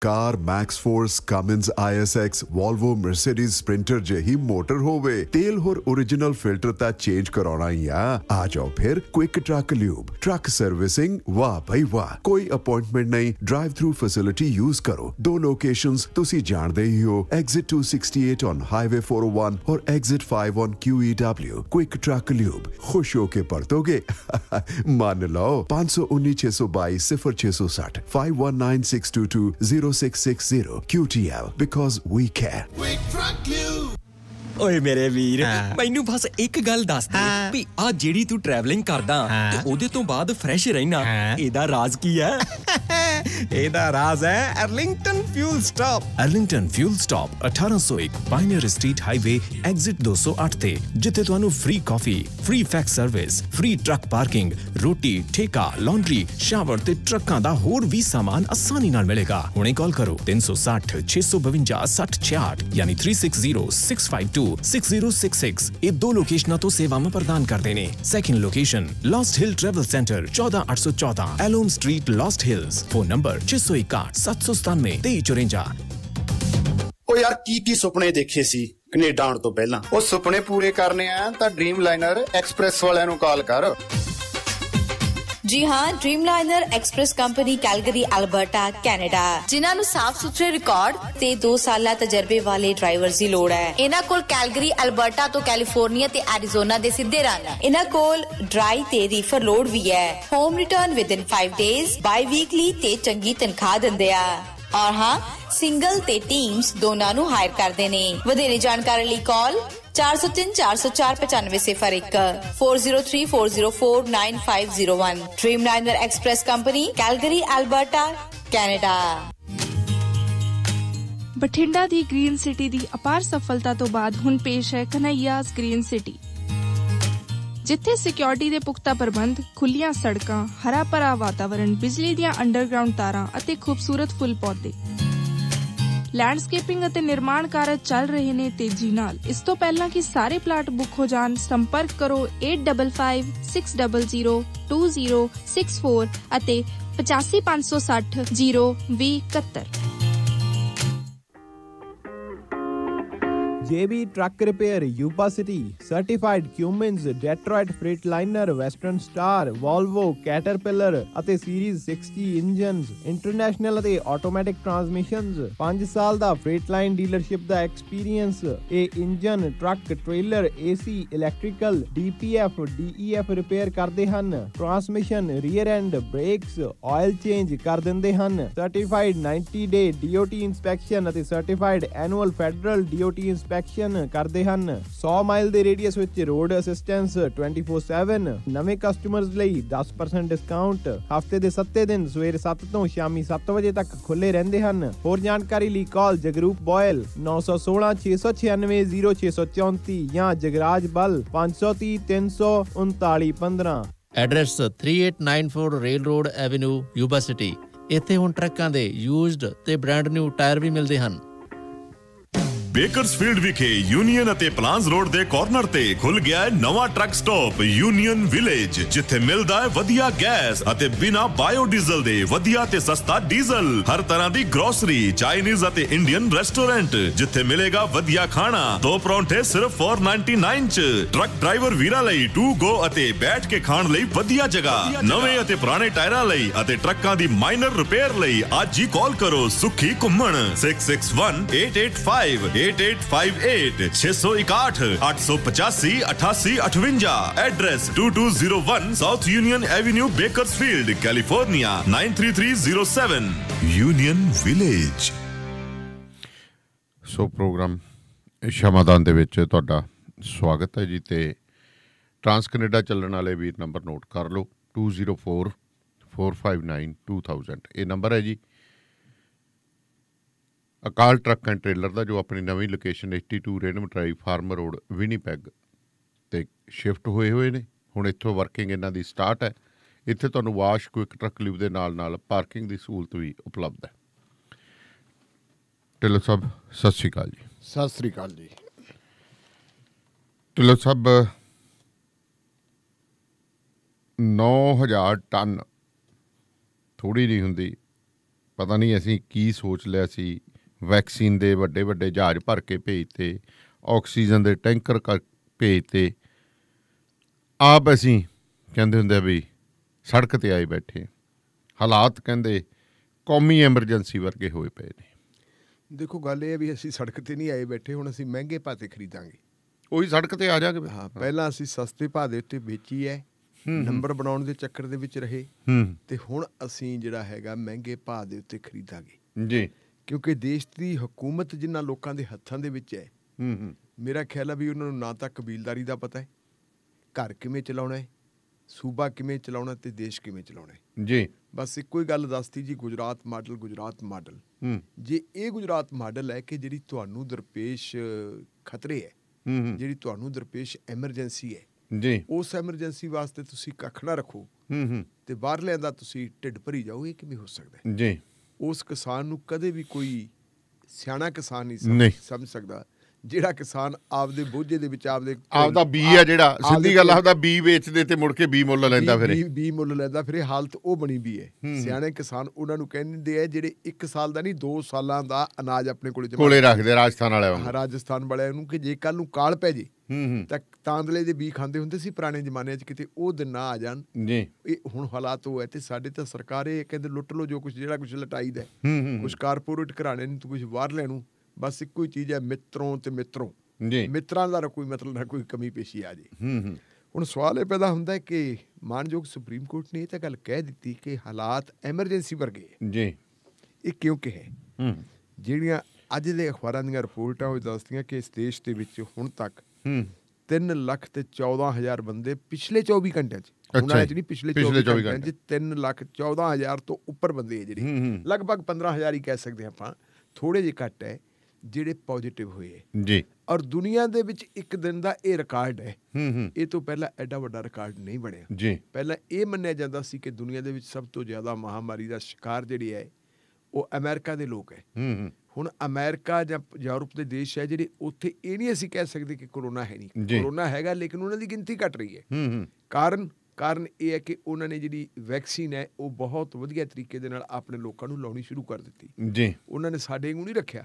Car max force Cummins ISX Volvo Mercedes sprinter जही motor होवे तेल होर ओरिजिनल फिल्टर ता चेंज कराना ही आ जाओ फिर quick truck lube truck servicing वाह भाई वाह कोई अपॉइंटमेंट नहीं ड्राइव थ्रू फैसिलिटी यूज करो 2 लोकेशंस तुसी जानदे ही हो एग्जिट 268 ऑन हाईवे 401 और exit 5 on QEW quick truck lube खुश होके परतोगे मान लो 519 622 0660 519622 0660 QTL because we care. Quick Truck Lube. ਓਏ ਮੇਰੇ ਵੀਰ ਮੈਨੂੰ ਬਸ ਇੱਕ ਗੱਲ ਦੱਸ ਦੇ ਵੀ ਆ ਜਿਹੜੀ ਤੂੰ ਟਰੈਵਲਿੰਗ ਕਰਦਾ ਤੇ ਉਹਦੇ ਤੋਂ ਬਾਅਦ ਫਰੈਸ਼ ਰਹਿਣਾ ਇਹਦਾ ਰਾਜ਼ ਕੀ ਹੈ ਇਹਦਾ ਰਾਜ਼ ਹੈ Arlington fuel stop Arlington fuel stop 1801 pioneer street highway exit 208 ਤੇ ਜਿੱਥੇ ਤੁਹਾਨੂੰ ਫ੍ਰੀ ਕਾਫੀ free fax service free truck parking ਰੋਟੀ ਠੇਕਾ ਲਾਂਡਰੀ ਸ਼ਾਵਰ ਤੇ ਟਰੱਕਾਂ ਦਾ ਹੋਰ ਵੀ ਸਾਮਾਨ ਆਸਾਨੀ ਨਾਲ ਮਿਲੇਗਾ ਹੁਣੇ ਕਾਲ ਕਰੋ 360 652 6066 ਯਾਨੀ 360652 6066 ਇਹ ਦੋ ਲੋਕੇਸ਼ਨਾਂ ਤੋਂ ਸੇਵਾਵਾਂ ਪ੍ਰਦਾਨ ਕਰਦੇ ਨੇ second location Lost Hill Travel Center 14814 ਐਲੋਮ street Lost Hills phone number 661 797 2354 ਉਹ ਯਾਰ ਕੀ ਸੁਪਨੇ ਦੇਖੇ ਸੀ ਕੈਨੇਡਾ ਆਉਣ ਤੋਂ ਪਹਿਲਾਂ ਉਹ ਸੁਪਨੇ ਪੂਰੇ ਕਰਨੇ ਆ ਤਾਂ ਡ੍ਰੀਮ ਲਾਈਨਰ ਐਕਸਪ੍ਰੈਸ ਵਾਲਿਆਂ ਨੂੰ ਕਾਲ ਕਰ जी हाँ Dreamliner express company Calgary Alberta Canada जिन्हां नूं साफ सुथरे रिकॉर्ड ते 2 साला तजर्बे वाले ड्राइवर्स दी लोड़ है इन्हां कोल कैलगरी अल्बर्टा तो कैलिफोर्निया ते एरिजोना दे सीधे रन इन्हां कोल ड्राई ते रीफर लोड भी है home return with in 5 days by weekly ते चंगी तनख्वाह दिंदे आ और हाँ सिंगल ते टीम्स दोनां नूं हायर करदे ने वधेरे जानकारी लई call 403 404 95 01 403 404 9501 Dreamliner express company Calgary Alberta Canada Bathinda ਦੀ ਗ੍ਰੀਨ ਸਿਟੀ ਦੀ ਅਪਾਰ ਸਫਲਤਾ ਤੋਂ ਬਾਅਦ ਹੁਣ ਪੇਸ਼ ਹੈ ਕਨ੍ਹਈਆਸ ਗ੍ਰੀਨ ਸਿਟੀ ਜਿੱਥੇ ਸਿਕਿਉਰਿਟੀ ਦੇ ਪੁਖਤਾ ਪ੍ਰਬੰਧ ਖੁੱਲੀਆਂ ਸੜਕਾਂ ਹਰਾ ਭਰਾ ਵਾਤਾਵਰਣ ਬਿਜਲੀ ਦੀਆਂ ਅੰਡਰਗਰਾਉਂਡ ਤਾਰਾਂ ਅਤੇ ਖੂਬਸੂਰਤ ਫੁੱਲ ਪੌਦੇ ਲੈਂਡਸਕੇਪਿੰਗ ਅਤੇ ਨਿਰਮਾਣ ਕਾਰਜ ਚੱਲ ਰਹੇ ਨੇ ਤੇਜ਼ੀ ਨਾਲ ਇਸ ਤੋਂ ਪਹਿਲਾਂ ਕਿ ਸਾਰੇ ਪਲਾਟ ਬੁੱਕ ਹੋ ਜਾਣ ਸੰਪਰਕ ਕਰੋ 8556002064 ਅਤੇ 8556002071 JB Truck Repair, Yuba City, Certified Cummins, Detroit Freightliner, Western Star, Volvo, Caterpillar ਅਤੇ Series 60 engines, International ਅਤੇ Automatic Transmissions, 5 ਸਾਲ ਦਾ Freightline dealership ਦਾ experience, ਇਹ engine, truck, trailer, AC, electrical, DPF, DEF repair ਕਰਦੇ ਹਨ, Transmission, rear end, brakes, oil change ਕਰ ਦਿੰਦੇ ਹਨ, Certified 90-day DOT inspection ਅਤੇ Certified Annual Federal DOT inspection ਕਰਦੇ ਹਨ 100 ਮਾਈਲ ਦੇ ਰੇਡੀਅਸ ਵਿੱਚ ਰੋਡ ਅਸਿਸਟੈਂਸ 24/7 ਨਵੇਂ ਕਸਟਮਰਸ ਲਈ 10% ਡਿਸਕਾਊਂਟ ਹਫਤੇ ਦੇ 7 ਦਿਨ ਸਵੇਰੇ 7 ਤੋਂ ਸ਼ਾਮੀ 7 ਵਜੇ ਤੱਕ ਖੁੱਲੇ ਰਹਿੰਦੇ ਹਨ ਹੋਰ ਜਾਣਕਾਰੀ ਲਈ ਕਾਲ ਜਗਰੂਪ ਬੋਇਲ 916 696 0634 ਜਾਂ ਜਗਰਾਜ ਬਲ 530 339 15 address 3894 rail road avenue Yuba city ਇੱਥੇ ਹੁਣ ਟਰੱਕਾਂ ਦੇ ਯੂਜ਼ਡ ਤੇ ਬ੍ਰਾਂਡ ਨਿਊ ਟਾਇਰ ਵੀ ਮਿਲਦੇ ਹਨ ਬੇਕਰਸਫੀਲਡ ਵਿਖੇ ਯੂਨੀਅਨ ਅਤੇ ਪਲਾਨਸ ਰੋਡ ਦੇ ਕਾਰਨਰ ਤੇ ਖੁੱਲ ਗਿਆ ਹੈ ਨਵਾਂ ਟਰੱਕ ਸਟਾਪ ਯੂਨੀਅਨ ਵਿਲੇਜ ਜਿੱਥੇ ਮਿਲਦਾ ਹੈ ਵਧੀਆ ਗੈਸ ਅਤੇ ਬਿਨਾ ਬਾਇਓਡੀਜ਼ਲ ਦੇ ਵਧੀਆ ਤੇ ਸਸਤਾ ਡੀਜ਼ਲ ਹਰ ਤਰ੍ਹਾਂ ਦੀ ਗਰੋਸਰੀ ਚਾਈਨੀਜ਼ ਅਤੇ ਇੰਡੀਅਨ ਰੈਸਟੋਰੈਂਟ ਜਿੱਥੇ ਮਿਲੇਗਾ ਵਧੀਆ ਖਾਣਾ 2 ਪਰੌਂਠੇ ਸਿਰਫ 499 ਚ ਟਰੱਕ ਡਰਾਈਵਰ ਵੀਰਾਂ ਲਈ ਟੂ ਗੋ ਅਤੇ ਬੈਠ ਕੇ ਖਾਣ ਲਈ ਵਧੀਆ ਜਗ੍ਹਾ ਨਵੇਂ ਅਤੇ ਪੁਰਾਣੇ ਟਾਇਰਾਂ ਲਈ ਅਤੇ ਟਰੱਕਾਂ ਦੀ ਮਾਈਨਰ ਰਿਪੇਅਰ ਲਈ ਅੱਜ ਹੀ ਕਾਲ ਕਰੋ ਸੁਖੀ ਘੁੰਮਣ 661-885 8858 661 885 8858 Address 2201 South Union Avenue Bakersfield California 93307 Union Village ਸੋ ਪ੍ਰੋਗਰਾਮ ਸ਼ਮਾਦਾਨ ਦੇ ਵਿੱਚ ਤੁਹਾਡਾ ਸਵਾਗਤ ਹੈ ਜੀ ਤੇ ਟਰਾਂਸ ਕੈਨੇਡਾ ਚੱਲਣ ਵਾਲੇ ਵੀਰ ਨੰਬਰ ਨੋਟ ਕਰ ਲਓ 2044592000 ਇਹ ਨੰਬਰ ਹੈ ਜੀ ਅਕਾਲ ਟਰੱਕ ਐਂਡ ਟ੍ਰੇਲਰ ਦਾ ਜੋ ਆਪਣੀ ਨਵੀਂ ਲੋਕੇਸ਼ਨ 82 ਰੇਨਮ ਡਰਾਈਵ ਫਾਰਮਰ ਰੋਡ ਵਿਨੀਪੈਗ ਤੇ ਸ਼ਿਫਟ ਹੋਏ ਨੇ ਹੁਣ ਇੱਥੋਂ ਵਰਕਿੰਗ ਇਹਨਾਂ ਦੀ ਸਟਾਰਟ ਹੈ ਇੱਥੇ ਤੁਹਾਨੂੰ ਵਾਸ਼ ਕੁਇਕ ਟਰੱਕ ਲਿਵ ਦੇ ਨਾਲ ਪਾਰਕਿੰਗ ਦੀ ਸਹੂਲਤ ਵੀ ਉਪਲਬਧ ਹੈ ਢਿੱਲੋਂ ਸਾਹਿਬ ਸਤਿ ਸ਼੍ਰੀ ਅਕਾਲ ਜੀ ਸਤਿ ਸ਼੍ਰੀ ਅਕਾਲ ਜੀ ਢਿੱਲੋਂ ਸਾਹਿਬ 9000 ਟਨ ਥੋੜ੍ਹੀ ਨਹੀਂ ਹੁੰਦੀ ਪਤਾ ਨਹੀਂ ਅਸੀਂ ਕੀ ਸੋਚ ਲਿਆ ਸੀ, ਵੈਕਸੀਨ ਦੇ ਵੱਡੇ ਵੱਡੇ ਜਹਾਜ਼ ਭਰ ਕੇ ਭੇਜਤੇ, ਆਕਸੀਜਨ ਦੇ ਟੈਂਕਰ ਭੇਜਤੇ, ਆਪ ਅਸੀਂ ਕਹਿੰਦੇ ਹੁੰਦੇ ਵੀ ਸੜਕ 'ਤੇ ਆਏ ਬੈਠੇ। ਹਾਲਾਤ ਕਹਿੰਦੇ ਕੌਮੀ ਐਮਰਜੈਂਸੀ ਵਰਗੇ ਹੋਏ ਪਏ ਨੇ। ਦੇਖੋ ਗੱਲ ਇਹ ਹੈ ਵੀ ਅਸੀਂ ਸੜਕ 'ਤੇ ਨਹੀਂ ਆਏ ਬੈਠੇ, ਹੁਣ ਅਸੀਂ ਮਹਿੰਗੇ ਭਾਅ 'ਤੇ ਖਰੀਦਾਂਗੇ, ਉਹੀ ਸੜਕ 'ਤੇ ਆ ਜਾਗੇ। ਹਾਂ, ਪਹਿਲਾਂ ਅਸੀਂ ਸਸਤੇ ਭਾਅ ਦੇ ਉੱਤੇ ਵੇਚੀ ਹੈ, ਨੰਬਰ ਬਣਾਉਣ ਦੇ ਚੱਕਰ ਦੇ ਵਿੱਚ ਰਹੇ, ਤੇ ਹੁਣ ਅਸੀਂ ਜਿਹੜਾ ਹੈਗਾ ਮਹਿੰਗੇ ਭਾਅ ਦੇ ਉੱਤੇ ਖਰੀਦਾਂਗੇ ਜੀ, ਕਿਉਂਕਿ ਦੇਸ਼ ਦੀ ਹਕੂਮਤ ਜਿਨ੍ਹਾਂ ਲੋਕਾਂ ਦੇ ਹੱਥਾਂ ਦੇ ਵਿੱਚ ਹੈ, ਮੇਰਾ ਖਿਆਲ ਹੈ ਵੀ ਉਹਨਾਂ ਨੂੰ ਨਾ ਤਾਂ ਕਬੀਲਦਾਰੀ ਦਾ ਪਤਾ ਹੈ, ਘਰ ਕਿਵੇਂ ਚਲਾਉਣਾ ਹੈ, ਸੂਬਾ ਕਿਵੇਂ ਚਲਾਉਣਾ ਤੇ ਦੇਸ਼ ਕਿਵੇਂ ਚਲਾਉਣਾ ਹੈ ਜੀ। ਬਸ ਇੱਕੋ ਹੀ ਗੱਲ ਦੱਸਤੀ ਜੀ, ਗੁਜਰਾਤ ਮਾਡਲ, ਗੁਜਰਾਤ ਮਾਡਲ। ਜੇ ਇਹ ਗੁਜਰਾਤ ਮਾਡਲ ਹੈ ਕਿ ਜਿਹੜੀ ਤੁਹਾਨੂੰ ਦਰਪੇਸ਼ ਖਤਰੇ ਹੈ, ਜਿਹੜੀ ਤੁਹਾਨੂੰ ਦਰਪੇਸ਼ ਐਮਰਜੈਂਸੀ ਹੈ ਜੀ, ਉਸ ਐਮਰਜੈਂਸੀ ਵਾਸਤੇ ਤੁਸੀਂ ਕੱਖ ਨਾ ਰੱਖੋ ਤੇ ਬਾਹਰਲਿਆਂ ਦਾ ਤੁਸੀਂ ਢਿੱਡ ਭਰੀ ਜਾਓ, ਇਹ ਕਿਵੇਂ ਹੋ ਸਕਦਾ ਜੀ? ਉਸ ਕਿਸਾਨ ਨੂੰ ਕਦੇ ਵੀ ਕੋਈ ਸਿਆਣਾ ਕਿਸਾਨ ਨਹੀਂ ਸਮਝ ਸਕਦਾ ਜਿਹੜਾ ਕਿਸਾਨ ਆਪਦੇ ਬੋਝੇ ਦੇ ਵਿੱਚ ਆਪਦਾ ਬੀ ਹੈ, ਜਿਹੜਾ ਸਿੱਧੀ ਗੱਲ ਆਪਦਾ ਬੀ ਵੇਚਦੇ ਤੇ ਮੁੜ ਕੇ ਬੀ ਮੁੱਲ ਲੈਂਦਾ, ਫਿਰ ਬੀ ਮੁੱਲ ਲੈਂਦਾ, ਫਿਰ ਇਹ ਹਾਲਤ ਉਹ ਬਣੀ ਵੀ ਹੈ। ਸਿਆਣੇ ਕਿਸਾਨ ਉਹਨਾਂ ਨੂੰ ਕਹਿੰਦੇ ਆ ਜਿਹੜੇ 1 ਸਾਲ ਦਾ ਨਹੀਂ 2 ਸਾਲਾਂ ਦਾ ਅਨਾਜ ਆਪਣੇ ਕੋਲੇ ਰੱਖਦੇ, ਰਾਜਸਥਾਨ ਵਾਲਿਆਂ ਰਾਜਸਥਾਨ ਵਾਲਿਆਂ ਨੂੰ, ਕਿ ਜੇ ਕੱਲ ਨੂੰ ਕਾਲ ਪੈ ਜੇ ਤਾਂ ਤਾਂਦਲੇ ਦੇ ਬੀ ਖਾਂਦੇ ਹੁੰਦੇ ਸੀ ਪੁਰਾਣੇ ਜ਼ਮਾਨੇ 'ਚ, ਕਿਤੇ ਉਹ ਦਿਨ ਨਾ ਆ ਜਾਣ ਜੀ। ਇਹ ਹੁਣ ਹਾਲਾਤ ਉਹ ਹੈ, ਤੇ ਸਾਡੇ ਤਾਂ ਸਰਕਾਰ ਇਹ ਕਹਿੰਦੇ ਲੁੱਟ ਲਓ ਜੋ ਕੁਛ, ਜਿਹੜਾ ਕੁਛ ਲਟਾਈਦਾ, ਕੁਛ ਕਾਰਪੋਰੇਟ ਘਰਾਣੇ ਨੂੰ, ਕੁਛ ਬਾਹਰ ਲੈਣੂ, ਬਸ ਇੱਕੋ ਹੀ ਚੀਜ਼ ਹੈ, ਮਿੱਤਰੋਂ ਤੇ ਮਿੱਤਰੋਂ ਜੀ, ਮਿੱਤਰਾਂ ਦਾ ਕੋਈ ਮਤਲਬ ਨਾ ਕੋਈ ਕਮੀ ਪੇਸ਼ੀ ਆ ਜੇ। ਹੁਣ ਸਵਾਲ ਇਹ ਪੈਦਾ ਹੁੰਦਾ ਹੈ ਕਿ ਮਾਨਯੋਗ ਸੁਪਰੀਮ ਕੋਰਟ ਨੇ ਇਹ ਤਾਂ ਗੱਲ ਕਹਿ ਦਿੱਤੀ ਕਿ ਹਾਲਾਤ ਐਮਰਜੈਂਸੀ ਵਰਗੇ ਜੀ। ਇਹ ਕਿਉਂ ਕਿਹਾ? ਜਿਹੜੀਆਂ ਅੱਜ ਦੇ ਅਖਬਾਰਾਂ ਦੀਆਂ ਰਿਪੋਰਟਾਂ ਉਹ ਦੱਸਦੀਆਂ ਕਿ ਇਸ ਦੇਸ਼ ਦੇ ਵਿੱਚ ਹੁਣ ਤੱਕ 3,14,000 ਬੰਦੇ ਪਿਛਲੇ 24 ਘੰਟਿਆਂ 'ਚ, ਉਹਨਾਂ ਚ ਨਹੀਂ ਪਿਛਲੇ 24 ਘੰਟਿਆਂ 'ਚ 3,14,000 ਤੋਂ ਉੱਪਰ ਬੰਦੇ ਹੈ ਜਿਹੜੇ, ਲਗਭਗ 15,000 ਹੀ ਕਹਿ ਸਕਦੇ ਹਾਂ ਆਪਾਂ, ਥੋੜੇ ਜਿਹੇ ਘੱਟ ਹੈ ਜਿਹੜੇ ਪੋਜ਼ਿਟਿਵ ਹੋਏ ਹੈ ਜੀ। ਔਰ ਦੁਨੀਆ ਦੇ ਵਿੱਚ ਇੱਕ ਦਿਨ ਦਾ ਇਹ ਰਿਕਾਰਡ ਹੈ, ਇਹ ਤੋਂ ਪਹਿਲਾਂ ਐਡਾ ਵੱਡਾ ਰਿਕਾਰਡ ਨਹੀਂ ਬਣਿਆ ਜੀ। ਪਹਿਲਾਂ ਇਹ ਮੰਨਿਆ ਜਾਂਦਾ ਸੀ ਕਿ ਦੁਨੀਆ ਦੇ ਵਿੱਚ ਸਭ ਤੋਂ ਜ਼ਿਆਦਾ ਮਹਾਮਾਰੀ ਦਾ ਸ਼ਿਕਾਰ ਜਿਹੜੇ ਹੈ ਉਹ ਅਮਰੀਕਾ ਦੇ ਲੋਕ ਹੈ। ਹੁਣ ਅਮਰੀਕਾ ਜਾਂ ਯੂਰਪ ਦੇ ਦੇਸ਼ ਹੈ ਜਿਹੜੇ, ਉੱਥੇ ਇਹ ਨਹੀਂ ਅਸੀਂ ਕਹਿ ਸਕਦੇ ਕਿ ਕਰੋਨਾ ਹੈ ਨਹੀਂ, ਕਰੋਨਾ ਹੈਗਾ, ਲੇਕਿਨ ਉਹਨਾਂ ਦੀ ਗਿਣਤੀ ਘਟ ਰਹੀ ਹੈ। ਕਾਰਨ ਇਹ ਹੈ ਕਿ ਉਹਨਾਂ ਨੇ ਜਿਹੜੀ ਵੈਕਸੀਨ ਹੈ ਉਹ ਬਹੁਤ ਵਧੀਆ ਤਰੀਕੇ ਦੇ ਨਾਲ ਆਪਣੇ ਲੋਕਾਂ ਨੂੰ ਲਾਉਣੀ ਸ਼ੁਰੂ ਕਰ ਦਿੱਤੀ ਜੀ। ਉਹਨਾਂ ਨੇ ਸਾਡੇ ਵਾਂਗੂ ਨਹੀਂ ਰੱਖਿਆ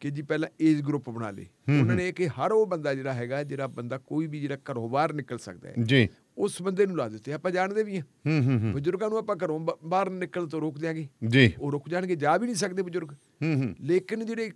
ਕਿ ਜੀ ਪਹਿਲਾਂ ਏਜ ਗਰੁੱਪ ਬਣਾ ਲਏ, ਉਹਨਾਂ ਨੇ ਇਹ ਕਿ ਹਰ ਉਹ ਬੰਦਾ ਜਿਹੜਾ ਹੈਗਾ, ਜਿਹੜਾ ਬੰਦਾ ਕੋਈ ਵੀ ਜਿਹੜਾ ਘਰੋਂ ਬਾਹਰ ਨਿਕਲ ਸਕਦਾ ਹੈ ਜੀ, ਉਸ ਬੰਦੇ ਨੂੰ ਲਾ ਦਿੱਤੇ। ਆਪਾਂ ਜਾਣਦੇ ਵੀ ਹਾਂ ਬਜ਼ੁਰਗਾਂ ਨੂੰ ਆਪਾਂ ਘਰੋਂ ਬਾਹਰ ਨਿਕਲ ਤੋਂ ਰੋਕ ਦਿਆਂਗੇ ਜੀ, ਉਹ ਰੁਕ ਜਾਣਗੇ, ਜਾ ਵੀ ਨਹੀਂ ਸਕਦੇ ਬਜ਼ੁਰਗ। ਲੇਕਿਨ ਜਿਹੜੇ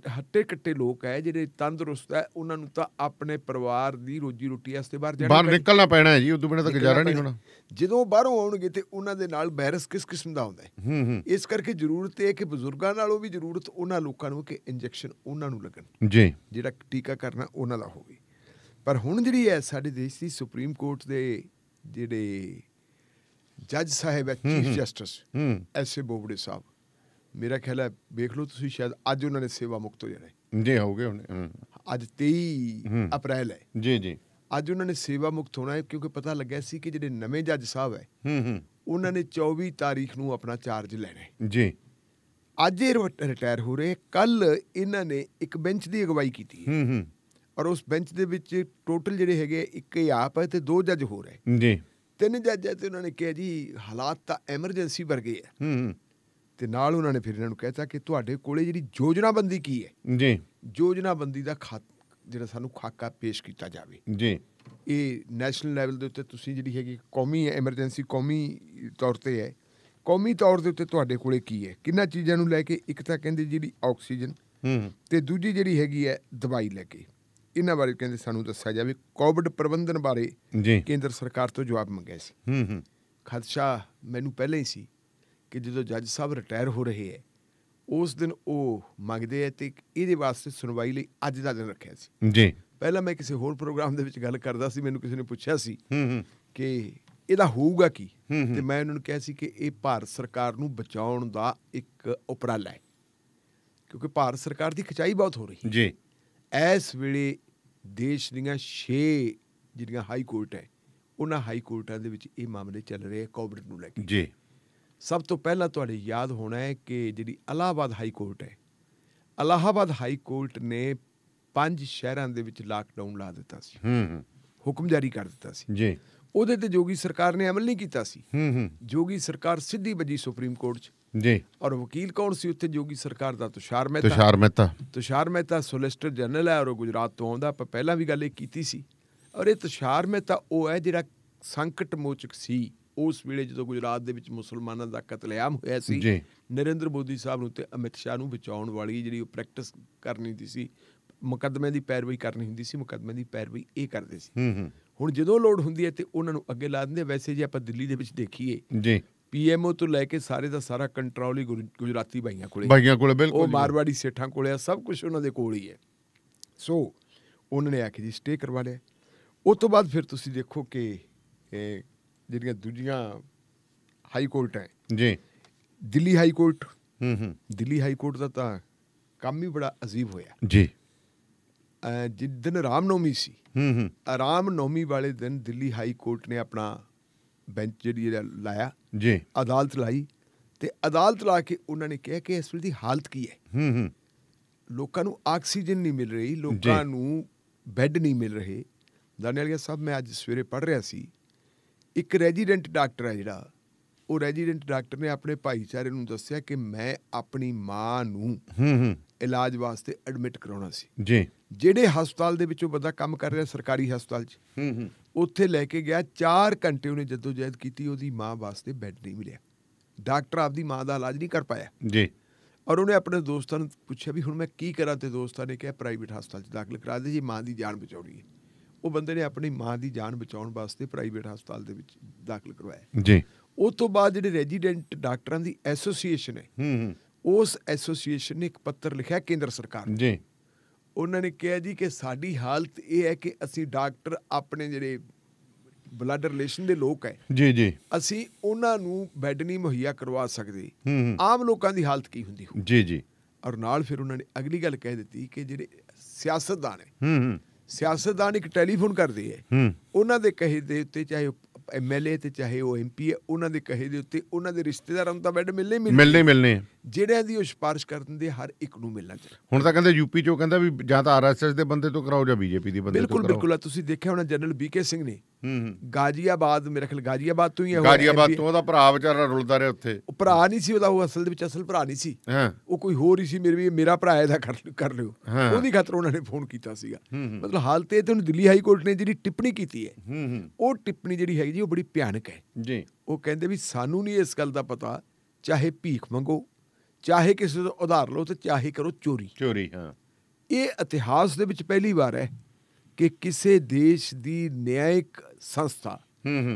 ਹੱਟੇ ਕੱਟੇ ਲੋਕ ਹੈ, ਜਿਹੜੇ ਤੰਦਰੁਸਤ ਹੈ, ਉਹਨਾਂ ਨੂੰ ਤਾਂ ਆਪਣੇ ਪਰਿਵਾਰ ਦੀ ਰੋਜੀ ਰੋਟੀ ਵਾਸਤੇ ਬਾਹਰ ਨਿਕਲਣਾ ਪੈਣਾ ਹੈ ਜੀ, ਉਦੋਂ ਬਿਨਾਂ ਤਾਂ ਗੁਜ਼ਾਰਾ ਨਹੀਂ ਹੋਣਾ। ਜਦੋਂ ਬਾਹਰੋਂ ਆਉਣਗੇ ਤੇ ਉਹਨਾਂ ਦੇ ਨਾਲ ਵਾਇਰਸ ਕਿਸ ਕਿਸਮ ਦਾ ਹੁੰਦਾ ਹੈ, ਇਸ ਕਰਕੇ ਜ਼ਰੂਰਤ ਹੈ ਕਿ ਬਜ਼ੁਰਗਾਂ ਨਾਲੋਂ ਵੀ ਜ਼ਰੂਰਤ ਉਹਨਾਂ ਲੋਕਾਂ ਨੂੰ ਕਿ ਇੰਜੈਕਸ਼ਨ ਉਹਨਾਂ ਨੂੰ ਲੱਗਣ ਜੀ, ਜਿਹੜਾ ਟੀਕਾ ਕਰਨਾ ਉਹਨਾਂ ਦਾ ਹੋਵੇ। ਪਰ ਹੁਣ ਜਿਹੜੀ ਹੈ ਸਾਡੇ ਦੇਸ਼ ਦੀ ਸੁਪਰੀਮ ਕੋਰਟ ਦੇ ਜਿਹੜੇ ਜੱਜ ਸਾਹਿਬ ਹੈ, chief justice S A Bobde ਸਾਹਿਬ, ਮੇਰਾ ਖਿਆਲ ਹੈ ਵੇਖ ਲਓ ਤੁਸੀਂ, ਸ਼ਾਇਦ ਅੱਜ ਉਹਨਾਂ ਨੇ ਸੇਵਾ ਮੁਕਤ ਹੋ ਜਾਣਾ ਜੀ, ਹੋ ਗਏ ਹੁਣ, ਅੱਜ 23 ਅਪ੍ਰੈਲ ਹੈ ਜੀ ਜੀ, ਅੱਜ ਉਹਨਾਂ ਨੇ ਸੇਵਾ ਮੁਕਤ ਹੋਣਾ ਹੈ, ਕਿਉਂਕਿ ਪਤਾ ਲੱਗਿਆ ਸੀ ਕਿ ਜਿਹੜੇ ਨਵੇਂ ਜੱਜ ਸਾਹਿਬ ਹੈ ਉਹਨਾਂ ਨੇ 24 ਤਾਰੀਖ ਨੂੰ ਆਪਣਾ ਚਾਰਜ ਲੈਣਾ ਹੈ ਜੀ। ਅੱਜ ਇਹ ਰਿਟਾਇਰ ਹੋ ਰਹੇ, ਕੱਲ ਇਹਨਾਂ ਨੇ ਇੱਕ ਬੈਂਚ ਦੀ ਅਗਵਾਈ ਕੀਤੀ ਹੈ, ਔਰ ਉਸ ਬੈਂਚ ਦੇ ਵਿੱਚ ਟੋਟਲ ਜਿਹੜੇ ਹੈਗੇ ਇੱਕ ਹੀ ਆਪ ਹੈ ਤੇ 2 ਜੱਜ ਹੋ ਰਹੇ ਜੀ, 3 ਜੱਜ ਹੈ। ਤੇ ਉਹਨਾਂ ਨੇ ਕਿਹਾ ਜੀ ਹਾਲਾਤ ਤਾਂ ਐਮਰਜੈਂਸੀ ਵਰਗੇ ਹੈ, ਤੇ ਨਾਲ ਉਹਨਾਂ ਨੇ ਫਿਰ ਇਹਨਾਂ ਨੂੰ ਕਹਿਤਾ ਕਿ ਤੁਹਾਡੇ ਕੋਲੇ ਜਿਹੜੀ ਯੋਜਨਾਬੰਦੀ ਕੀ ਹੈ ਜੀ, ਯੋਜਨਾਬੰਦੀ ਦਾ ਜਿਹੜਾ ਸਾਨੂੰ ਖਾਕਾ ਪੇਸ਼ ਕੀਤਾ ਜਾਵੇ ਜੀ। ਇਹ ਨੈਸ਼ਨਲ ਲੈਵਲ ਦੇ ਉੱਤੇ ਤੁਸੀਂ ਜਿਹੜੀ ਹੈਗੀ ਕੌਮੀ ਐਮਰਜੈਂਸੀ, ਕੌਮੀ ਤੌਰ 'ਤੇ ਹੈ, ਕੌਮੀ ਤੌਰ ਦੇ ਉੱਤੇ ਤੁਹਾਡੇ ਕੋਲੇ ਕੀ ਹੈ, ਕਿੰਨਾਂ ਚੀਜ਼ਾਂ ਨੂੰ ਲੈ ਕੇ, ਇੱਕ ਤਾਂ ਕਹਿੰਦੇ ਜਿਹੜੀ ਆਕਸੀਜਨ ਤੇ ਦੂਜੀ ਜਿਹੜੀ ਹੈਗੀ ਹੈ ਦਵਾਈ ਲੈ ਕੇ, ਇਹਨਾਂ ਬਾਰੇ ਕਹਿੰਦੇ ਸਾਨੂੰ ਦੱਸਿਆ ਜਾਵੇ। ਕੋਵਿਡ ਪ੍ਰਬੰਧਨ ਬਾਰੇ ਕੇਂਦਰ ਸਰਕਾਰ ਤੋਂ ਜਵਾਬ ਮੰਗਿਆ ਸੀ। ਖਦਸ਼ਾ ਮੈਨੂੰ ਪਹਿਲਾਂ ਹੀ ਸੀ ਕਿ ਜਦੋਂ ਜੱਜ ਸਾਹਿਬ ਰਿਟਾਇਰ ਹੋ ਰਹੇ ਹੈ ਉਸ ਦਿਨ ਉਹ ਮੰਗਦੇ ਹੈ, ਤੇ ਇਹਦੇ ਵਾਸਤੇ ਸੁਣਵਾਈ ਲਈ ਅੱਜ ਦਾ ਦਿਨ ਰੱਖਿਆ ਸੀ ਜੀ। ਪਹਿਲਾਂ ਮੈਂ ਕਿਸੇ ਹੋਰ ਪ੍ਰੋਗਰਾਮ ਦੇ ਵਿੱਚ ਗੱਲ ਕਰਦਾ ਸੀ, ਮੈਨੂੰ ਕਿਸੇ ਨੇ ਪੁੱਛਿਆ ਸੀ ਕਿ ਇਹਦਾ ਹੋਊਗਾ ਕੀ, ਤੇ ਮੈਂ ਉਹਨਾਂ ਨੂੰ ਕਿਹਾ ਸੀ ਕਿ ਇਹ ਭਾਰਤ ਸਰਕਾਰ ਨੂੰ ਬਚਾਉਣ ਦਾ ਇੱਕ ਉਪਰਾਲਾ ਹੈ, ਕਿਉਂਕਿ ਭਾਰਤ ਸਰਕਾਰ ਦੀ ਖਿਚਾਈ ਬਹੁਤ ਹੋ ਰਹੀ ਜੀ। ਇਸ ਵੇਲੇ ਦੇਸ਼ ਦੀਆਂ 6 ਜਿਹੜੀਆਂ ਹਾਈ ਕੋਰਟ ਹੈ, ਉਹਨਾਂ ਹਾਈ ਕੋਰਟਾਂ ਦੇ ਵਿੱਚ ਇਹ ਮਾਮਲੇ ਚੱਲ ਰਹੇ ਕੋਵਿਡ ਨੂੰ ਲੈ ਕੇ ਜੀ। ਸਭ ਤੋਂ ਪਹਿਲਾਂ ਤੁਹਾਡੇ ਯਾਦ ਹੋਣਾ ਹੈ ਕਿ ਜਿਹੜੀ ਇਲਾਹਾਬਾਦ ਹਾਈ ਕੋਰਟ ਹੈ, ਇਲਾਹਾਬਾਦ ਹਾਈ ਕੋਰਟ ਨੇ 5 ਸ਼ਹਿਰਾਂ ਦੇ ਵਿੱਚ ਲਾਕਡਾਊਨ ਲਾ ਦਿੱਤਾ ਸੀ, ਹੁਕਮ ਜਾਰੀ ਕਰ ਦਿੱਤਾ ਸੀ ਜੀ। ਉਹਦੇ ਤੇ ਜੋਗੀ ਸਰਕਾਰ ਨੇ ਅਮਲ ਨਹੀਂ ਕੀਤਾ ਸੀ। ਜੋਗੀ ਸਰਕਾਰ ਸਿੱਧੀ ਵੱਜੀ ਸੁਪਰੀਮ ਕੋਰਟ 'ਚ ਜੀ। ਔਰ ਵਕੀਲ ਕੌਣ ਸੀ ਉੱਥੇ? ਜੋਗੀ ਸਰਕਾਰ ਦਾ ਤੁਸ਼ਾਰ ਮਹਿਤਾ ਸੋਲਿਸਿਟਰ ਜਨਰਲ ਹੈ ਔਰ ਉਹ ਗੁਜਰਾਤ ਤੋਂ ਆਉਂਦਾ। ਆਪਾਂ ਪਹਿਲਾਂ ਵੀ ਗੱਲ ਇਹ ਕੀਤੀ ਸੀ। ਔਰ ਇਹ ਤੁਸ਼ਾਰ ਮਹਿਤਾ ਉਹ ਹੈ ਜਿਹੜਾ ਸੰਕਟ ਮੋਚਕ ਸੀ ਉਸ ਵੇਲੇ ਜਦੋਂ ਗੁਜਰਾਤ ਦੇ ਵਿੱਚ ਮੁਸਲਮਾਨਾਂ ਦਾ ਕਤਲੇਆਮ ਹੋਇਆ ਸੀ। ਨਰਿੰਦਰ ਮੋਦੀ ਸਾਹਿਬ ਨੂੰ ਤੇ ਅਮਿਤ ਸ਼ਾਹ ਨੂੰ ਬਚਾਉਣ ਵਾਲੀ ਜਿਹੜੀ ਉਹ ਪ੍ਰੈਕਟਿਸ ਕਰਨੀ ਹੁੰਦੀ ਸੀ, ਮੁਕੱਦਮੇ ਦੀ ਪੈਰਵੀ ਕਰਨੀ ਹੁੰਦੀ ਸੀ, ਮੁਕੱਦਮੇ ਦੀ ਪੈਰਵੀ ਇਹ ਕਰਦੇ ਸੀ। ਹੁਣ ਜਦੋਂ ਲੋੜ ਹੁੰਦੀ ਹੈ ਤੇ ਉਹਨਾਂ ਨੂੰ ਅੱਗੇ ਲਾ ਦਿੰਦੇ। ਵੈਸੇ ਜੇ ਆਪਾਂ ਦਿੱਲੀ ਦੇ ਵਿੱਚ ਦੇਖੀਏ PMO ਤੋਂ ਲੈ ਕੇ ਸਾਰੇ ਦਾ ਸਾਰਾ ਕੰਟਰੋਲ ਹੀ ਗੁਜਰਾਤੀ ਭਾਈਆਂ ਕੋਲੇ ਬਿਲਕੁਲ, ਉਹ ਮਾਰਵਾੜੀ ਸੇਠਾਂ ਕੋਲੇ ਆ, ਸਭ ਕੁਛ ਉਹਨਾਂ ਦੇ ਕੋਲ ਹੀ ਹੈ। ਸੋ ਉਹਨਾਂ ਨੇ ਆਖਿਆ ਜੀ ਸਟੇ ਕਰਵਾ ਲਿਆ। ਉਸ ਤੋਂ ਬਾਅਦ ਫਿਰ ਤੁਸੀਂ ਦੇਖੋ ਕਿ ਜਿਹੜੀਆਂ ਦੂਜੀਆਂ ਹਾਈ ਕੋਰਟ ਹੈ ਜੀ, ਦਿੱਲੀ ਹਾਈ ਕੋਰਟ ਦਾ ਤਾਂ ਕੰਮ ਹੀ ਬੜਾ ਅਜੀਬ ਹੋਇਆ ਜੀ। ਜਿੱਦਣ ਰਾਮਨੌਮੀ ਸੀ, ਰਾਮਨੌਮੀ ਵਾਲੇ ਦਿਨ ਦਿੱਲੀ ਹਾਈ ਕੋਰਟ ਨੇ ਆਪਣਾ ਬੈਂਚ ਜਿਹੜੀ ਲਾਇਆ ਜੀ, ਅਦਾਲਤ ਲਾਈ ਤੇ ਅਦਾਲਤ ਲਾ ਕੇ ਉਹਨਾਂ ਨੇ ਕਿਹਾ ਕਿ ਇਸ ਵੇਲੇ ਦੀ ਹਾਲਤ ਕੀ ਹੈ। ਲੋਕਾਂ ਨੂੰ ਆਕਸੀਜਨ ਨਹੀਂ ਮਿਲ ਰਹੀ, ਲੋਕਾਂ ਨੂੰ ਬੈੱਡ ਨਹੀਂ ਮਿਲ ਰਹੇ। ਦਾਨੇਵਾਲੀਆ ਸਾਹਿਬ, ਮੈਂ ਅੱਜ ਸਵੇਰੇ ਪੜ੍ਹ ਰਿਹਾ ਸੀ, ਇੱਕ ਰੈਜੀਡੈਂਟ ਡਾਕਟਰ ਹੈ ਜਿਹੜਾ, ਉਹ ਰੈਜੀਡੈਂਟ ਡਾਕਟਰ ਨੇ ਆਪਣੇ ਭਾਈਚਾਰੇ ਨੂੰ ਦੱਸਿਆ ਕਿ ਮੈਂ ਆਪਣੀ ਮਾਂ ਨੂੰ ਇਲਾਜ ਵਾਸਤੇ ਐਡਮਿਟ ਕਰਾਉਣਾ ਸੀ ਜੀ। ਜਿਹੜੇ ਹਸਪਤਾਲ ਦੇ ਵਿੱਚ ਉਹ ਬੰਦਾ ਕੰਮ ਕਰ ਰਿਹਾ, ਸਰਕਾਰੀ ਹਸਪਤਾਲ 'ਚ, ਉੱਥੇ ਲੈ ਕੇ ਗਿਆ। 4 ਘੰਟੇ ਉਹਨੇ ਜਦੋਜਹਿਦ ਕੀਤੀ, ਉਹਦੀ ਮਾਂ ਵਾਸਤੇ ਬੈੱਡ ਨਹੀਂ ਮਿਲਿਆ। ਡਾਕਟਰ ਆਪਦੀ ਮਾਂ ਦਾ ਇਲਾਜ ਨਹੀਂ ਕਰ ਪਾਇਆ ਜੀ। ਔਰ ਉਹਨੇ ਆਪਣੇ ਦੋਸਤਾਂ ਨੂੰ ਪੁੱਛਿਆ ਵੀ ਹੁਣ ਮੈਂ ਕੀ ਕਰਾਂ, ਤੇ ਦੋਸਤਾਂ ਨੇ ਕਿਹਾ ਪ੍ਰਾਈਵੇਟ ਹਸਪਤਾਲ 'ਚ ਦਾਖਲ ਕਰਾ ਦੇ ਜੀ, ਮਾਂ ਦੀ ਜਾਨ ਬਚਾਉਣੀ ਹੈ। ਉਹ ਬੰਦੇ ਨੇ ਆਪਣੀ ਮਾਂ ਦੀ ਜਾਨ ਬਚਾਉਣ ਵਾਸਤੇ ਪ੍ਰਾਈਵੇਟ ਹਸਪਤਾਲ ਦੇ ਵਿੱਚ ਦਾਖਲ ਕਰਵਾਇਆ ਜੀ। ਉਸ ਤੋਂ ਬਾਅਦ ਜਿਹੜੇ ਰੈਜੀਡੈਂਟ ਡਾਕਟਰਾਂ ਦੀ ਐਸੋਸੀਏਸ਼ਨ ਹੈ, ਉਸ ਐਸੋਸੀਏਸ਼ਨ ਨੇ ਇੱਕ ਪੱਤਰ ਲਿਖਿਆ ਕੇਂਦਰ ਸਰਕਾਰ ਜੀ। ਉਹਨਾਂ ਨੇ ਕਿਹਾ ਜੀ ਕਿ ਸਾਡੀ ਹਾਲਤ ਇਹ ਹੈ ਕਿ ਅਸੀਂ ਡਾਕਟਰ ਆਪਣੇ ਜਿਹੜੇ ਬਲੱਡ ਰਿਲੇਸ਼ਨ ਦੇ ਲੋਕ ਹੈ ਜੀ, ਅਸੀਂ ਉਹਨਾਂ ਨੂੰ ਬੈੱਡ ਨਹੀਂ ਮੁਹੱਈਆ ਕਰਵਾ ਸਕਦੇ। ਆਮ ਲੋਕਾਂ ਦੀ ਹਾਲਤ ਕੀ ਹੁੰਦੀ ਹੋ ਜੀ। ਔਰ ਨਾਲ ਫਿਰ ਉਹਨਾਂ ਨੇ ਅਗਲੀ ਗੱਲ ਕਹਿ ਦਿੱਤੀ ਕਿ ਜਿਹੜੇ ਸਿਆਸਤਦਾਨ ਹੈ, ਸਿਆਸਤਦਾਨ ਇੱਕ ਟੈਲੀਫੋਨ ਕਰਦੇ ਹੈ, ਉਹਨਾਂ ਦੇ ਕਹੇ ਦੇ ਉੱਤੇ, ਚਾਹੇ ਉਹ MLA ਤੇ ਚਾਹੇ ਉਹ MP ਹੈ, ਉਹਨਾਂ ਦੇ ਕਹੇ ਦੇ ਉੱਤੇ ਉਹਨਾਂ ਦੇ ਰਿਸ਼ਤੇਦਾਰਾਂ ਨੂੰ ਤਾਂ ਬੈੱਡ ਮਿਲਣੇ ਜਿਹੜਿਆਂ ਦੀ ਉਹ ਸਿਫਾਰਿਸ਼ ਕਰ ਦਿੰਦੇ, ਹਰ ਇੱਕ ਨੂੰ ਮਿਲਣਾ ਚਾਹੀਦਾ। ਹੁਣ ਤਾਂ ਕਹਿੰਦੇ ਯੂਪੀ ਚੋਂ ਕਹਿੰਦਾ ਵੀ ਜਾਂ ਤਾਂ RSS ਦੇ ਬੰਦੇ ਤੋਂ ਕਰਾਓ ਜਾਂ BJP ਦੇ ਬੰਦੇ ਤੋਂ ਕਰਾਓ। ਬਿਲਕੁਲ ਤੁਸੀਂ ਦੇਖਿਆ ਹੋਣਾ ਜਨਰਲ BK ਸਿੰਘ ਨੇ ਗਾਜ਼ੀਆਬਾਦ, ਮੇਰੇ ਖਿਆਲ ਗਾਜ਼ੀਆਬਾਦ ਤੋਂ ਹੀ ਹੈ, ਗਾਜ਼ੀਆਬਾਦ ਤੋਂ ਉਹਦਾ ਭਰਾ ਵਿਚਾਰਾ ਰੁਲਦਾ ਰਿਹਾ ਉੱਥੇ। ਉਹ ਭਰਾ ਨਹੀਂ ਸੀ ਉਹਦਾ, ਉਹ ਅਸਲ ਦੇ ਵਿੱਚ ਅਸਲ ਭਰਾ ਨਹੀਂ ਸੀ, ਉਹ ਕੋਈ ਹੋਰ ਹੀ ਸੀ। ਮੇਰਾ ਭਰਾ ਇਹਦਾ ਕਰ ਲਿਓ, ਉਹਦੀ ਖਾਤਰ ਉਹਨਾਂ ਨੇ ਫੋਨ ਕੀਤਾ ਸੀਗਾ। ਮਤਲਬ ਹਾਲਤ ਇਹ ਤੇ ਹੁਣ ਦਿੱਲੀ ਹਾਈ ਕੋਰਟ ਨੇ ਜਿਹੜੀ ਟਿੱਪਣੀ ਕੀਤੀ ਹੈ, ਉਹ ਟਿੱਪਣੀ ਜਿਹੜੀ ਹੈਗੀ ਜੀ, ਉਹ ਬੜੀ ਭਿਆਨਕ ਹੈ ਜੀ। ਉਹ ਕਹਿੰਦੇ ਵੀ ਸਾਨੂੰ ਨਹੀਂ ਇਸ ਗੱਲ ਦਾ ਪਤਾ, ਚਾਹੇ ਭੀਖ ਮੰਗੋ, ਚਾਹੇ ਕਿਸੇ ਤੋਂ ਉਧਾਰ ਲਓ, ਤੇ ਚਾਹੇ ਕਰੋ ਚੋਰੀ। ਇਹ ਇਤਿਹਾਸ ਦੇ ਵਿੱਚ ਪਹਿਲੀ ਵਾਰ ਹੈ ਕਿ ਕਿਸੇ ਦੇਸ਼ ਦੀ ਨਿਆਇਕ ਸੰਸਥਾ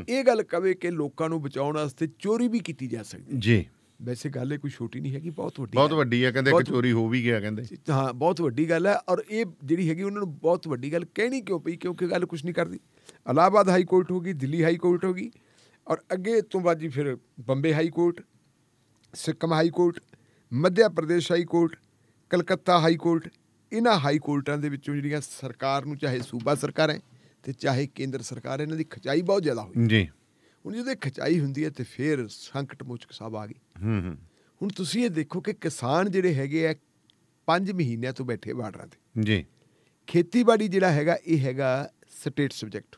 ਇਹ ਗੱਲ ਕਵੇ ਕਿ ਲੋਕਾਂ ਨੂੰ ਬਚਾਉਣ ਵਾਸਤੇ ਚੋਰੀ ਵੀ ਕੀਤੀ ਜਾ ਸਕਦੀ ਜੀ। ਵੈਸੇ ਗੱਲ ਇਹ ਕੋਈ ਛੋਟੀ ਨਹੀਂ ਹੈਗੀ, ਬਹੁਤ ਵੱਡੀ ਹੈ। ਕਹਿੰਦੇ ਕਿ ਚੋਰੀ ਹੋ ਵੀ ਗਿਆ, ਕਹਿੰਦੇ ਹਾਂ ਬਹੁਤ ਵੱਡੀ ਗੱਲ ਹੈ। ਔਰ ਇਹ ਜਿਹੜੀ ਹੈਗੀ ਉਹਨਾਂ ਨੂੰ ਬਹੁਤ ਵੱਡੀ ਗੱਲ ਕਹਿਣੀ ਕਿਉਂ ਪਈ? ਕਿਉਂਕਿ ਗੱਲ ਕੁਛ ਨਹੀਂ ਕਰਦੀ। ਇਲਾਹਾਬਾਦ ਹਾਈ ਕੋਰਟ ਹੋ ਗਈ, ਦਿੱਲੀ ਹਾਈ ਕੋਰਟ ਹੋ ਗਈ, ਔਰ ਅੱਗੇ ਤੋਂ ਬਾਅਦ ਜੀ ਫਿਰ Bombay high court, Sikkim high court, Madhya Pradesh high court, Calcutta high court. ਇਹਨਾਂ ਹਾਈ ਕੋਰਟਾਂ ਦੇ ਵਿੱਚੋਂ ਜਿਹੜੀਆਂ ਸਰਕਾਰ ਨੂੰ, ਚਾਹੇ ਸੂਬਾ ਸਰਕਾਰ ਹੈ ਤੇ ਚਾਹੇ ਕੇਂਦਰ ਸਰਕਾਰ, ਇਹਨਾਂ ਦੀ ਖਿਚਾਈ ਬਹੁਤ ਜ਼ਿਆਦਾ ਹੋਈ ਜੀ। ਹੁਣ ਜਦੋਂ ਖਿਚਾਈ ਹੁੰਦੀ ਹੈ ਤੇ ਫਿਰ ਸੰਕਟ ਮੋਚਕ ਸਾਹਿਬ ਆ ਗਏ। ਹੁਣ ਤੁਸੀਂ ਇਹ ਦੇਖੋ ਕਿ ਕਿਸਾਨ ਜਿਹੜੇ ਹੈਗੇ ਆ 5 ਮਹੀਨਿਆਂ ਤੋਂ ਬੈਠੇ ਬਾਰਡਰਾਂ ਤੇ ਜੀ। ਖੇਤੀਬਾੜੀ ਜਿਹੜਾ ਹੈਗਾ ਇਹ ਹੈਗਾ ਸਟੇਟ ਸਬਜੈਕਟ।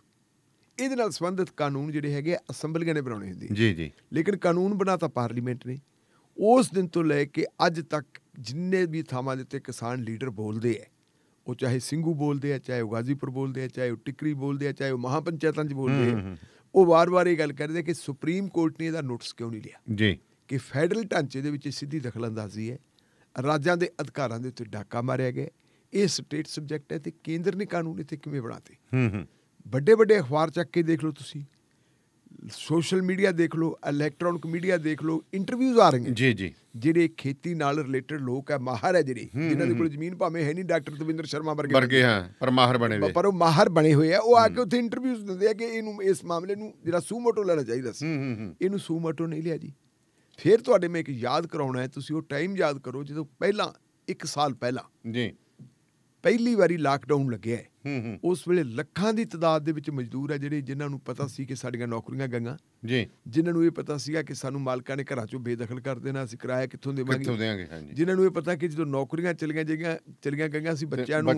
ਇਹਦੇ ਨਾਲ ਸੰਬੰਧਿਤ ਕਾਨੂੰਨ ਜਿਹੜੇ ਹੈਗੇ ਅਸੈਂਬਲੀਆਂ ਨੇ ਬਣਾਉਣੇ ਹੁੰਦੇ ਜੀ। ਲੇਕਿਨ ਕਾਨੂੰਨ ਬਣਾਤਾ ਪਾਰਲੀਮੈਂਟ ਨੇ। ਉਸ ਦਿਨ ਤੋਂ ਲੈ ਕੇ ਅੱਜ ਤੱਕ ਜਿੰਨੇ ਵੀ ਥਾਵਾਂ ਦੇ ਉੱਤੇ ਕਿਸਾਨ ਲੀਡਰ ਬੋਲਦੇ ਹੈ, ਉਹ ਚਾਹੇ ਸਿੰਘੂ ਬੋਲਦੇ ਆ, ਚਾਹੇ ਉਹ ਗਾਜ਼ੀਪੁਰ ਬੋਲਦੇ ਆ, ਚਾਹੇ ਉਹ ਟਿਕਰੀ ਬੋਲਦੇ ਆ, ਚਾਹੇ ਉਹ ਮਹਾਪੰਚਾਇਤਾਂ 'ਚ ਬੋਲਦੇ ਆ, ਉਹ ਵਾਰ-ਵਾਰ ਇਹ ਗੱਲ ਕਰਦੇ ਕਿ ਸੁਪਰੀਮ ਕੋਰਟ ਨੇ ਇਹਦਾ ਨੋਟਿਸ ਕਿਉਂ ਨਹੀਂ ਲਿਆ ਜੀ ਕਿ ਫੈਡਰਲ ਢਾਂਚੇ ਦੇ ਵਿੱਚ ਸਿੱਧੀ ਦਖਲਅੰਦਾਜ਼ੀ ਹੈ, ਰਾਜਾਂ ਦੇ ਅਧਿਕਾਰਾਂ ਦੇ ਉੱਤੇ ਡਾਕਾ ਮਾਰਿਆ ਗਿਆ। ਇਹ ਸਟੇਟ ਸਬਜੈਕਟ ਹੈ ਤੇ ਕੇਂਦਰ ਨੇ ਕਾਨੂੰਨ ਇੱਥੇ ਕਿਵੇਂ ਬਣਾਤੇ। ਵੱਡੇ ਅਖਬਾਰ ਚੱਕ ਕੇ ਦੇਖ ਲਓ ਤੁਸੀਂ, ਸੋਸ਼ਲ ਮੀਡੀਆ ਦੇਖ ਲਓ, ਇਲੈਕਟ੍ਰੋਨਿਕ ਮੀਡੀਆ ਦੇਖ ਲਓ, ਇੰਟਰਵਿਊਜ਼ ਆ ਰਹੀਆਂ ਜੀ। ਜਿਹੜੇ ਖੇਤੀ ਨਾਲ ਰਿਲੇਟਡ ਲੋਕ ਹੈ, ਮਾਹਰ ਹੈ, ਜਿਹੜੇ ਜਿਨ੍ਹਾਂ ਦੇ ਕੋਲ ਜ਼ਮੀਨ ਭਾਵੇਂ ਹੈ ਨਹੀਂ, ਡਾਕਟਰ ਦਵਿੰਦਰ ਸ਼ਰਮਾ ਵਰਗੇ ਪਰ ਉਹ ਮਾਹਰ ਬਣੇ ਹੋਏ ਆ, ਉਹ ਆ ਕੇ ਉੱਥੇ ਇੰਟਰਵਿਊਜ਼ ਦਿੰਦੇ ਆ ਕਿ ਇਹਨੂੰ, ਇਸ ਮਾਮਲੇ ਨੂੰ ਜਿਹੜਾ ਸੂਮੋਟੋ ਲੈਣਾ ਚਾਹੀਦਾ ਸੀ, ਇਹਨੂੰ ਸੂਮੋਟੋ ਨਹੀਂ ਲਿਆ ਜੀ। ਫਿਰ ਤੁਹਾਡੇ ਮੈਂ ਇੱਕ ਯਾਦ ਕਰਾਉਣਾ ਹੈ, ਤੁਸੀਂ ਉਹ ਟਾਈਮ ਯਾਦ ਕਰੋ ਜਦੋਂ ਪਹਿਲਾਂ 1 ਸਾਲ ਪਹਿਲਾਂ ਜੀ ਪਹਿਲੀ ਵਾਰੀ ਲਾਕਡਾਊਨ ਲੱਗਿਆ ਹੈ। ਉਸ ਵੇਲੇ ਲੱਖਾਂ ਦੀ ਤਾਦਾਦ ਦੇ ਵਿੱਚ ਮਜ਼ਦੂਰ ਹੈ ਜਿਹੜੇ, ਜਿਨ੍ਹਾਂ ਨੂੰ ਪਤਾ ਸੀ ਕਿ ਸਾਡੀਆਂ ਨੌਕਰੀਆਂ ਗਈਆਂ ਜੀ, ਜਿਨ੍ਹਾਂ ਨੂੰ ਇਹ ਪਤਾ ਸੀਗਾ ਕਿ ਸਾਨੂੰ ਮਾਲਕਾਂ ਨੇ ਘਰਾਂ ਚੋਂ ਬੇਦਖਲ ਕਰ ਦੇਣਾ, ਅਸੀਂ ਕਿਰਾਇਆ ਕਿੱਥੋਂ ਦੇਵਾਂਗੇ, ਜਿਨ੍ਹਾਂ ਨੂੰ ਇਹ ਪਤਾ ਕਿ ਜਦੋਂ ਨੌਕਰੀਆਂ ਚਲੀਆਂ ਗਈਆਂ ਅਸੀਂ ਬੱਚਿਆਂ ਨੂੰ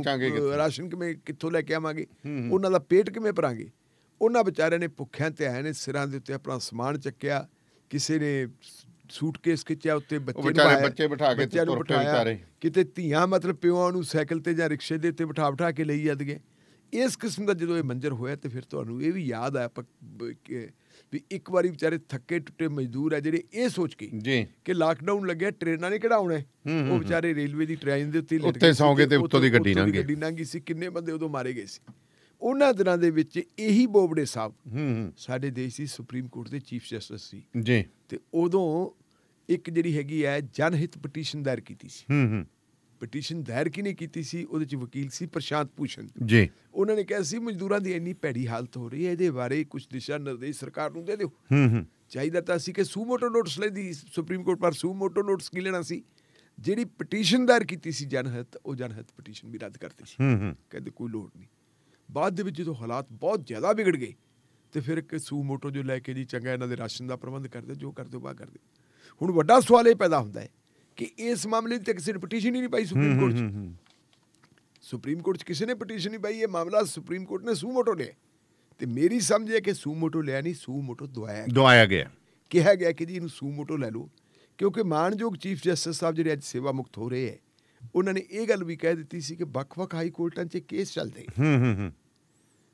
ਰਾਸ਼ਨ ਕਿੱਥੋਂ ਲੈ ਕੇ ਆਵਾਂਗੇ, ਉਹਨਾਂ ਦਾ ਪੇਟ ਕਿਵੇਂ ਭਰਾਂਗੇ। ਉਹਨਾਂ ਵਿਚਾਰਿਆਂ ਨੇ ਭੁੱਖਿਆਂ ਤੇ ਆਏ ਨੇ, ਸਿਰਾਂ ਦੇ ਉੱਤੇ ਆਪਣਾ ਸਮਾਨ ਚੱਕਿਆ, ਕਿਸੇ ਨੇ ਸੂਟਕੇਸ ਖਿੱਚਿਆ ਉੱਤੇ ਬੱਚੇ ਬਿਠਾ ਕੇ ਤੁਰ ਪਏ ਵਿਚਾਰੇ। ਕਿਤੇ ਧੀਆਂ ਮਤਲਬ ਪਿਓਾਂ ਨੂੰ ਸਾਈਕਲ ਤੇ ਜਾਂ ਰਿਕਸ਼ੇ ਦੇ ਉੱਤੇ ਬਿਠਾ ਕੇ ਲਈ ਜਾਂਦੀਆਂ। ਇਸ ਕਿਸਮ ਦਾ ਜਦੋਂ ਇਹ ਮੰਜ਼ਰ ਹੋਇਆ ਤੇ ਫਿਰ ਤੁਹਾਨੂੰ ਇਹ ਵੀ ਯਾਦ ਆਇਆ ਵੀ ਇੱਕ ਵਾਰੀ ਵਿਚਾਰੇ ਥੱਕੇ ਟੁੱਟੇ ਮਜ਼ਦੂਰ ਆ ਜਿਹੜੇ ਇਹ ਸੋਚ ਕੇ ਕਿ ਲਾਕਡਾਊਨ ਲੱਗਿਆ ਟ੍ਰੇਨਾਂ ਨੇ ਕਿਹੜਾ ਆਉਣਾ, ਉਹ ਵਿਚਾਰੇ ਰੇਲਵੇ ਦੀ ਟ੍ਰੇਨ ਦੇ ਉੱਤੇ ਸੌਂ ਗਏ ਤੇ ਉੱਤੋਂ ਦੀ ਗੱਡੀ ਲੰਘੀ ਸੀ। ਕਿੰਨੇ ਬੰਦੇ ਉਦੋਂ ਮਾਰੇ ਗਏ ਸੀ। ਉਹਨਾਂ ਦਿਨਾਂ ਦੇ ਵਿੱਚ ਇਹੀ ਬੋਬਡੇ ਸਾਹਿਬ ਸਾਡੇ ਦੇਸ਼ ਦੀ ਸੁਪਰੀਮ ਕੋਰਟ ਦੇ ਚੀਫ ਜਸਟਿਸ ਸੀ ਜੀ। ਤੇ ਉਦੋਂ ਇੱਕ ਜਿਹੜੀ ਹੈਗੀ ਹੈ ਜਨਹਿਤ ਪਟੀਸ਼ਨ ਦਾਇਰ ਕੀਤੀ ਸੀ। ਪਟੀਸ਼ਨ ਦਾਇਰ ਕਿਹਨੇ ਕੀਤੀ ਸੀ? ਉਹਦੇ ਚ ਵਕੀਲ ਸੀ ਪ੍ਰਸ਼ਾਂਤ ਭੂਸ਼ਣ ਜੀ। ਉਹਨਾਂ ਨੇ ਕਿਹਾ ਸੀ ਮਜ਼ਦੂਰਾਂ ਦੀ ਇੰਨੀ ਭੈੜੀ ਹਾਲਤ ਹੋ ਰਹੀ ਹੈ, ਇਹਦੇ ਬਾਰੇ ਕੁਝ ਦਿਸ਼ਾ ਨਿਰਦੇਸ਼ ਸਰਕਾਰ ਨੂੰ ਦੇ ਦਿਓ। ਚਾਹੀਦਾ ਤਾਂ ਸੀ ਕਿ ਸੂਮੋਟੋ ਨੋਟਿਸ ਲੈਂਦੀ ਸੁਪਰੀਮ ਕੋਰਟ, ਪਰ ਸੂਮੋਟੋ ਨੋਟਿਸ ਕੀ ਲੈਣਾ ਸੀ? ਜਿਹੜੀ ਪਟੀਸ਼ਨ ਦਾਇਰ ਕੀਤੀ ਸੀ ਜਨਹਿਤ, ਉਹ ਜਨਹਿਤ ਪਟੀਸ਼ਨ ਵੀ ਰੱਦ ਕਰਤੀ ਸੀ। ਕਹਿੰਦੇ ਕੋਈ ਲੋੜ ਨਹੀਂ। ਬਾਅਦ ਦੇ ਵਿੱਚ ਜਦੋਂ ਹਾਲਾਤ ਬਹੁਤ ਜ਼ਿਆਦਾ ਵਿਗੜ ਗਏ ਤੇ ਫਿਰ ਇੱਕ ਸੂਮੋਟੋ ਜੋ ਲੈ ਕੇ ਜੀ ਚੰਗਾ ਇਹਨਾਂ ਦੇ ਰਾਸ਼ਨ ਦਾ ਪ੍ਰਬੰਧ ਕਰਦੇ, ਜੋ ਕਰਦੇ ਬਾਹਰ ਕਰਦੇ। ਹੁਣ ਵੱਡਾ ਸਵਾਲ ਇਹ ਪੈਦਾ ਹੁੰਦਾ ਹੈ ਕਿ ਇਸ ਮਾਮਲੇ 'ਤੇ ਕਿਸੇ ਨੇ ਪਟੀਸ਼ਨ ਹੀ ਨਹੀਂ ਪਾਈ ਸੁਪਰੀਮ ਕੋਰਟ 'ਚ। ਸੁਪਰੀਮ ਕੋਰਟ 'ਚ ਕਿਸੇ ਨੇ ਪਟੀਸ਼ਨ ਨਹੀਂ ਪਾਈ। ਇਹ ਮਾਮਲਾ ਸੁਪਰੀਮ ਕੋਰਟ ਨੇ ਸੂਮੋਟੋ ਲਿਆ ਤੇ ਮੇਰੀ ਸਮਝ ਹੈ ਕਿ ਸੂਮੋਟੋ ਲਿਆ ਨਹੀਂ, ਸੂਮੋਟੋ ਦਵਾਇਆ ਗਿਆ। ਕਿਹਾ ਗਿਆ ਕਿ ਜੀ ਇਹਨੂੰ ਸੂਮੋਟੋ ਲੈ ਲਓ, ਕਿਉਂਕਿ ਮਾਣਯੋਗ ਚੀਫ ਜਸਟਿਸ ਸਾਹਿਬ ਜਿਹੜੇ ਅੱਜ ਸੇਵਾ ਮੁਕਤ ਹੋ ਰਹੇ ਹੈ, ਉਹਨਾਂ ਨੇ ਇਹ ਗੱਲ ਵੀ ਕਹਿ ਦਿੱਤੀ ਸੀ ਕਿ ਵੱਖ-ਵੱਖ ਹਾਈ ਕੋਰਟਾਂ 'ਚ ਕੇਸ ਚੱਲਦੇ।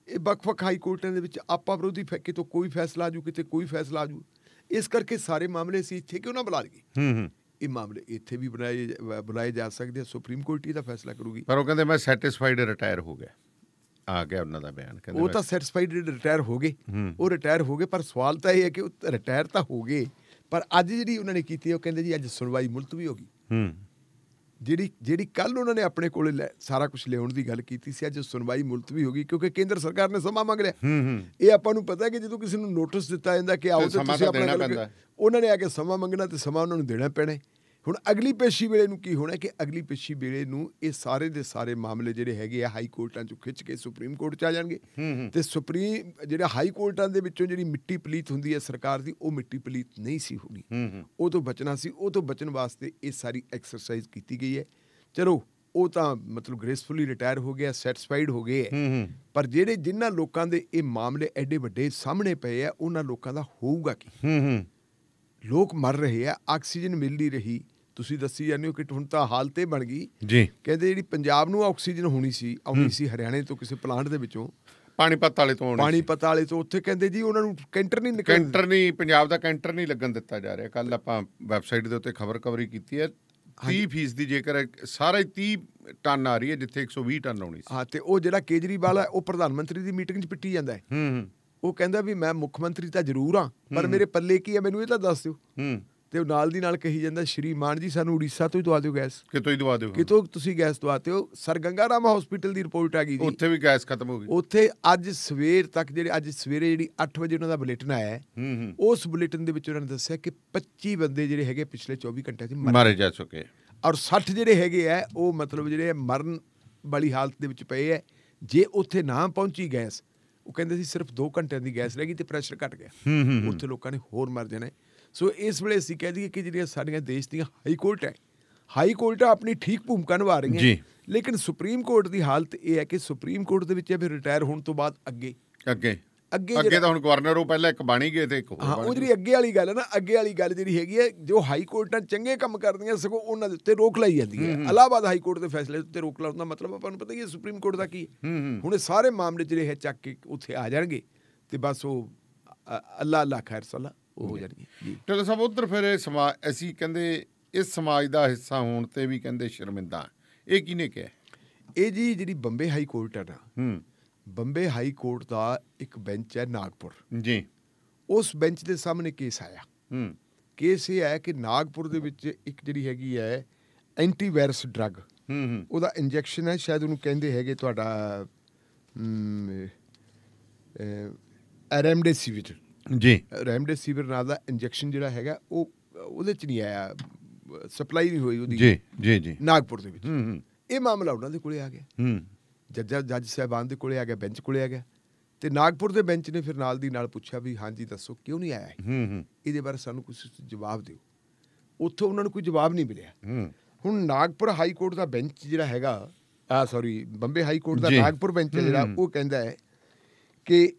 ਇਹ ਵੱਖ-ਵੱਖ ਹਾਈ ਕੋਰਟਾਂ ਦੇ ਵਿੱਚ ਆਪਾ ਵਿਰੋਧੀ ਕਿਤੋਂ ਕੋਈ ਫੈਸਲਾ ਆਜੂ, ਕਿਤੇ ਕੋਈ ਫੈਸਲਾ ਆਜੂ। ਇਸ ਕਰਕੇ ਸਾਰੇ ਮਾਮਲੇ ਅਸੀਂ ਇੱਥੇ ਕਿਉਂ ਨਾ ਬੁਲਾ ਲਈਏ। ਇਹ ਮਾਮਲੇ ਇੱਥੇ ਵੀ ਬੁਲਾਏ ਜਾ ਸਕਦੇ ਆ। ਸੁਪਰੀਮ ਕੋਰਟ ਹੀ ਦਾ ਫੈਸਲਾ ਕਰੂਗੀ। ਪਰ ਉਹ ਕਹਿੰਦੇ ਮੈਂ ਸੈਟਿਸਫਾਈਡ ਰਿਟਾਇਰ ਹੋ ਗਿਆ, ਆ ਗਿਆ ਉਹਨਾਂ ਦਾ ਬਿਆਨ। ਉਹ ਤਾਂ ਸੈਟਿਸਫਾਈਡ ਰਿਟਾਇਰ ਹੋ ਗਏ, ਉਹ ਰਿਟਾਇਰ ਹੋ ਗਏ। ਪਰ ਸਵਾਲ ਤਾਂ ਇਹ ਹੈ ਕਿ ਉਹ ਰਿਟਾਇਰ ਤਾਂ ਹੋ ਗਏ, ਪਰ ਅੱਜ ਜਿਹੜੀ ਉਹਨਾਂ ਨੇ ਕੀਤੀ ਉਹ ਕਹਿੰਦੇ ਜੀ ਅੱਜ ਸੁਣਵਾਈ ਮੁਲਤਵੀ ਹੋ ਗਈ। ਜਿਹੜੀ ਕੱਲ ਉਹਨਾਂ ਨੇ ਆਪਣੇ ਕੋਲੇ ਸਾਰਾ ਕੁਝ ਲਿਆਉਣ ਦੀ ਗੱਲ ਕੀਤੀ ਸੀ, ਅੱਜ ਸੁਣਵਾਈ ਮੁਲਤਵੀ ਹੋ ਗਈ ਕਿਉਂਕਿ ਕੇਂਦਰ ਸਰਕਾਰ ਨੇ ਸਮਾਂ ਮੰਗ ਲਿਆ। ਇਹ ਆਪਾਂ ਨੂੰ ਪਤਾ ਕਿ ਜਦੋਂ ਕਿਸੇ ਨੂੰ ਨੋਟਿਸ ਦਿੱਤਾ ਜਾਂਦਾ ਕਿ ਆਓ ਤੇ ਤੁਸੀਂ ਆਪਣਾ ਗੱਲ, ਉਹਨਾਂ ਨੇ ਆ ਕੇ ਸਮਾਂ ਮੰਗਣਾ ਤੇ ਸਮਾਂ ਉਹਨਾਂ ਨੂੰ ਦੇਣਾ ਪੈਣਾ। ਹੁਣ ਅਗਲੀ ਪੇਸ਼ੀ ਵੇਲੇ ਨੂੰ ਕੀ ਹੋਣਾ ਕਿ ਅਗਲੀ ਪੇਸ਼ੀ ਵੇਲੇ ਨੂੰ ਇਹ ਸਾਰੇ ਦੇ ਸਾਰੇ ਮਾਮਲੇ ਜਿਹੜੇ ਹੈਗੇ ਆ ਹਾਈ ਕੋਰਟਾਂ 'ਚੋਂ ਖਿੱਚ ਕੇ ਸੁਪਰੀਮ ਕੋਰਟ 'ਚ ਆ ਜਾਣਗੇ ਤੇ ਸੁਪਰੀਮ ਜਿਹੜਾ ਹਾਈ ਕੋਰਟਾਂ ਦੇ ਵਿੱਚੋਂ ਜਿਹੜੀ ਮਿੱਟੀ ਪਲੀਤ ਹੁੰਦੀ ਹੈ ਸਰਕਾਰ ਦੀ, ਉਹ ਮਿੱਟੀ ਪਲੀਤ ਨਹੀਂ ਸੀ ਹੋਣੀ। ਉਹ ਤੋਂ ਬਚਣਾ ਸੀ। ਉਹ ਤੋਂ ਬਚਣ ਵਾਸਤੇ ਇਹ ਸਾਰੀ ਐਕਸਰਸਾਈਜ਼ ਕੀਤੀ ਗਈ ਹੈ। ਚਲੋ ਉਹ ਤਾਂ ਮਤਲਬ ਗ੍ਰੇਸਫੁਲੀ ਰਿਟਾਇਰ ਹੋ ਗਿਆ, ਸੈਟਿਸਫਾਈਡ ਹੋ ਗਏ ਹੈ। ਪਰ ਜਿਨ੍ਹਾਂ ਲੋਕਾਂ ਦੇ ਇਹ ਮਾਮਲੇ ਐਡੇ ਵੱਡੇ ਸਾਹਮਣੇ ਪਏ ਆ, ਉਹਨਾਂ ਲੋਕਾਂ ਦਾ ਹੋਊਗਾ ਕੀ? ਲੋਕ ਮਰ ਰਹੇ ਆ, ਆਕਸੀਜਨ ਮਿਲ ਨਹੀਂ ਰਹੀ। ਤੁਸੀਂ ਦੱਸੀ ਜਾਂਦੇ ਹੋ ਕਿ ਹੁਣ ਤਾਂ ਹਾਲਤ ਇਹ ਬਣ ਗਈ ਜੀ। ਕਹਿੰਦੇ ਜਿਹੜੀ ਪੰਜਾਬ ਨੂੰ ਆਕਸੀਜਨ ਆਉਣੀ ਸੀ ਹਰਿਆਣੇ ਤੋਂ ਕਿਸੇ ਪਲਾਂਟ ਦੇ ਵਿੱਚੋਂ, ਪਾਣੀਪਤ ਵਾਲੇ ਤੋਂ ਉੱਥੇ ਕਹਿੰਦੇ ਜੀ ਉਹਨਾਂ ਨੂੰ ਕੈਂਟਰ ਨਹੀਂ ਪੰਜਾਬ ਦਾ ਕੈਂਟਰ ਨਹੀਂ ਲੱਗਣ ਦਿੱਤਾ ਜਾ ਰਿਹਾ। ਕੱਲ ਆਪਾਂ ਵੈਬਸਾਈਟ ਦੇ ਉੱਤੇ ਖਬਰ ਕਵਰੀ ਕੀਤੀ ਹੈ 30% ਦੀ ਜੇਕਰ ਸਾਰਾ 30 ਟਨ ਆ ਰਹੀ ਹੈ ਜਿੱਥੇ 120 ਟਨ ਆਉਣੀ ਸੀ। ਹਾਂ, ਤੇ ਉਹ ਜਿਹੜਾ ਕੇਜਰੀਵਾਲ ਹੈ ਉਹ ਪ੍ਰਧਾਨ ਮੰਤਰੀ ਦੀ ਮੀਟਿੰਗ 'ਚ ਪਿੱਟੀ ਜਾਂਦਾ ਹੈ। ਉਹ ਕਹਿੰਦਾ ਵੀ ਮੈਂ ਮੁੱਖ ਮੰਤਰੀ ਤਾਂ ਜ਼ਰੂਰ ਹਾਂ, ਪਰ ਮੇਰੇ ਪੱਲੇ ਕੀ ਹੈ ਮੈਨੂੰ ਇਹ ਤਾਂ ਦੱਸ ਦਿਓ। ਤੇ ਉਹ ਨਾਲ ਦੀ ਨਾਲ ਕਹੀ ਜਾਂਦਾ ਸ਼੍ਰੀਮਾਨ ਜੀ ਸਾਨੂੰ ਉੜੀਸਾ ਤੋਂ ਹੀ ਦਵਾ ਦਿਓ ਗੈਸ। ਕਿਤੋਂ ਤੁਸੀਂ ਗੈਸ ਦਵਾਤੇ ਹੋ? ਸਰ ਗੰਗਾ ਰਾਮ ਹਸਪੀਟਲ ਦੀ ਰਿਪੋਰਟ ਆ ਗਈ ਜੀ, ਉੱਥੇ ਵੀ ਗੈਸ ਖਤਮ ਹੋ ਗਈ। ਉੱਥੇ ਅੱਜ ਸਵੇਰ ਤੱਕ ਅੱਜ ਸਵੇਰੇ ਜਿਹੜੀ 8 ਵਜੇ ਉਹਨਾਂ ਦਾ ਬੁਲੇਟਿਨ ਆਇਆ, ਉਸ ਬੁਲੇਟਿਨ ਦੇ ਵਿੱਚ ਉਹਨਾਂ ਨੇ ਦੱਸਿਆ ਕਿ 25 ਬੰਦੇ ਜਿਹੜੇ ਹੈਗੇ ਪਿਛਲੇ 24 ਘੰਟਿਆਂ 'ਚ ਮਾਰੇ ਜਾ ਚੁੱਕੇ, ਔਰ 60 ਜਿਹੜੇ ਹੈਗੇ ਆ ਉਹ ਮਤਲਬ ਜਿਹੜੇ ਮਰਨ ਵਾਲੀ ਹਾਲਤ ਦੇ ਵਿੱਚ ਪਏ ਹੈ। ਜੇ ਉੱਥੇ ਨਾ ਪਹੁੰਚੀ ਗੈਸ, ਉਹ ਕਹਿੰਦੇ ਸੀ ਸਿਰਫ 2 ਘੰਟਿਆਂ ਦੀ ਗੈਸ ਰਹਿ ਗਈ ਤੇ ਪ੍ਰੈਸ਼ਰ ਘਟ ਗਿਆ, ਉੱਥੇ ਲੋਕਾਂ ਨੇ ਹੋਰ ਮਰ ਜਾਣਾ। ਸੋ ਇਸ ਵੇਲੇ ਅਸੀਂ ਕਹਿ ਦਈਏ ਕਿ ਜਿਹੜੀਆਂ ਸਾਡੀਆਂ ਦੇਸ਼ ਦੀਆਂ ਹਾਈ ਕੋਰਟਾਂ ਆਪਣੀ ਠੀਕ ਭੂਮਿਕਾ ਨਿਭਾ ਰਹੀਆਂ, ਲੇਕਿਨ ਸੁਪਰੀਮ ਕੋਰਟ ਦੀ ਹਾਲਤ ਇਹ ਹੈ ਕਿ ਸੁਪਰੀਮ ਕੋਰਟ ਦੇ ਵਿੱਚ ਫਿਰ ਰਿਟਾਇਰ ਹੋਣ ਤੋਂ ਬਾਅਦ ਅੱਗੇ ਤਾਂ ਹੁਣ ਗਵਰਨਰ ਉਹ ਪਹਿਲਾਂ ਇੱਕ ਬਣ ਹੀ ਗਏ ਤੇ ਇੱਕ ਹੋਰ। ਹਾਂ, ਉਹ ਜਿਹੜੀ ਅੱਗੇ ਵਾਲੀ ਗੱਲ ਹੈ ਨਾ, ਅੱਗੇ ਵਾਲੀ ਗੱਲ ਜਿਹੜੀ ਹੈਗੀ ਹੈ, ਜੋ ਹਾਈ ਕੋਰਟਾਂ ਚੰਗੇ ਕੰਮ ਕਰਦੀਆਂ ਸਗੋਂ ਉਹਨਾਂ ਦੇ ਉੱਤੇ ਰੋਕ ਲਾਈ ਜਾਂਦੀ ਹੈ। ਇਲਾਹਾਬਾਦ ਹਾਈ ਕੋਰਟ ਦੇ ਫੈਸਲੇ ਉੱਤੇ ਰੋਕ ਲਾਉਣ ਦਾ ਮਤਲਬ ਆਪਾਂ ਨੂੰ ਪਤਾ ਹੀ ਹੈ ਸੁਪਰੀਮ ਕੋਰਟ ਦਾ ਕੀ ਹੈ। ਹੁਣ ਇਹ ਸਾਰੇ ਮਾਮਲੇ ਜਿਹੜੇ ਹੈ ਚੱਕ ਕੇ ਉੱਥੇ ਆ ਜਾਣਗੇ ਤੇ ਬਸ ਉਹ ਅੱਲਾ ਖੈਰ ਸਲਾ ਉਹ ਹੋ ਜਾਣਗੇ ਜੀ। ਚਲੋ ਸਭ ਉੱਧਰ ਫਿਰ ਇਹ ਸਮਾਜ, ਅਸੀਂ ਕਹਿੰਦੇ ਇਸ ਸਮਾਜ ਦਾ ਹਿੱਸਾ ਹੋਣ ਤੇ ਵੀ ਕਹਿੰਦੇ ਸ਼ਰਮਿੰਦਾ। ਇਹ ਕਿਹਨੇ ਕਿਹਾ? ਇਹ ਜੀ ਜਿਹੜੀ ਬੰਬੇ ਹਾਈ ਕੋਰਟ ਹੈ ਨਾ, ਬੰਬੇ ਹਾਈ ਕੋਰਟ ਦਾ ਇੱਕ ਬੈਂਚ ਹੈ ਨਾਗਪੁਰ ਜੀ। ਉਸ ਬੈਂਚ ਦੇ ਸਾਹਮਣੇ ਕੇਸ ਆਇਆ। ਕੇਸ ਇਹ ਹੈ ਕਿ ਨਾਗਪੁਰ ਦੇ ਵਿੱਚ ਇੱਕ ਜਿਹੜੀ ਹੈਗੀ ਹੈ ਐਂਟੀਵਾਇਰਸ ਡਰੱਗ, ਉਹਦਾ ਇੰਜੈਕਸ਼ਨ ਹੈ, ਸ਼ਾਇਦ ਉਹਨੂੰ ਕਹਿੰਦੇ ਹੈਗੇ ਤੁਹਾਡਾ ਰੈਮਡੇਸਿਵਿਰ ਜੀ। ਰੈਮਡੇਸਿਵਿਰ ਨਾਂ ਦਾ ਇੰਜੈਕਸ਼ਨ ਜਿਹੜਾ ਹੈਗਾ ਉਹ ਉਹਦੇ 'ਚ ਨਹੀਂ ਆਇਆ, ਸਪਲਾਈ ਨਹੀਂ ਹੋਈ ਉਹਦੀ ਜੀ ਨਾਗਪੁਰ ਦੇ ਵਿੱਚ। ਇਹ ਮਾਮਲਾ ਉਹਨਾਂ ਦੇ ਕੋਲੇ ਆ ਗਿਆ, ਜੱਜ ਸਾਹਿਬਾਨ ਦੇ ਕੋਲੇ ਆ ਗਿਆ, ਬੈਂਚ ਕੋਲੇ ਆ ਗਿਆ। ਤੇ ਨਾਗਪੁਰ ਦੇ ਬੈਂਚ ਨੇ ਫਿਰ ਨਾਲ ਦੀ ਨਾਲ ਪੁੱਛਿਆ ਵੀ ਹਾਂਜੀ ਦੱਸੋ ਕਿਉਂ ਨਹੀਂ ਆਇਆ, ਇਹਦੇ ਬਾਰੇ ਸਾਨੂੰ ਕੁਝ ਜਵਾਬ ਦਿਓ। ਉੱਥੋਂ ਉਹਨਾਂ ਨੂੰ ਕੋਈ ਜਵਾਬ ਨਹੀਂ ਮਿਲਿਆ। ਹੁਣ ਨਾਗਪੁਰ ਹਾਈ ਕੋਰਟ ਦਾ ਬੈਂਚ ਜਿਹੜਾ ਹੈਗਾ, ਬੰਬੇ ਹਾਈ ਕੋਰਟ ਦਾ ਨਾਗਪੁਰ ਬੈਂਚ ਜਿਹੜਾ, ਉਹ ਕਹਿੰਦਾ ਹੈ ਕਿ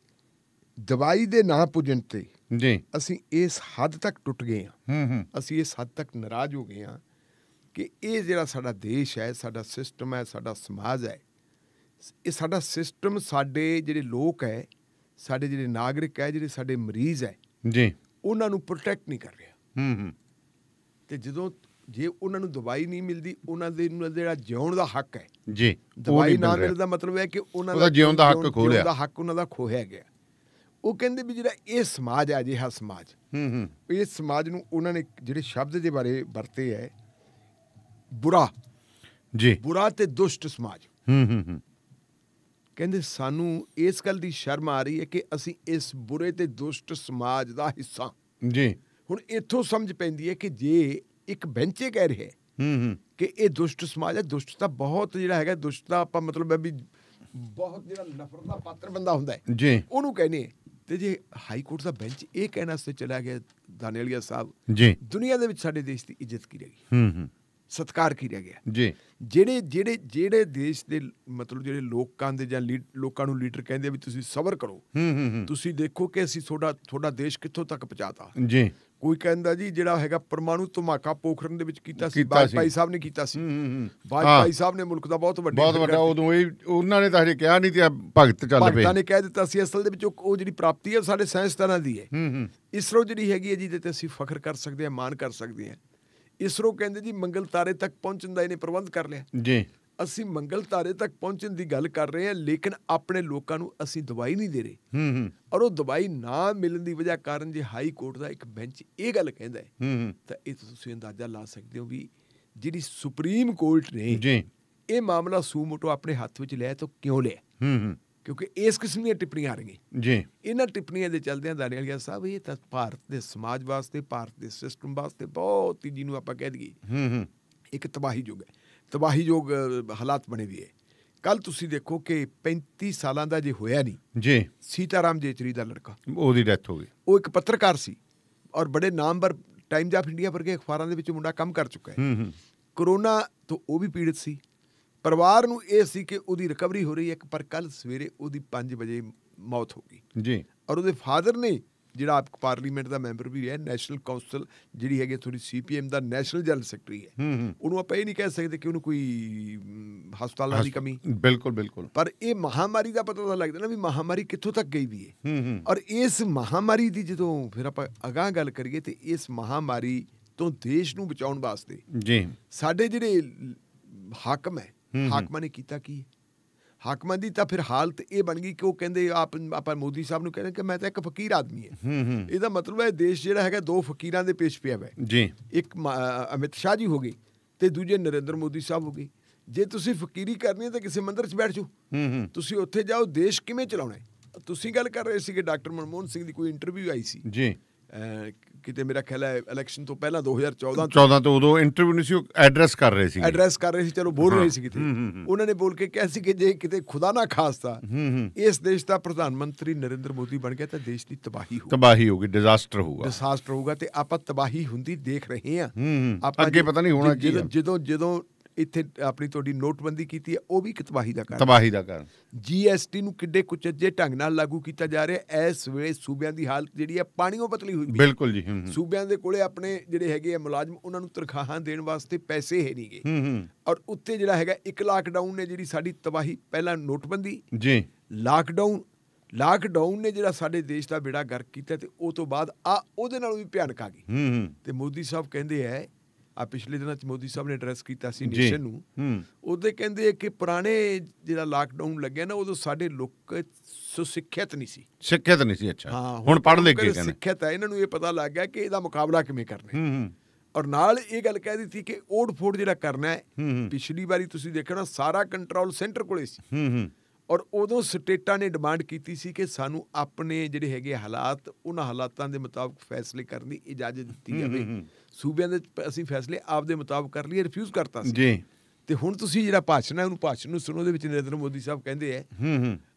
ਦਵਾਈ ਦੇ ਨਾ ਪੁੱਜਣ ਤੇ ਜੀ ਅਸੀਂ ਇਸ ਹੱਦ ਤੱਕ ਟੁੱਟ ਗਏ ਹਾਂ, ਅਸੀਂ ਇਸ ਹੱਦ ਤੱਕ ਨਾਰਾਜ਼ ਹੋ ਗਏ ਹਾਂ ਕਿ ਇਹ ਜਿਹੜਾ ਸਾਡਾ ਦੇਸ਼ ਹੈ, ਸਾਡਾ ਸਿਸਟਮ ਹੈ, ਸਾਡਾ ਸਮਾਜ ਹੈ, ਇਹ ਸਾਡਾ ਸਿਸਟਮ ਸਾਡੇ ਜਿਹੜੇ ਲੋਕ ਹੈ, ਸਾਡੇ ਜਿਹੜੇ ਨਾਗਰਿਕ ਹੈ, ਜਿਹੜੇ ਸਾਡੇ ਮਰੀਜ਼ ਹੈ ਜੀ, ਉਹਨਾਂ ਨੂੰ ਪ੍ਰੋਟੈਕਟ ਨਹੀਂ ਕਰ ਰਿਹਾ। ਤੇ ਜਦੋਂ ਜੇ ਉਹਨਾਂ ਨੂੰ ਦਵਾਈ ਨਹੀਂ ਮਿਲਦੀ, ਉਹਨਾਂ ਦੇ ਜਿਹੜਾ ਜਿਉਣ ਦਾ ਹੱਕ ਹੈ ਜੀ, ਦਵਾਈ ਨਾ ਮਿਲਣ ਦਾ ਮਤਲਬ ਹੈ ਕਿ ਉਹਨਾਂ ਦਾ ਜਿਉਣ ਦਾ ਹੱਕ ਖੋਹ ਲਿਆ, ਦਾ ਹੱਕ ਉਹਨਾਂ ਦਾ ਖੋਹਿਆ ਗਿਆ। ਉਹ ਕਹਿੰਦੇ ਵੀ ਜਿਹੜਾ ਇਹ ਸਮਾਜ ਹੈ, ਅਜਿਹਾ ਸਮਾਜ, ਇਸ ਸਮਾਜ ਨੂੰ ਉਹਨਾਂ ਨੇ ਜਿਹੜੇ ਸ਼ਬਦ ਦੇ ਬਾਰੇ ਵਰਤੇ ਹੈ, ਬੁਰਾ ਜੀ, ਬੁਰਾ ਤੇ ਦੁਸ਼ਟ ਸਮਾਜ। ਕਹਿੰਦੇ ਸਾਨੂੰ ਇਸ ਗੱਲ ਦੀ ਸ਼ਰਮ ਆ ਰਹੀ ਹੈ ਕਿ ਅਸੀਂ ਇਸ ਬੁਰੇ ਤੇ ਦੁਸ਼ਟ ਸਮਾਜ ਦਾ ਹਿੱਸਾ ਜੀ। ਹੁਣ ਇੱਥੋਂ ਸਮਝ ਪੈਂਦੀ ਹੈ ਕਿ ਜੇ ਇੱਕ ਬੈਂਚੇ ਕਹਿ ਰਿਹਾ ਕਿ ਇਹ ਦੁਸ਼ਟ ਸਮਾਜ ਹੈ, ਦੁਸ਼ਟ ਤਾਂ ਬਹੁਤ ਜਿਹੜਾ ਹੈਗਾ, ਦੁਸ਼ਟ ਦਾ ਆਪਾਂ ਮਤਲਬ ਹੈ ਵੀ ਬਹੁਤ ਜਿਹੜਾ ਨਫ਼ਰਤ ਦਾ ਪਾਤਰ ਬੰਦਾ ਹੁੰਦਾ ਹੈ ਜੀ, ਉਹਨੂੰ ਕਹਿੰਦੇ। ਤੇ ਜੇ ਹਾਈ ਕੋਰਟ ਦਾ ਬੈਂਚ ਇਹ ਕਹਿਣ ਵਾਸਤੇ ਚਲਾ ਗਿਆ ਦਾਨੇਲੀਆ ਸਾਹਿਬ ਜੀ, ਦੁਨੀਆ ਦੇ ਵਿੱਚ ਸਾਡੇ ਦੇਸ਼ ਦੀ ਇੱਜ਼ਤ ਕੀ ਰਹਿ ਗਈ, ਸਤਿਕਾਰ ਕੀ ਰਹਿ ਗਿਆ ਜੀ। ਜਿਹੜੇ ਦੇਸ਼ ਦੇ ਮਤਲਬ ਜਿਹੜੇ ਲੋਕਾਂ ਦੇ ਜਾਂ ਲੋਕਾਂ ਨੂੰ ਲੀਡਰ ਕਹਿੰਦੇ ਵੀ ਤੁਸੀਂ ਸਬਰ ਕਰੋ, ਤੁਸੀਂ ਦੇਖੋ ਕਿ ਅਸੀਂ ਤੁਹਾਡਾ ਦੇਸ਼ ਕਿੱਥੋਂ ਤੱਕ ਪਹੁੰਚਾਤਾ ਜੀ। ਕੋਈ ਕਹਿੰਦਾ ਜੀ ਜਿਹੜਾ ਹੈਗਾ ਪਰਮਾਣੂ ਧਮਾਕਾ ਪੋਖਰਨ ਦੇ ਵਿੱਚ ਕੀਤਾ ਸੀ, ਵਾਜਪਾਈ ਸਾਹਿਬ ਨੇ ਕੀਤਾ ਸੀ, ਵਾਜਪਾਈ ਸਾਹਿਬ ਨੇ ਮੁਲਕ ਦਾ ਬਹੁਤ ਵੱਡਾ ਉਦੋਂ ਇਹ ਉਹਨਾਂ ਨੇ ਤਾਂ ਹਜੇ ਕਿਹਾ ਨਹੀਂ ਤੇ ਭਗਤ ਚੱਲ ਪਏ, ਭਗਤਾਂ ਨੇ ਕਹਿ ਦਿੱਤਾ ਸੀ। ਅਸਲ ਦੇ ਵਿੱਚ ਉਹ ਜਿਹੜੀ ਪ੍ਰਾਪਤੀ ਹੈ ਸਾਡੇ ਸਾਇੰਸਦਾਨਾਂ ਦੀ ਹੈ। ਇਸਰੋ ਜਿਹੜੀ ਹੈਗੀ ਹੈ ਜਿਹਦੇ ਤੇ ਅਸੀਂ ਫਖਰ ਕਰ ਸਕਦੇ ਹਾਂ, ਮਾਣ ਕਰ ਸਕਦੇ ਹਾਂ। ਇਸਰੋ ਕਹਿੰਦੇ ਜੀ ਮੰਗਲ ਤਾਰੇ ਤੱਕ ਪਹੁੰਚਣ ਦਾ ਇਹਨੇ ਪ੍ਰਬੰਧ ਕਰ ਲਿਆ ਜੀ। ਅਸੀਂ ਮੰਗਲ ਤਾਰੇ ਤੱਕ ਪਹੁੰਚਣ ਦੀ ਗੱਲ ਕਰ ਰਹੇ ਹਾਂ, ਲੇਕਿਨ ਆਪਣੇ ਲੋਕਾਂ ਨੂੰ ਅਸੀਂ ਦਵਾਈ ਨਹੀਂ ਦੇ ਰਹੇ। ਔਰ ਉਹ ਦਵਾਈ ਨਾ ਮਿਲਣ ਦੀ ਵਜ੍ਹਾ ਕਾਰਨ ਜੇ ਹਾਈ ਕੋਰਟ ਦਾ ਇੱਕ ਬੈਂਚ ਇਹ ਗੱਲ ਕਹਿੰਦਾ ਹੈ ਤਾਂ ਇਹ ਤੁਸੀਂ ਅੰਦਾਜ਼ਾ ਲਾ ਸਕਦੇ ਹੋ ਵੀ ਜਿਹੜੀ ਸੁਪਰੀਮ ਕੋਰਟ ਨੇ ਇਹ ਮਾਮਲਾ ਸੂ ਮੋਟੋ ਆਪਣੇ ਹੱਥ ਵਿੱਚ ਲਿਆ ਤਾਂ ਕਿਉਂ ਲਿਆ? ਕਿਉਂਕਿ ਇਸ ਕਿਸਮ ਦੀਆਂ ਟਿੱਪਣੀਆਂ ਆ ਰਹੀਆਂ ਜੀ। ਇਹਨਾਂ ਟਿੱਪਣੀਆਂ ਦੇ ਚੱਲਦਿਆਂ ਦਾਨੇਲੀਆ ਸਾਹਿਬ ਇਹ ਤਾਂ ਭਾਰਤ ਦੇ ਸਮਾਜ ਵਾਸਤੇ, ਭਾਰਤ ਦੇ ਸਿਸਟਮ ਵਾਸਤੇ ਬਹੁਤ ਹੀ, ਜਿਹਨੂੰ ਆਪਾਂ ਕਹਿ ਦਈਏ ਇੱਕ ਤਬਾਹੀਯੋਗ ਹੈ, ਤਬਾਹੀਯੋਗ ਹਾਲਾਤ ਬਣੇ ਵੀ ਹੈ। ਕੱਲ ਤੁਸੀਂ ਦੇਖੋ ਕਿ 35 ਸਾਲਾਂ ਦਾ ਜੇ ਹੋਇਆ ਨਹੀਂ ਜੀ, ਸੀਤਾਰਾਮ ਜੇਚਰੀ ਦਾ ਲੜਕਾ, ਉਹਦੀ ਡੈਥ ਹੋ ਗਈ। ਉਹ ਇੱਕ ਪੱਤਰਕਾਰ ਸੀ ਔਰ ਬੜੇ ਨਾਮਵਰ ਟਾਈਮਜ਼ ਆਫ ਇੰਡੀਆ ਵਰਗੇ ਅਖਬਾਰਾਂ ਦੇ ਵਿੱਚ ਮੁੰਡਾ ਕੰਮ ਕਰ ਚੁੱਕਾ ਹੈ। ਕਰੋਨਾ ਤੋਂ ਉਹ ਵੀ ਪੀੜਤ ਸੀ। ਪਰਿਵਾਰ ਨੂੰ ਇਹ ਸੀ ਕਿ ਉਹਦੀ ਰਿਕਵਰੀ ਹੋ ਰਹੀ ਹੈ, ਪਰ ਕੱਲ ਸਵੇਰੇ ਉਹਦੀ 5 ਵਜੇ ਮੌਤ ਹੋ ਗਈ ਜੀ। ਔਰ ਉਹਦੇ ਫਾਦਰ ਨੇ ਜਿਹੜਾ ਆਪ ਪਾਰਲੀਮੈਂਟ ਦਾ ਮੈਂਬਰ ਵੀ ਹੈ, ਨੈਸ਼ਨਲ ਕਾਉਂਸਲ ਜਿਹੜੀ ਹੈਗੀ ਥੋੜੀ CPM ਦਾ ਨੈਸ਼ਨਲ ਜਨਰਲ ਸੈਕਟਰੀ ਹੈ, ਉਹਨੂੰ ਆਪਾਂ ਇਹ ਨਹੀਂ ਕਹਿ ਸਕਦੇ ਕਿ ਉਹਨੂੰ ਕੋਈ ਹਸਪਤਾਲਾਂ ਦੀ ਕਮੀ, ਬਿਲਕੁਲ ਪਰ ਇਹ ਮਹਾਮਾਰੀ ਦਾ ਪਤਾ ਤਾਂ ਲੱਗਦਾ ਨਾ ਵੀ ਮਹਾਮਾਰੀ ਕਿੱਥੋਂ ਤੱਕ ਗਈ ਵੀ ਹੈ। ਔਰ ਇਸ ਮਹਾਮਾਰੀ ਦੀ ਜਦੋਂ ਫਿਰ ਆਪਾਂ ਅਗਾਂਹ ਗੱਲ ਕਰੀਏ ਤੇ ਇਸ ਮਹਾਮਾਰੀ ਤੋਂ ਦੇਸ਼ ਨੂੰ ਬਚਾਉਣ ਵਾਸਤੇ ਜੀ ਸਾਡੇ ਜਿਹੜੇ ਹਾਕਮ ਹੈ, ਹਾਕਮਾਂ ਨੇ ਕੀਤਾ ਕੀ? ਹਾਕਮਾਂ ਦੀ ਤਾਂ ਫਿਰ ਹਾਲਤ ਇਹ ਬਣ ਗਈ ਕਿ ਉਹ ਕਹਿੰਦੇ ਆਪਾਂ ਮੋਦੀ ਸਾਹਿਬ ਨੂੰ ਕਹਿੰਦੇ ਕਿ ਮੈਂ ਤਾਂ ਇੱਕ ਫਕੀਰ ਆਦਮੀ ਹਾਂ। ਇਹਦਾ ਮਤਲਬ ਹੈ ਦੇਸ਼ ਜਿਹੜਾ ਹੈਗਾ ਦੋ ਫਕੀਰਾਂ ਦੇ ਪੇਸ਼ ਪਿਆ ਹੈ ਜੀ। ਇੱਕ ਅਮਿਤ ਸ਼ਾਹ ਜੀ ਹੋ ਗਏ ਤੇ ਦੂਜੇ ਨਰਿੰਦਰ ਮੋਦੀ ਸਾਹਿਬ ਹੋ ਗਏ। ਜੇ ਤੁਸੀਂ ਫਕੀਰੀ ਕਰਨੀ ਹੈ ਤਾਂ ਕਿਸੇ ਮੰਦਰ 'ਚ ਬੈਠ ਜਾਓ, ਤੁਸੀਂ ਉੱਥੇ ਜਾਓ, ਦੇਸ਼ ਕਿਵੇਂ ਚਲਾਉਣਾ ਹੈ। ਤੁਸੀਂ ਗੱਲ ਕਰ ਰਹੇ ਸੀ ਕਿ ਡਾਕਟਰ ਮਨਮੋਹਨ ਸਿੰਘ ਦੀ ਕੋਈ ਇੰਟਰਵਿਊ ਆਈ ਸੀ ਜੀ ਕਿਤੇ, ਮੇਰਾ ਖਿਆਲ ਹੈ ਇਲੈਕਸ਼ਨ ਤੋਂ ਪਹਿਲਾਂ 2014 ਤੋਂ, ਉਦੋਂ ਇੰਟਰਵਿਊ ਨਹੀਂ ਸੀ, ਉਹ ਐਡਰੈਸ ਕਰ ਰਹੇ ਸੀ, ਚਲੋ ਬੋਲ ਰਹੇ ਸੀ ਕਿਤੇ। ਉਹਨਾਂ ਨੇ ਬੋਲ ਕੇ ਕਿਹਾ ਸੀ ਕਿ ਜੇ ਕਿਤੇ ਖੁਦਾ ਨਾ ਖਾਸਤਾ ਇਸ ਦੇਸ਼ ਦਾ ਪ੍ਰਧਾਨ ਮੰਤਰੀ ਨਰਿੰਦਰ ਮੋਦੀ ਬਣ ਗਿਆ ਤਾਂ ਦੇਸ਼ ਦੀ ਤਬਾਹੀ ਹੋਊਗੀ, ਡਿਜ਼ਾਸਟਰ ਹੋਊਗਾ ਤੇ ਆਪਾਂ ਤਬਾਹੀ ਹੁੰਦੀ ਦੇਖ ਰਹੇ ਹਾਂ। ਆਪਾਂ ਅੱਗੇ ਪਤਾ ਨਹੀਂ ਹੋਣਾ ਕੀ ਹੈ। ਜਦੋਂ ਇੱਥੇ ਆਪਣੀ ਤੁਹਾਡੀ ਨੋਟਬੰਦੀ ਕੀਤੀ ਹੈ, ਉਹ ਵੀ ਇੱਕ ਤਬਾਹੀ ਦਾ ਕਾਰਨ। GST ਨੂੰ ਕਿੱਡੇ ਕੁਚੱਜੇ ਢੰਗ ਨਾਲ ਲਾਗੂ ਕੀਤਾ ਜਾ ਰਿਹਾ। ਇਸ ਵੇਲੇ ਸੂਬਿਆਂ ਦੀ ਹਾਲਤ ਜਿਹੜੀ ਹੈ ਪਾਣੀਓਂ ਪਤਲੀ ਹੋਈ। ਬਿਲਕੁਲ ਜੀ। ਸੂਬਿਆਂ ਦੇ ਕੋਲੇ ਆਪਣੇ ਜਿਹੜੇ ਹੈਗੇ ਆ ਮੁਲਾਜ਼ਮ, ਉਹਨਾਂ ਨੂੰ ਤਨਖਾਹਾਂ ਦੇਣ ਵਾਸਤੇ ਪੈਸੇ ਹੈ ਨਹੀਂ ਗੇ। ਔਰ ਉੱਤੇ ਜਿਹੜਾ ਹੈਗਾ ਇੱਕ ਲਾਕਡਾਊਨ ਨੇ ਜਿਹੜੀ ਸਾਡੀ ਤਬਾਹੀ, ਪਹਿਲਾਂ ਨੋਟਬੰਦੀ ਜੀ, ਲਾਕਡਾਊਨ ਨੇ ਜਿਹੜਾ ਸਾਡੇ ਦੇਸ਼ ਦਾ ਬੇੜਾ ਗਰਕ ਕੀਤਾ ਤੇ ਉਹ ਤੋਂ ਬਾਅਦ ਉਹਦੇ ਨਾਲੋਂ ਵੀ ਭਿਆਨਕ ਆ ਗਈ। ਤੇ ਮੋਦੀ ਸਾਹਿਬ ਕਹਿੰਦੇ ਹੈ, ਪਿਛਲੇ ਦਿਨਾਂ 'ਚ ਮੋਦੀ ਸਾਹਿਬ ਨੇ ਐਡਰੈਸ ਕੀਤਾ ਸੀ ਨੇਸ਼ਨ ਨੂੰ, ਉਹਦੇ ਕਹਿੰਦੇ ਕਿ ਪੁਰਾਣੇ ਜਿਹੜਾ ਲਾਕਡਾਊਨ ਲੱਗਿਆ ਨਾ, ਉਦੋਂ ਸਾਡੇ ਲੋਕ ਸਿੱਖਿਅਤ ਨਹੀਂ ਸੀ। ਅੱਛਾ, ਹੁਣ ਪੜ੍ਹ ਲਿਖ ਕੇ ਸਿੱਖਿਅਤ ਹੈ, ਇਹਨਾਂ ਨੂੰ ਇਹ ਪਤਾ ਲੱਗ ਗਿਆ ਕਿ ਇਹਦਾ ਮੁਕਾਬਲਾ ਕਿਵੇਂ ਕਰਨਾ। ਔਰ ਨਾਲ ਇਹ ਗੱਲ ਕਹਿ ਦਿੱਤੀ ਕਿ ਓੜ ਫੋੜ ਜਿਹੜਾ ਕਰਨਾ ਹੈ, ਪਿਛਲੀ ਵਾਰੀ ਤੁਸੀਂ ਦੇਖਣਾ ਸਾਰਾ ਕੰਟਰੋਲ ਸੈਂਟਰ ਕੋਲੇ ਸੀ। ਔਰ ਉਦੋਂ ਸਟੇਟਾਂ ਨੇ ਡਿਮਾਂਡ ਕੀਤੀ ਸੀ ਕਿ ਸਾਨੂੰ ਆਪਣੇ ਜਿਹੜੇ ਹੈਗੇ ਹਾਲਾਤ, ਉਹਨਾਂ ਹਾਲਾਤਾਂ ਦੇ ਮੁਤਾਬਕ ਫੈਸਲੇ ਕਰਨ ਦੀ ਇਜਾਜ਼ਤ ਦਿੱਤੀ ਜਾਵੇ। ਸੂਬਿਆਂ ਦੇ ਅਸੀਂ ਫੈਸਲੇ ਆਪਦੇ ਮੁਤਾਬਕ ਕਰ ਲਈਏ, ਰਿਫਿਊਜ਼ ਕਰਤਾ ਸੀ ਜੀ। ਤੇ ਹੁਣ ਤੁਸੀਂ ਜਿਹੜਾ ਭਾਸ਼ਣ ਹੈ, ਉਹਨੂੰ ਭਾਸ਼ਣ ਨੂੰ ਸੁਣੋ। ਉਹਦੇ ਵਿੱਚ ਨਰਿੰਦਰ ਮੋਦੀ ਸਾਹਿਬ ਕਹਿੰਦੇ ਹੈ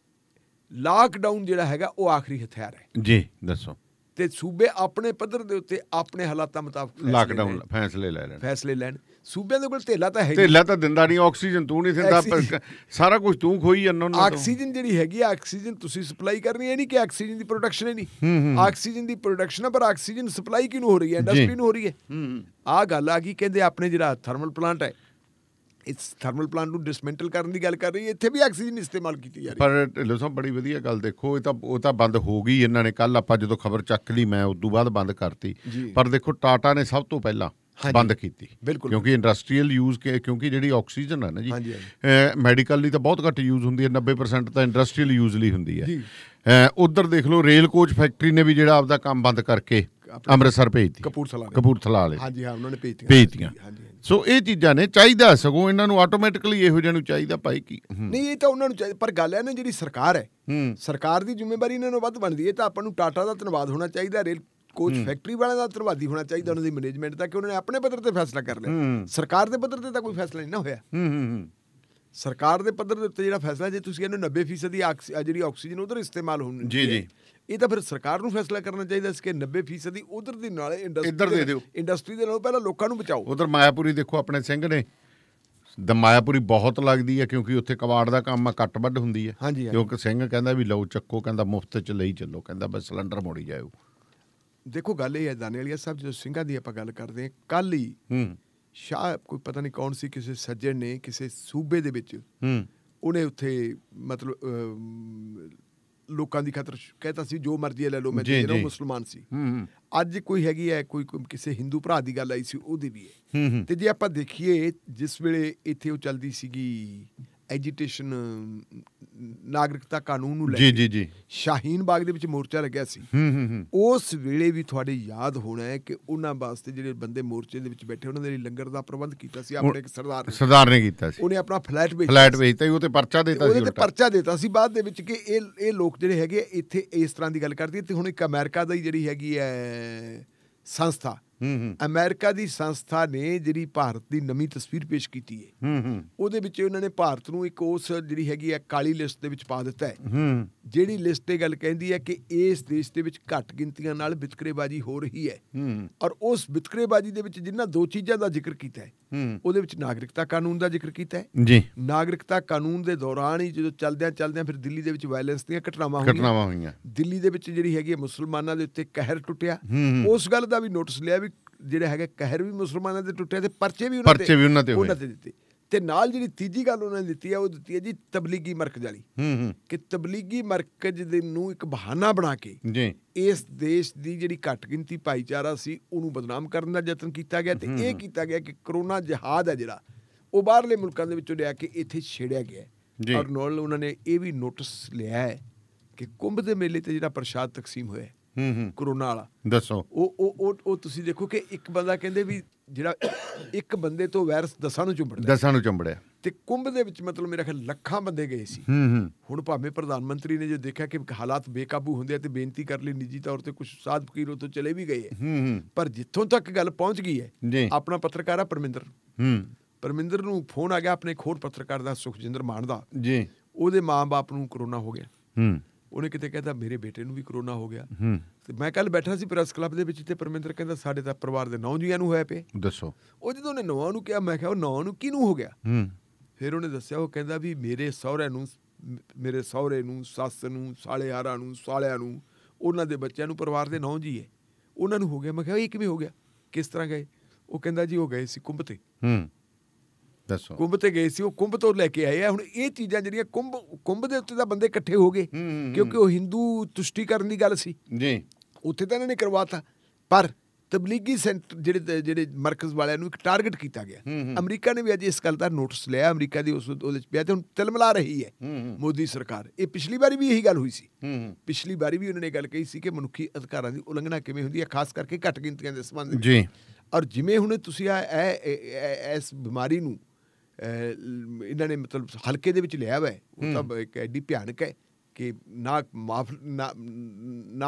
ਲਾਕਡਾਊਨ ਜਿਹੜਾ ਹੈਗਾ ਉਹ ਆਖਰੀ ਹਥਿਆਰ ਹੈ ਜੀ। ਦੱਸੋ। ਤੇ ਸੂਬੇ ਆਪਣੇ ਪੱਧਰ ਦੇ ਉੱਤੇ ਆਪਣੇ ਹਾਲਾਤਾਂ ਮੁਤਾਬਕ ਫੈਸਲੇ ਲੈਣ। ਸੂਬਿਆਂ ਦੇ ਕੋਲ ਧੇਲਾ ਤਾਂ ਹੈ, ਧੇਲਾ ਤਾਂ ਦਿੰਦਾ ਨਹੀਂ, ਆਕਸੀਜਨ ਤੂੰ ਨਹੀਂ ਦਿੰਦਾ, ਸਾਰਾ ਕੁਝ ਤੂੰ ਖੋਈ ਜਾਂਦਾ। ਆਕਸੀਜਨ ਜਿਹੜੀ ਹੈਗੀ ਆ, ਆਕਸੀਜਨ ਤੁਸੀਂ ਸਪਲਾਈ ਕਰਨੀ, ਇਹ ਨਹੀਂ ਕਿ ਆਕਸੀਜਨ ਦੀ ਪ੍ਰੋਡਕਸ਼ਨ ਹੀ ਨਹੀਂ, ਆਕਸੀਜਨ ਦੀ ਪ੍ਰੋਡਕਸ਼ਨ ਹੈ, ਪਰ ਆਕਸੀਜਨ ਸਪਲਾਈ ਕਿਹਨੂੰ ਹੋ ਰਹੀ ਹੈ? ਇੰਡਸਟਰੀ ਨੂੰ ਹੋ ਰਹੀ ਹੈ। ਆਹ ਗੱਲ ਆ ਗਈ। ਕਹਿੰਦੇ ਆਪਣੇ ਜਿਹੜਾ ਥਰਮਲ ਪਲਾਂਟ ਹੈ, ਇਸ ਥਰਮਲ ਪਲਾਂਟ ਨੂੰ ਡਿਸਮੈਂਟਲ ਕਰਨ ਦੀ ਗੱਲ ਕਰ ਰਹੀ ਹੈ, ਇੱਥੇ ਵੀ ਆਕਸੀਜਨ ਇਸਤੇਮਾਲ ਕੀਤੀ ਜਾ ਰਹੀ ਹੈ। ਪਰ ਢਿੱਲੋਂ ਸਾਹਿਬ ਬੜੀ ਵਧੀਆ ਗੱਲ ਦੇਖੋ, ਉਹ ਤਾਂ ਬੰਦ ਹੋ ਗਈ ਇਹਨਾਂ ਨੇ। ਕੱਲ ਆਪਾਂ ਜਦੋਂ ਖਬਰ ਚੱਕ ਲਈ ਮੈਂ ਉਦੋਂ ਬਾਅਦ ਬੰਦ ਕਰਤੀ, ਪਰ ਦੇਖੋ ਟਾਟਾ ਨੇ ਸਭ ਤੋਂ ਪਹਿਲਾਂ ਬੰਦ ਕੀਤੀ, ਕਿਉਂਕਿ ਇੰਡਸਟਰੀਅਲ ਯੂਜ਼, ਕਿਉਂਕਿ ਜਿਹੜੀ ਆਕਸੀਜਨ ਹੈ ਨਾ ਜੀ, ਮੈਡੀਕਲ ਲਈ ਤਾਂ ਬਹੁਤ ਘੱਟ ਯੂਜ਼ ਹੁੰਦੀ ਹੈ, 90% ਤਾਂ ਇੰਡਸਟਰੀਅਲ ਯੂਜ਼ ਲਈ ਹੁੰਦੀ ਹੈ। ਉੱਧਰ ਦੇਖ ਲਓ ਰੇਲ ਕੋਚ ਫੈਕਟਰੀ ਨੇ ਵੀ ਜਿਹੜਾ ਆਪਦਾ ਕੰਮ ਬੰਦ ਕਰਕੇ ਅੰਮ੍ਰਿਤਸਰ ਭੇਜਤੀ, ਕਪੂਰਥਲਾ ਵਾਲੇ ਭੇਜਤੀਆਂ। ਸੋ ਇਹ ਚੀਜ਼ਾਂ ਨੇ, ਚਾਹੀਦਾ ਸਗੋਂ ਇਹਨਾਂ ਨੂੰ ਆਟੋਮੈਟਿਕਲੀ ਇਹੋ ਜਿਹਾ ਨੂੰ ਚਾਹੀਦਾ ਭਾਈ ਕੀ ਨਹੀਂ, ਇਹ ਤਾਂ ਉਹਨਾਂ ਨੂੰ ਚਾਹੀਦਾ। ਪਰ ਗੱਲ ਹੈ ਨਾ, ਜਿਹੜੀ ਸਰਕਾਰ ਹੈ, ਸਰਕਾਰ ਦੀ ਜ਼ਿੰਮੇਵਾਰੀ ਇਹਨਾਂ ਨੂੰ ਵੱਧ ਬਣਦੀ ਹੈ। ਤਾਂ ਆਪਾਂ ਨੂੰ ਟਾਟਾ ਦਾ ਧੰਨਵਾਦ ਹੋਣਾ ਚਾਹੀਦਾ, ਰੇਲ ਕੋਚ ਫੈਕਟਰੀ ਵਾਲਿਆਂ ਦਾ ਧੰਨਵਾਦੀ ਹੋਣਾ ਚਾਹੀਦਾ, ਉਹਨਾਂ ਦੀ ਮੈਨੇਜਮੈਂਟ ਦਾ, ਕਿ ਉਹਨਾਂ ਨੇ ਆਪਣੇ ਪੱਧਰ ਤੇ ਫੈਸਲਾ ਕਰ ਲਿਆ। ਸਰਕਾਰ ਦੇ ਪੱਧਰ ਤੇ ਤਾਂ ਕੋਈ ਫੈਸਲਾ ਨਹੀਂ ਨਾ ਹੋਇਆ। ਸਰਕਾਰ ਦੇ ਪੱਧਰ ਦੇ ਉੱਤੇ ਜਿਹੜਾ ਫੈਸਲਾ, ਜੇ ਤੁਸੀਂ ਇਹਨੂੰ 90% ਜਿਹੜੀ ਆਕਸੀਜਨ ਉਧਰ ਇਸਤੇਮਾਲ ਹੋਣੀ ਜੀ, ਇਹ ਤਾਂ ਫਿਰ ਸਰਕਾਰ ਨੂੰ ਫੈਸਲਾ ਕਰਨਾ ਚਾਹੀਦਾ ਸੀ ਕਿ 90% ਉਧਰ ਦੀ ਨਾਲੇ ਇੰਡਸਟਰੀ ਦੇ ਨਾਲੋਂ ਪਹਿਲਾਂ ਲੋਕਾਂ ਨੂੰ ਬਚਾਓ। ਉਧਰ ਮਾਇਆਪੁਰੀ ਦੇਖੋ ਆਪਣੇ ਸਿੰਘ ਨੇ, ਮਾਇਆਪੁਰੀ ਬਹੁਤ ਲੱਗਦੀ ਹੈ, ਕਿਉਂਕਿ ਉੱਥੇ ਕਬਾੜ ਦਾ ਕੰਮ ਕੱਟ ਵੱਢ ਹੁੰਦੀ ਹੈ। ਕਿਉਂਕਿ ਸਿੰਘ ਕਹਿੰਦਾ ਵੀ ਲਓ ਚੱਕੋ, ਕਹਿੰਦਾ ਮੁਫਤ 'ਚ ਲਈ ਚੱਲੋ, ਕਹਿੰਦਾ ਬਸ ਸਿਲੰਡਰ ਮੋੜੀ ਜਾਓ। ਦੇਖੋ ਗੱਲ ਇਹ ਹੈ ਦਾਨੇਵਾਲੀਆ ਸਾਹਿਬ, ਜਦੋਂ ਸਿੰਘਾਂ ਦੀ ਆਪਾਂ ਗੱਲ ਕਰਦੇ ਹਾਂ, ਕੱਲ ਹੀ ਸ਼ਾਹ ਕੋਈ ਪਤਾ ਨਹੀਂ ਕੌਣ ਸੀ, ਕਿਸੇ ਸੱਜਣ ਨੇ ਕਿਸੇ ਸੂਬੇ ਦੇ ਵਿੱਚ ਉਹਨੇ ਉੱਥੇ ਮਤਲਬ ਲੋਕਾਂ ਦੀ ਖਾਤਰ ਕਹਿਤਾ ਸੀ ਜੋ ਮਰਜ਼ੀ ਲੈ ਲਓ, ਮੈਂ ਜਿਹੜਾ ਮੁਸਲਮਾਨ ਸੀ। ਅੱਜ ਕੋਈ ਹੈਗੀ ਹੈ, ਕੋਈ ਕਿਸੇ ਹਿੰਦੂ ਭਰਾ ਦੀ ਗੱਲ ਆਈ ਸੀ, ਉਹਦੀ ਵੀ ਹੈ। ਤੇ ਜੇ ਆਪਾਂ ਦੇਖੀਏ, ਜਿਸ ਵੇਲੇ ਇੱਥੇ ਉਹ ਚੱਲਦੀ ਸੀਗੀ ਐਜੀਟੇਸ਼ਨ ਨਾਗਰਿਕਤਾ ਕਾਨੂੰਨ ਨੂੰ ਲੈ ਕੇ, ਸ਼ਾਹੀਨ ਬਾਗ ਦੇ ਵਿੱਚ ਮੋਰਚਾ ਲੱਗਿਆ ਸੀ, ਉਸ ਵੇਲੇ ਵੀ ਤੁਹਾਡੇ ਯਾਦ ਹੋਣਾ ਹੈ ਕਿ ਉਹਨਾਂ ਵਾਸਤੇ ਜਿਹੜੇ ਬੰਦੇ ਮੋਰਚੇ ਦੇ ਵਿੱਚ ਬੈਠੇ, ਉਹਨਾਂ ਦੇ ਲਈ ਲੰਗਰ ਦਾ ਪ੍ਰਬੰਧ ਕੀਤਾ ਸੀ ਆਪਣੇ ਇੱਕ ਸਰਦਾਰ ਨੇ ਕੀਤਾ ਸੀ। ਉਹਨੇ ਆਪਣਾ ਫਲੈਟ ਵੇਚਤਾ, ਉਹ ਤੇ ਪਰਚਾ ਦੇਤਾ ਸੀ ਬਾਅਦ ਦੇ ਵਿੱਚ ਕਿ ਇਹ ਲੋਕ ਜਿਹੜੇ ਹੈਗੇ ਇੱਥੇ ਇਸ ਤਰ੍ਹਾਂ ਦੀ ਗੱਲ ਕਰਦੀ ਹੈ। ਤੇ ਹੁਣ ਇੱਕ ਅਮਰੀਕਾ ਦੀ ਜਿਹੜੀ ਹੈਗੀ ਹੈ ਸੰਸਥਾ, ਅਮਰੀਕਾ ਦੀ ਸੰਸਥਾ ਨੇ ਜਿਹੜੀ ਭਾਰਤ ਦੀ ਨਵੀਂ ਤਸਵੀਰ ਪੇਸ਼ ਕੀਤੀ ਹੈ, ਉਹਦੇ ਵਿੱਚ ਉਹਨਾਂ ਨੇ ਭਾਰਤ ਨੂੰ ਇੱਕ ਉਸ ਜਿਹੜੀ ਹੈਗੀ ਹੈ ਕਾਲੀ ਲਿਸਟ ਦੇ ਵਿੱਚ ਪਾ ਦਿੱਤਾ ਹੈ, ਜਿਹੜੀ ਲਿਸਟ ਤੇ ਗੱਲ ਕਹਿੰਦੀ ਹੈ ਕਿ ਇਸ ਦੇਸ਼ ਦੇ ਵਿੱਚ ਘੱਟ ਗਿਣਤੀਆਂ ਨਾਲ ਵਿਤਕਰੇਬਾਜ਼ੀ ਹੋ ਰਹੀ ਹੈ। ਔਰ ਉਸ ਵਿਤਕਰੇਬਾਜ਼ੀ ਦੇ ਵਿੱਚ ਜਿਨ੍ਹਾਂ ਦੋ ਚੀਜ਼ਾਂ ਦਾ ਜ਼ਿਕਰ ਕੀਤਾ ਹੈ, ਉਹਦੇ ਵਿੱਚ ਨਾਗਰਿਕਤਾ ਕਾਨੂੰਨ ਦਾ ਜ਼ਿਕਰ ਕੀਤਾ ਹੈ। ਨਾਗਰਿਕਤਾ ਕਾਨੂੰਨ ਦੇ ਦੌਰਾਨ ਹੀ ਜਦੋਂ ਚਲਦਿਆਂ ਫਿਰ ਦਿੱਲੀ ਦੇ ਵਿੱਚ ਵਾਇਲੈਂਸ ਦੀਆਂ ਘਟਨਾਵਾਂ ਹੋਈਆਂ, ਦਿੱਲੀ ਦੇ ਵਿੱਚ ਜਿਹੜੀ ਹੈਗੀ ਮੁਸਲਮਾਨਾਂ ਦੇ ਉੱਤੇ ਕਹਿਰ ਟੁੱਟਿਆ, ਉਸ ਗੱਲ ਦਾ ਵੀ ਨੋਟਿਸ ਲਿਆ ਵੀ ਜਿਹੜਾ ਹੈਗਾ ਕਹਿਰ ਵੀ ਮੁਸਲਮਾਨਾਂ ਦੇ ਟੁੱਟਿਆ ਤੇ ਪਰਚੇ ਵੀ ਉਹਨਾਂ ਤੇ ਦਿੱਤੇ। ਤੇ ਨਾਲ ਜਿਹੜੀ ਤੀਜੀ ਗੱਲ ਉਹਨਾਂ ਨੇ ਦਿੱਤੀ ਹੈ, ਉਹ ਦਿੱਤੀ ਹੈ ਜੀ ਤਬਲੀਗੀ ਮਰਕਜ਼ ਵਾਲੀ, ਕਿ ਤਬਲੀਗੀ ਮਰਕਜ਼ ਦੇ ਨੂੰ ਇੱਕ ਬਹਾਨਾ ਬਣਾ ਕੇ ਇਸ ਦੇਸ਼ ਦੀ ਜਿਹੜੀ ਘੱਟ ਗਿਣਤੀ ਭਾਈਚਾਰਾ ਸੀ ਉਹਨੂੰ ਬਦਨਾਮ ਕਰਨ ਦਾ ਯਤਨ ਕੀਤਾ ਗਿਆ। ਤੇ ਇਹ ਕੀਤਾ ਗਿਆ ਕਿ ਕਰੋਨਾ ਜਿਹਾਦ ਹੈ ਜਿਹੜਾ, ਉਹ ਬਾਹਰਲੇ ਮੁਲਕਾਂ ਦੇ ਵਿੱਚੋਂ ਲਿਆ ਕੇ ਇੱਥੇ ਛੇੜਿਆ ਗਿਆ। ਔਰ ਨਾਲ ਉਹਨਾਂ ਨੇ ਇਹ ਵੀ ਨੋਟਿਸ ਲਿਆ ਹੈ ਕਿ ਕੁੰਭ ਦੇ ਮੇਲੇ ਤੇ ਜਿਹੜਾ ਪ੍ਰਸ਼ਾਦ ਤਕਸੀਮ ਹੋਇਆ ਕਰੋਨਾ ਵਾਲਾ, ਦੱਸੋ ਉਹ ਤੁਸੀਂ ਦੇਖੋ ਕਿ ਇੱਕ ਬੰਦਾ ਕਹਿੰਦੇ ਵੀ ਜਿਹੜਾ ਇੱਕ ਬੰਦੇ ਤੋਂ ਵਾਇਰਸ 10 ਨੂੰ ਚੁੰਬੜਿਆ ਤੇ ਕੁੰਭ ਦੇ ਵਿੱਚ ਮਤਲਬ ਮੇਰਾ ਖਿਆਲ ਲੱਖਾਂ ਬੰਦੇ ਗਏ ਸੀ। ਹੁਣ ਭਾਵੇਂ ਪ੍ਰਧਾਨ ਮੰਤਰੀ ਨੇ ਜੋ ਦੇਖਿਆ ਕਿ ਹਾਲਾਤ ਬੇਕਾਬੂ ਹੁੰਦੇ ਆ ਤੇ ਬੇਨਤੀ ਕਰ ਲਈ ਨਿੱਜੀ ਤੌਰ ਤੇ, ਕੁਝ ਸਾਧ ਫਕੀਰ ਤੋਂ ਚਲੇ ਵੀ ਗਏ ਹੈ, ਪਰ ਜਿੱਥੋਂ ਤੱਕ ਗੱਲ ਪਹੁੰਚ ਗਈ ਹੈ, ਆਪਣਾ ਪੱਤਰਕਾਰ ਆ ਪਰਮਿੰਦਰ ਨੂੰ ਫੋਨ ਆ ਗਿਆ ਆਪਣੇ ਇੱਕ ਹੋਰ ਪੱਤਰਕਾਰ ਦਾ, ਸੁਖਜਿੰਦਰ ਮਾਨ ਦਾ, ਉਹਦੇ ਮਾਂ-ਬਾਪ ਨੂੰ ਕਰੋਨਾ ਹੋ ਗਿਆ। ਉਹਨੇ ਕਿਤੇ ਕਹਿੰਦਾ ਮੇਰੇ ਬੇਟੇ ਨੂੰ ਵੀ ਕਰੋਨਾ ਹੋ ਗਿਆ। ਤੇ ਮੈਂ ਕੱਲ ਬੈਠਾ ਸੀ ਪ੍ਰੈਸ ਕਲੱਬ ਦੇ ਵਿੱਚ, ਤੇ ਪਰਮਿੰਦਰ ਕਹਿੰਦਾ ਸਾਡੇ ਤਾਂ ਪਰਿਵਾਰ ਦੇ 9 ਜੀਆਂ ਨੂੰ ਹੋਇਆ ਪਿਆ। ਦੱਸੋ। ਉਹ ਜਦੋਂ ਉਹਨੇ 9 ਨੂੰ ਕਿਹਾ, ਮੈਂ ਕਿਹਾ ਉਹ 9 ਨੂੰ ਕਿਹਨੂੰ ਹੋ ਗਿਆ? ਫਿਰ ਉਹਨੇ ਦੱਸਿਆ, ਉਹ ਕਹਿੰਦਾ ਵੀ ਮੇਰੇ ਸਹੁਰੇ ਨੂੰ, ਸੱਸ ਨੂੰ, ਸਾਲਿਆਰਾਂ ਨੂੰ, ਸਾਲਿਆਂ ਨੂੰ, ਉਹਨਾਂ ਦੇ ਬੱਚਿਆਂ ਨੂੰ, ਪਰਿਵਾਰ ਦੇ 9 ਜੀ ਹੈ, ਉਹਨਾਂ ਨੂੰ ਹੋ ਗਿਆ। ਮੈਂ ਕਿਹਾ ਇਹ ਕਿਵੇਂ ਹੋ ਗਿਆ, ਕਿਸ ਤਰ੍ਹਾਂ ਗਏ? ਉਹ ਕਹਿੰਦਾ ਜੀ ਉਹ ਗਏ ਸੀ ਕੁੰਭ ਤੇ। ਦੱਸੋ। ਕੁੰਭ ਤੇ ਗਏ ਸੀ, ਉਹ ਕੁੰਭ ਤੋਂ ਲੈ ਕੇ ਆਏ ਆ। ਹੁਣ ਇਹ ਚੀਜ਼ਾਂ ਜਿਹੜੀਆਂ ਕੁੰਭ ਦੇ ਉੱਤੇ ਤਾਂ ਬੰਦੇ ਇਕੱਠੇ ਹੋ ਗਏ, ਕਿਉਂਕਿ ਉਹ ਹਿੰਦੂ ਤੁਸ਼ਟੀਕਰਨ ਦੀ ਗੱਲ ਸੀ ਜੀ, ਉੱਥੇ ਤਾਂ ਇਹਨਾਂ ਨੇ ਕਰਵਾਤਾ। ਪਰ ਤਬਲੀਗੀ ਸੈਂਟਰ ਜਿਹੜੇ ਮਰਕਜ਼ ਵਾਲਿਆਂ ਨੂੰ ਇੱਕ ਟਾਰਗੇਟ ਕੀਤਾ ਗਿਆ। ਅਮਰੀਕਾ ਨੇ ਵੀ ਅੱਜ ਇਸ ਗੱਲ ਦਾ ਨੋਟਿਸ ਲਿਆ, ਅਮਰੀਕਾ ਦੀ ਉਹਦੇ 'ਚ ਪਿਆ ਤੇ ਹੁਣ ਤਿਲਮਿਲਾ ਰਹੀ ਹੈ ਮੋਦੀ ਸਰਕਾਰ। ਇਹ ਪਿਛਲੀ ਵਾਰੀ ਵੀ ਇਹੀ ਗੱਲ ਹੋਈ ਸੀ, ਪਿਛਲੀ ਵਾਰੀ ਵੀ ਉਹਨਾਂ ਨੇ ਗੱਲ ਕਹੀ ਸੀ ਕਿ ਮਨੁੱਖੀ ਅਧਿਕਾਰਾਂ ਦੀ ਉਲੰਘਣਾ ਕਿਵੇਂ ਹੁੰਦੀ ਹੈ, ਖਾਸ ਕਰਕੇ ਘੱਟ ਗਿਣਤੀਆਂ ਦੇ ਸੰਬੰਧ ਵਿੱਚ। ਔਰ ਜਿਵੇਂ ਹੁਣ ਤੁਸੀਂ ਇਸ ਬਿਮਾਰੀ ਨੂੰ ਇਹਨਾਂ ਨੇ ਮਤਲਬ ਹਲਕੇ ਦੇ ਵਿੱਚ ਲਿਆ ਵਾ, ਉਹ ਤਾਂ ਇੱਕ ਐਡੀ ਭਿਆਨਕ ਹੈ ਕਿ ਨਾ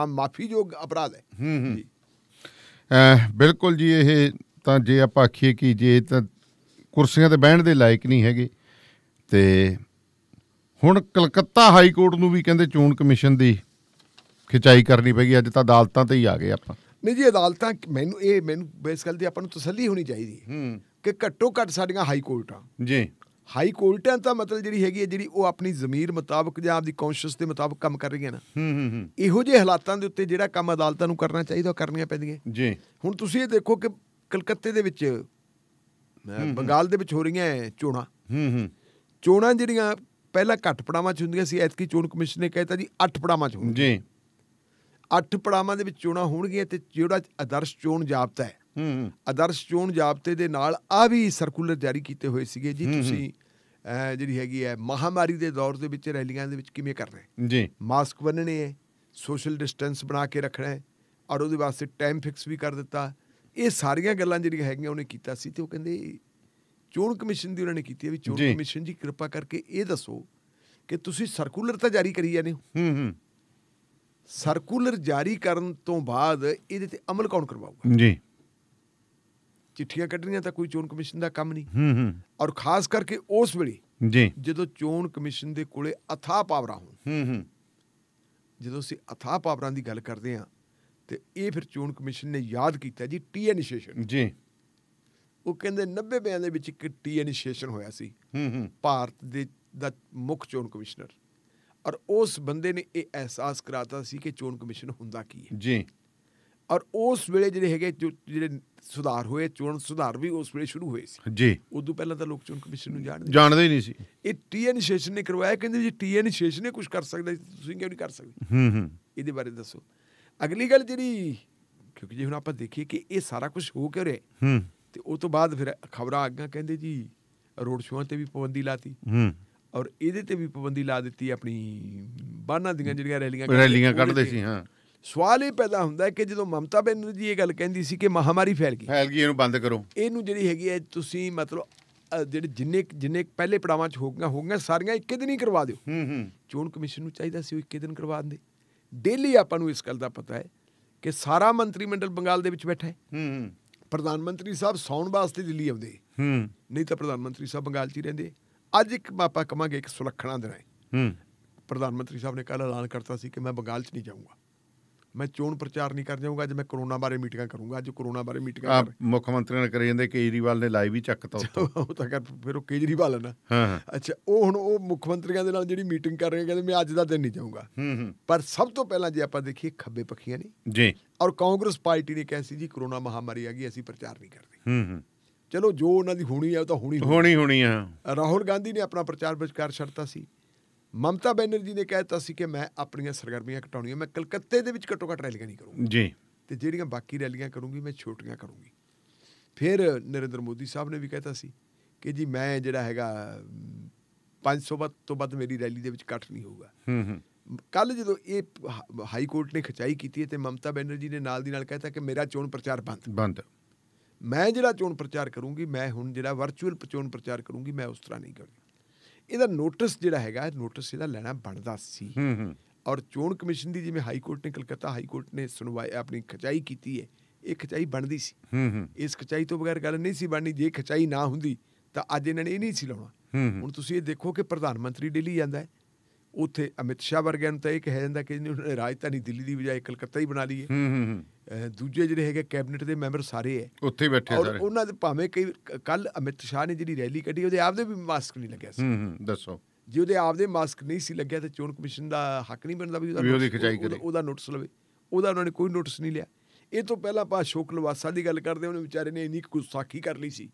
ਮਾਫੀਯੋਗ ਅਪਰਾਧ ਹੈ। ਬਿਲਕੁਲ ਜੀ। ਇਹ ਤਾਂ ਜੇ ਆਪਾਂ ਆਖੀਏ ਕਿ ਜੇ ਤਾਂ ਕੁਰਸੀਆਂ 'ਤੇ ਬਹਿਣ ਦੇ ਲਾਇਕ ਨਹੀਂ ਹੈਗੇ, ਤੇ ਹੁਣ ਕਲਕੱਤਾ ਹਾਈ ਕੋਰਟ ਨੂੰ ਵੀ ਕਹਿੰਦੇ ਚੋਣ ਕਮਿਸ਼ਨ ਦੀ ਖਿਚਾਈ ਕਰਨੀ ਪਏਗੀ। ਅੱਜ ਤਾਂ ਅਦਾਲਤਾਂ 'ਤੇ ਹੀ ਆ ਗਏ ਆਪਾਂ। ਨਹੀਂ ਜੀ, ਅਦਾਲਤਾਂ ਮੈਨੂੰ ਇਸ ਗੱਲ ਦੀ ਆਪਾਂ ਨੂੰ ਤਸੱਲੀ ਹੋਣੀ ਚਾਹੀਦੀ ਹੈ। ਕਿ ਘੱਟੋ ਘੱਟ ਸਾਡੀਆਂ ਹਾਈ ਕੋਰਟਾਂ ਜੀ ਹਾਈ ਕੋਰਟਾਂ ਤਾਂ ਮਤਲਬ ਜਿਹੜੀ ਹੈਗੀ ਹੈ ਜਿਹੜੀ ਉਹ ਆਪਣੀ ਜ਼ਮੀਰ ਮੁਤਾਬਕ ਜਾਂ ਆਪਦੀ ਕੌਂਸ਼ੀਅਸ ਦੇ ਮੁਤਾਬਕ ਕੰਮ ਕਰ ਰਹੀਆਂ ਨਾ। ਇਹੋ ਜਿਹੇ ਹਾਲਾਤਾਂ ਦੇ ਉੱਤੇ ਜਿਹੜਾ ਕੰਮ ਅਦਾਲਤਾਂ ਨੂੰ ਕਰਨਾ ਚਾਹੀਦਾ ਉਹ ਕਰਨੀਆਂ ਪੈਂਦੀਆਂ ਜੀ। ਹੁਣ ਤੁਸੀਂ ਇਹ ਦੇਖੋ ਕਿ ਕਲਕੱਤੇ ਦੇ ਵਿੱਚ ਬੰਗਾਲ ਦੇ ਵਿੱਚ ਹੋ ਰਹੀਆਂ ਚੋਣਾਂ ਜਿਹੜੀਆਂ ਪਹਿਲਾਂ ਘੱਟ ਪੜਾਵਾਂ 'ਚ ਹੁੰਦੀਆਂ ਸੀ, ਐਤਕੀ ਚੋਣ ਕਮਿਸ਼ਨ ਨੇ ਕਹਿਤਾ ਜੀ 8 ਪੜਾਵਾਂ 'ਚ ਹੋਣਗੀਆਂ ਜੀ। 8 ਪੜਾਵਾਂ ਦੇ ਵਿੱਚ ਚੋਣਾਂ ਹੋਣਗੀਆਂ ਤੇ ਜਿਹੜਾ ਆਦਰਸ਼ ਚੋਣ ਜ਼ਾਬਤਾ ਹੈ, ਆਦਰਸ਼ ਚੋਣ ਜ਼ਾਬਤੇ ਦੇ ਨਾਲ ਆ ਵੀ ਸਰਕੂਲਰ ਜਾਰੀ ਕੀਤੇ ਹੋਏ ਸੀਗੇ ਜੀ। ਤੁਸੀਂ ਜਿਹੜੀ ਹੈਗੀ ਹੈ ਮਹਾਮਾਰੀ ਦੇ ਦੌਰ ਦੇ ਵਿੱਚ ਰੈਲੀਆਂ ਦੇ ਵਿੱਚ ਕਿਵੇਂ ਕਰਨਾ ਹੈ ਜੀ, ਮਾਸਕ ਬੰਨਣੇ ਹੈ, ਸੋਸ਼ਲ ਡਿਸਟੈਂਸ ਬਣਾ ਕੇ ਰੱਖਣਾ ਹੈ, ਔਰ ਉਹਦੇ ਵਾਸਤੇ ਟਾਈਮ ਫਿਕਸ ਵੀ ਕਰ ਦਿੱਤਾ। ਇਹ ਸਾਰੀਆਂ ਗੱਲਾਂ ਜਿਹੜੀਆਂ ਹੈਗੀਆਂ ਉਹਨੇ ਕੀਤਾ ਸੀ। ਤੇ ਉਹ ਕਹਿੰਦੇ ਚੋਣ ਕਮਿਸ਼ਨ ਦੀ ਉਹਨਾਂ ਨੇ ਕੀਤੀ ਹੈ ਵੀ ਚੋਣ ਕਮਿਸ਼ਨ ਜੀ ਕਿਰਪਾ ਕਰਕੇ ਇਹ ਦੱਸੋ ਕਿ ਤੁਸੀਂ ਸਰਕੂਲਰ ਤਾਂ ਜਾਰੀ ਕਰੀ ਜਾਂਦੇ ਹੋ, ਸਰਕੂਲਰ ਜਾਰੀ ਕਰਨ ਤੋਂ ਬਾਅਦ ਇਹਦੇ ਤੇ ਅਮਲ ਕੌਣ ਕਰਵਾਊਗਾ ਜੀ। ਚਿੱਠੀਆਂ ਕੱਢਣੀਆਂ ਤਾਂ ਕੋਈ ਚੋਣ ਕਮਿਸ਼ਨ ਦਾ ਕੰਮ ਨਹੀਂ। ਔਰ ਖਾਸ ਕਰਕੇ ਉਸ ਵੇਲੇ ਜੀ ਜਦੋਂ ਚੋਣ ਕਮਿਸ਼ਨ ਦੇ ਕੋਲੇ ਅਥਾਹ ਪਾਵਰਾਂ ਹੋਣ, ਜਦੋਂ ਅਸੀਂ ਅਥਾਹ ਪਾਵਰਾਂ ਦੀ ਗੱਲ ਕਰਦੇ ਹਾਂ ਤੇ ਇਹ ਫਿਰ ਚੋਣ ਕਮਿਸ਼ਨ ਨੇ ਯਾਦ ਕੀਤਾ ਜੀ ਟੀ ਇਨੀਸ਼ੀਏਸ਼ਨ ਜੀ। ਉਹ ਕਹਿੰਦੇ 90 ਬਿਆਂ ਦੇ ਵਿੱਚ ਇੱਕ ਟੀ ਇਨੀਸ਼ੀਏਸ਼ਨ ਹੋਇਆ ਸੀ ਭਾਰਤ ਦੇ ਦਾ ਮੁੱਖ ਚੋਣ ਕਮਿਸ਼ਨਰ, ਔਰ ਉਸ ਬੰਦੇ ਨੇ ਇਹ ਅਹਿਸਾਸ ਕਰਾਤਾ ਸੀ ਕਿ ਚੋਣ ਕਮਿਸ਼ਨ ਹੁੰਦਾ ਕੀ ਹੈ ਜੀ। ਔਰ ਉਸ ਵੇਲੇ ਜਿਹੜੇ ਹੈਗੇ ਜਿਹੜੇ ਸੁਧਾਰ ਹੋਏ, ਚੋਣ ਸੁਧਾਰ ਵੀ ਉਸ ਵੇਲੇ ਸ਼ੁਰੂ ਹੋਏ ਸੀ ਜੀ। ਉਦੋਂ ਪਹਿਲਾਂ ਤਾਂ ਲੋਕ ਚੋਣ ਕਮਿਸ਼ਨ ਨੂੰ ਜਾਣਦੇ ਹੀ ਨਹੀਂ ਸੀ। ਇਹ ਟੀ ਇਨੀਸ਼ੀਏਸ਼ਨ ਨੇ ਕਰਵਾਇਆ। ਕਹਿੰਦੇ ਜੀ ਟੀ ਇਨੀਸ਼ੀਏਸ਼ਨ ਨੇ ਕੁਛ ਕਰ ਸਕਦਾ, ਤੁਸੀਂ ਕਿਉਂ ਨਹੀਂ ਕਰ ਸਕਦੇ? ਇਹਦੇ ਬਾਰੇ ਦੱਸੋ। ਅਗਲੀ ਗੱਲ ਜਿਹੜੀ, ਕਿਉਂਕਿ ਜੇ ਹੁਣ ਆਪਾਂ ਦੇਖੀਏ ਕਿ ਇਹ ਸਾਰਾ ਕੁਛ ਹੋ ਕਿਉਂ ਰਿਹਾ, ਤੇ ਉਹ ਤੋਂ ਬਾਅਦ ਫਿਰ ਖਬਰਾਂ ਆ ਗਈਆਂ, ਕਹਿੰਦੇ ਜੀ ਰੋਡ ਸ਼ੋਆਂ ਤੇ ਵੀ ਪਾਬੰਦੀ ਲਾਤੀ ਔਰ ਇਹਦੇ ਤੇ ਵੀ ਪਾਬੰਦੀ ਲਾ ਦਿੱਤੀ, ਆਪਣੀ ਬਾਨਾਂ ਦੀਆਂ ਜਿਹੜੀਆਂ ਰੈਲੀਆਂ ਕੱਢਦੇ ਸੀ। ਸਵਾਲ ਇਹ ਪੈਦਾ ਹੁੰਦਾ ਹੈ ਕਿ ਜਦੋਂ ਮਮਤਾ ਬੈਨਰਜੀ ਇਹ ਗੱਲ ਕਹਿੰਦੀ ਸੀ ਕਿ ਮਹਾਮਾਰੀ ਫੈਲ ਗਈ, ਇਹਨੂੰ ਬੰਦ ਕਰੋ, ਇਹਨੂੰ ਜਿਹੜੀ ਹੈਗੀ ਹੈ ਤੁਸੀਂ ਮਤਲਬ ਜਿਹੜੇ ਜਿੰਨੇ ਪਹਿਲੇ ਪੜਾਵਾਂ 'ਚ ਹੋ ਗਈਆਂ ਸਾਰੀਆਂ ਇੱਕੇ ਦਿਨ ਹੀ ਕਰਵਾ ਦਿਓ। ਚੋਣ ਕਮਿਸ਼ਨ ਨੂੰ ਚਾਹੀਦਾ ਸੀ ਉਹ ਇੱਕੇ ਦਿਨ ਕਰਵਾ ਦਿੰਦੇ। ਡੇਲੀ ਆਪਾਂ ਨੂੰ ਇਸ ਗੱਲ ਦਾ ਪਤਾ ਹੈ ਕਿ ਸਾਰਾ ਮੰਤਰੀ ਮੰਡਲ ਬੰਗਾਲ ਦੇ ਵਿੱਚ ਬੈਠਾ ਹੈ। ਪ੍ਰਧਾਨ ਮੰਤਰੀ ਸਾਹਿਬ ਸੌਣ ਵਾਸਤੇ ਦਿੱਲੀ ਆਉਂਦੇ, ਨਹੀਂ ਤਾਂ ਪ੍ਰਧਾਨ ਮੰਤਰੀ ਸਾਹਿਬ ਬੰਗਾਲ 'ਚ ਹੀ ਰਹਿੰਦੇ। ਅੱਜ ਇੱਕ ਆਪਾਂ ਕਹਾਂਗੇ ਇੱਕ ਸੁਲੱਖਣਾ ਦਿਨ ਹੈ। ਪ੍ਰਧਾਨ ਮੰਤਰੀ ਸਾਹਿਬ ਨੇ ਕੱਲ੍ਹ ਐਲਾਨ ਕਰਤਾ ਸੀ ਕਿ ਮੈਂ ਬੰਗਾਲ 'ਚ ਨਹੀਂ ਜਾਊਂਗਾ, ਮੈਂ ਚੋਣ ਪ੍ਰਚਾਰ ਨਹੀਂ ਕਰ ਜਾਊਂਗਾ, ਅੱਜ ਮੈਂ ਕਰੋਨਾ ਬਾਰੇ ਮੀਟਿੰਗਾਂ ਕਰੂੰਗਾ। ਅੱਜ ਕਰੋਨਾ ਬਾਰੇ ਮੀਟਿੰਗਾਂ ਮੁੱਖ ਮੰਤਰੀ ਨੇ ਕਰੀ ਜਾਂਦੇ, ਕੇਜਰੀਵਾਲ ਨੇ ਲਾਈਵ ਹੀ ਚੱਕਤਾ ਉਹ ਤਾਂ ਕਰ, ਫਿਰ ਉਹ ਕੇਜਰੀਵਾਲ ਹੈ ਨਾ। ਅੱਛਾ, ਉਹ ਹੁਣ ਉਹ ਮੁੱਖ ਮੰਤਰੀਆਂ ਦੇ ਨਾਲ ਜਿਹੜੀ ਮੀਟਿੰਗ ਕਰ ਰਹੇ ਕਹਿੰਦੇ ਮੈਂ ਅੱਜ ਦਾ ਦਿਨ ਨਹੀਂ ਜਾਊਂਗਾ। ਪਰ ਸਭ ਤੋਂ ਪਹਿਲਾਂ ਜੇ ਆਪਾਂ ਦੇਖੀਏ ਖੱਬੇ ਪੱਖੀਆਂ ਨੇ ਜੀ, ਔਰ ਕਾਂਗਰਸ ਪਾਰਟੀ ਨੇ ਕਿਹਾ ਸੀ ਜੀ ਕਰੋਨਾ ਮਹਾਮਾਰੀ ਆ ਗਈ, ਅਸੀਂ ਪ੍ਰਚਾਰ ਨਹੀਂ ਕਰਦੇ। ਚਲੋ ਜੋ ਉਹਨਾਂ ਦੀ ਹੋਣੀ ਹੈ ਉਹ ਤਾਂ ਹੋਣੀ ਆ। ਰਾਹੁਲ ਗਾਂਧੀ ਨੇ ਆਪਣਾ ਪ੍ਰਚਾਰ ਵਿਚਕਾਰ ਛੱਡਤਾ ਸੀ। ਮਮਤਾ ਬੈਨਰਜੀ ਨੇ ਕਹਿ ਦਿੱਤਾ ਸੀ ਕਿ ਮੈਂ ਆਪਣੀਆਂ ਸਰਗਰਮੀਆਂ ਘਟਾਉਣੀਆਂ, ਮੈਂ ਕਲਕੱਤੇ ਦੇ ਵਿੱਚ ਘੱਟੋ ਘੱਟ ਰੈਲੀਆਂ ਨਹੀਂ ਕਰੂੰਗੀ ਜੀ, ਤੇ ਜਿਹੜੀਆਂ ਬਾਕੀ ਰੈਲੀਆਂ ਕਰੂੰਗੀ ਮੈਂ ਛੋਟੀਆਂ ਕਰੂੰਗੀ। ਫਿਰ ਨਰਿੰਦਰ ਮੋਦੀ ਸਾਹਿਬ ਨੇ ਵੀ ਕਹਿਤਾ ਸੀ ਕਿ ਜੀ ਮੈਂ ਜਿਹੜਾ ਹੈਗਾ 500 ਤੋਂ ਵੱਧ ਮੇਰੀ ਰੈਲੀ ਦੇ ਵਿੱਚ ਇਕੱਠ ਨਹੀਂ ਹੋਊਗਾ। ਕੱਲ੍ਹ ਜਦੋਂ ਇਹ ਹਾਈ ਕੋਰਟ ਨੇ ਖਿਚਾਈ ਕੀਤੀ ਹੈ ਤੇ ਮਮਤਾ ਬੈਨਰਜੀ ਨੇ ਨਾਲ ਦੀ ਨਾਲ ਕਹਿਤਾ ਕਿ ਮੇਰਾ ਚੋਣ ਪ੍ਰਚਾਰ ਬੰਦ, ਮੈਂ ਜਿਹੜਾ ਚੋਣ ਪ੍ਰਚਾਰ ਕਰੂੰਗੀ, ਮੈਂ ਹੁਣ ਜਿਹੜਾ ਵਰਚੁਅਲ ਚੋਣ ਪ੍ਰਚਾਰ ਕਰੂੰਗੀ, ਮੈਂ ਉਸ ਤਰ੍ਹਾਂ ਨਹੀਂ ਕਰੂੰਗੀ। ਇਹਦਾ ਨੋਟਿਸ ਜਿਹੜਾ ਹੈਗਾ, ਨੋਟਿਸ ਇਹਦਾ ਲੈਣਾ ਬਣਦਾ ਸੀ। ਔਰ ਚੋਣ ਕਮਿਸ਼ਨ ਦੀ ਜਿਵੇਂ ਹਾਈ ਕੋਰਟ ਨੇ, ਕਲਕੱਤਾ ਹਾਈ ਕੋਰਟ ਨੇ ਸੁਣਵਾਈ ਆਪਣੀ ਖਿਚਾਈ ਕੀਤੀ ਹੈ, ਇਹ ਖਿਚਾਈ ਬਣਦੀ ਸੀ। ਇਸ ਖਿਚਾਈ ਤੋਂ ਬਗੈਰ ਗੱਲ ਨਹੀਂ ਸੀ ਬਣਨੀ। ਜੇ ਖਿਚਾਈ ਨਾ ਹੁੰਦੀ ਤਾਂ ਅੱਜ ਇਹਨਾਂ ਨੇ ਇਹ ਨਹੀਂ ਸੀ ਲਾਉਣਾ। ਹੁਣ ਤੁਸੀਂ ਇਹ ਦੇਖੋ ਕਿ ਪ੍ਰਧਾਨ ਮੰਤਰੀ ਦਿੱਲੀ ਜਾਂਦਾ ਹੈ, ਉੱਥੇ ਅਮਿਤ ਸ਼ਾਹ ਵਰਗਿਆਂ ਨੂੰ ਤਾਂ ਇਹ ਕਿਹਾ ਜਾਂਦਾ ਕਿ ਉਹਨੇ ਰਾਜਧਾਨੀ ਦਿੱਲੀ ਦੀ ਬਜਾਏ ਕਲਕੱਤਾ ਹੀ ਬਣਾ ਲਈ ਹੈ। ਦੂਜੇ ਜਿਹੜੇ ਹੈਗੇ ਕੈਬਨਿਟ ਦੇ ਮੈਂਬਰ ਸਾਰੇ ਹੈ ਉੱਥੇ ਬੈਠੇ, ਔਰ ਉਹਨਾਂ ਦੇ ਭਾਵੇਂ ਕਈ ਕੱਲ੍ਹ ਅਮਿਤ ਸ਼ਾਹ ਨੇ ਜਿਹੜੀ ਰੈਲੀ ਕੱਢੀ ਉਹਦੇ ਆਪਦੇ ਵੀ ਮਾਸਕ ਨਹੀਂ ਲੱਗਿਆ ਸੀ। ਦੱਸੋ, ਜੇ ਉਹਦੇ ਆਪਦੇ ਮਾਸਕ ਨਹੀਂ ਸੀ ਲੱਗਿਆ ਤਾਂ ਚੋਣ ਕਮਿਸ਼ਨ ਦਾ ਹੱਕ ਨਹੀਂ ਬਣਦਾ ਵੀ ਉਹਦਾ ਨੋਟਿਸ ਲਵੇ। ਉਹਦਾ ਉਹਨਾਂ ਨੇ ਕੋਈ ਨੋਟਿਸ ਨਹੀਂ ਲਿਆ। ਇਹ ਤੋਂ ਪਹਿਲਾਂ ਆਪਾਂ ਅਸ਼ੋਕ ਲਵਾਸਾ ਦੀ ਗੱਲ ਕਰਦੇ, ਉਹਨੇ ਵਿਚਾਰੇ ਨੇ ਇੰਨੀ ਗੁਸਤਾਖੀ ਕਰ ਲਈ ਸੀ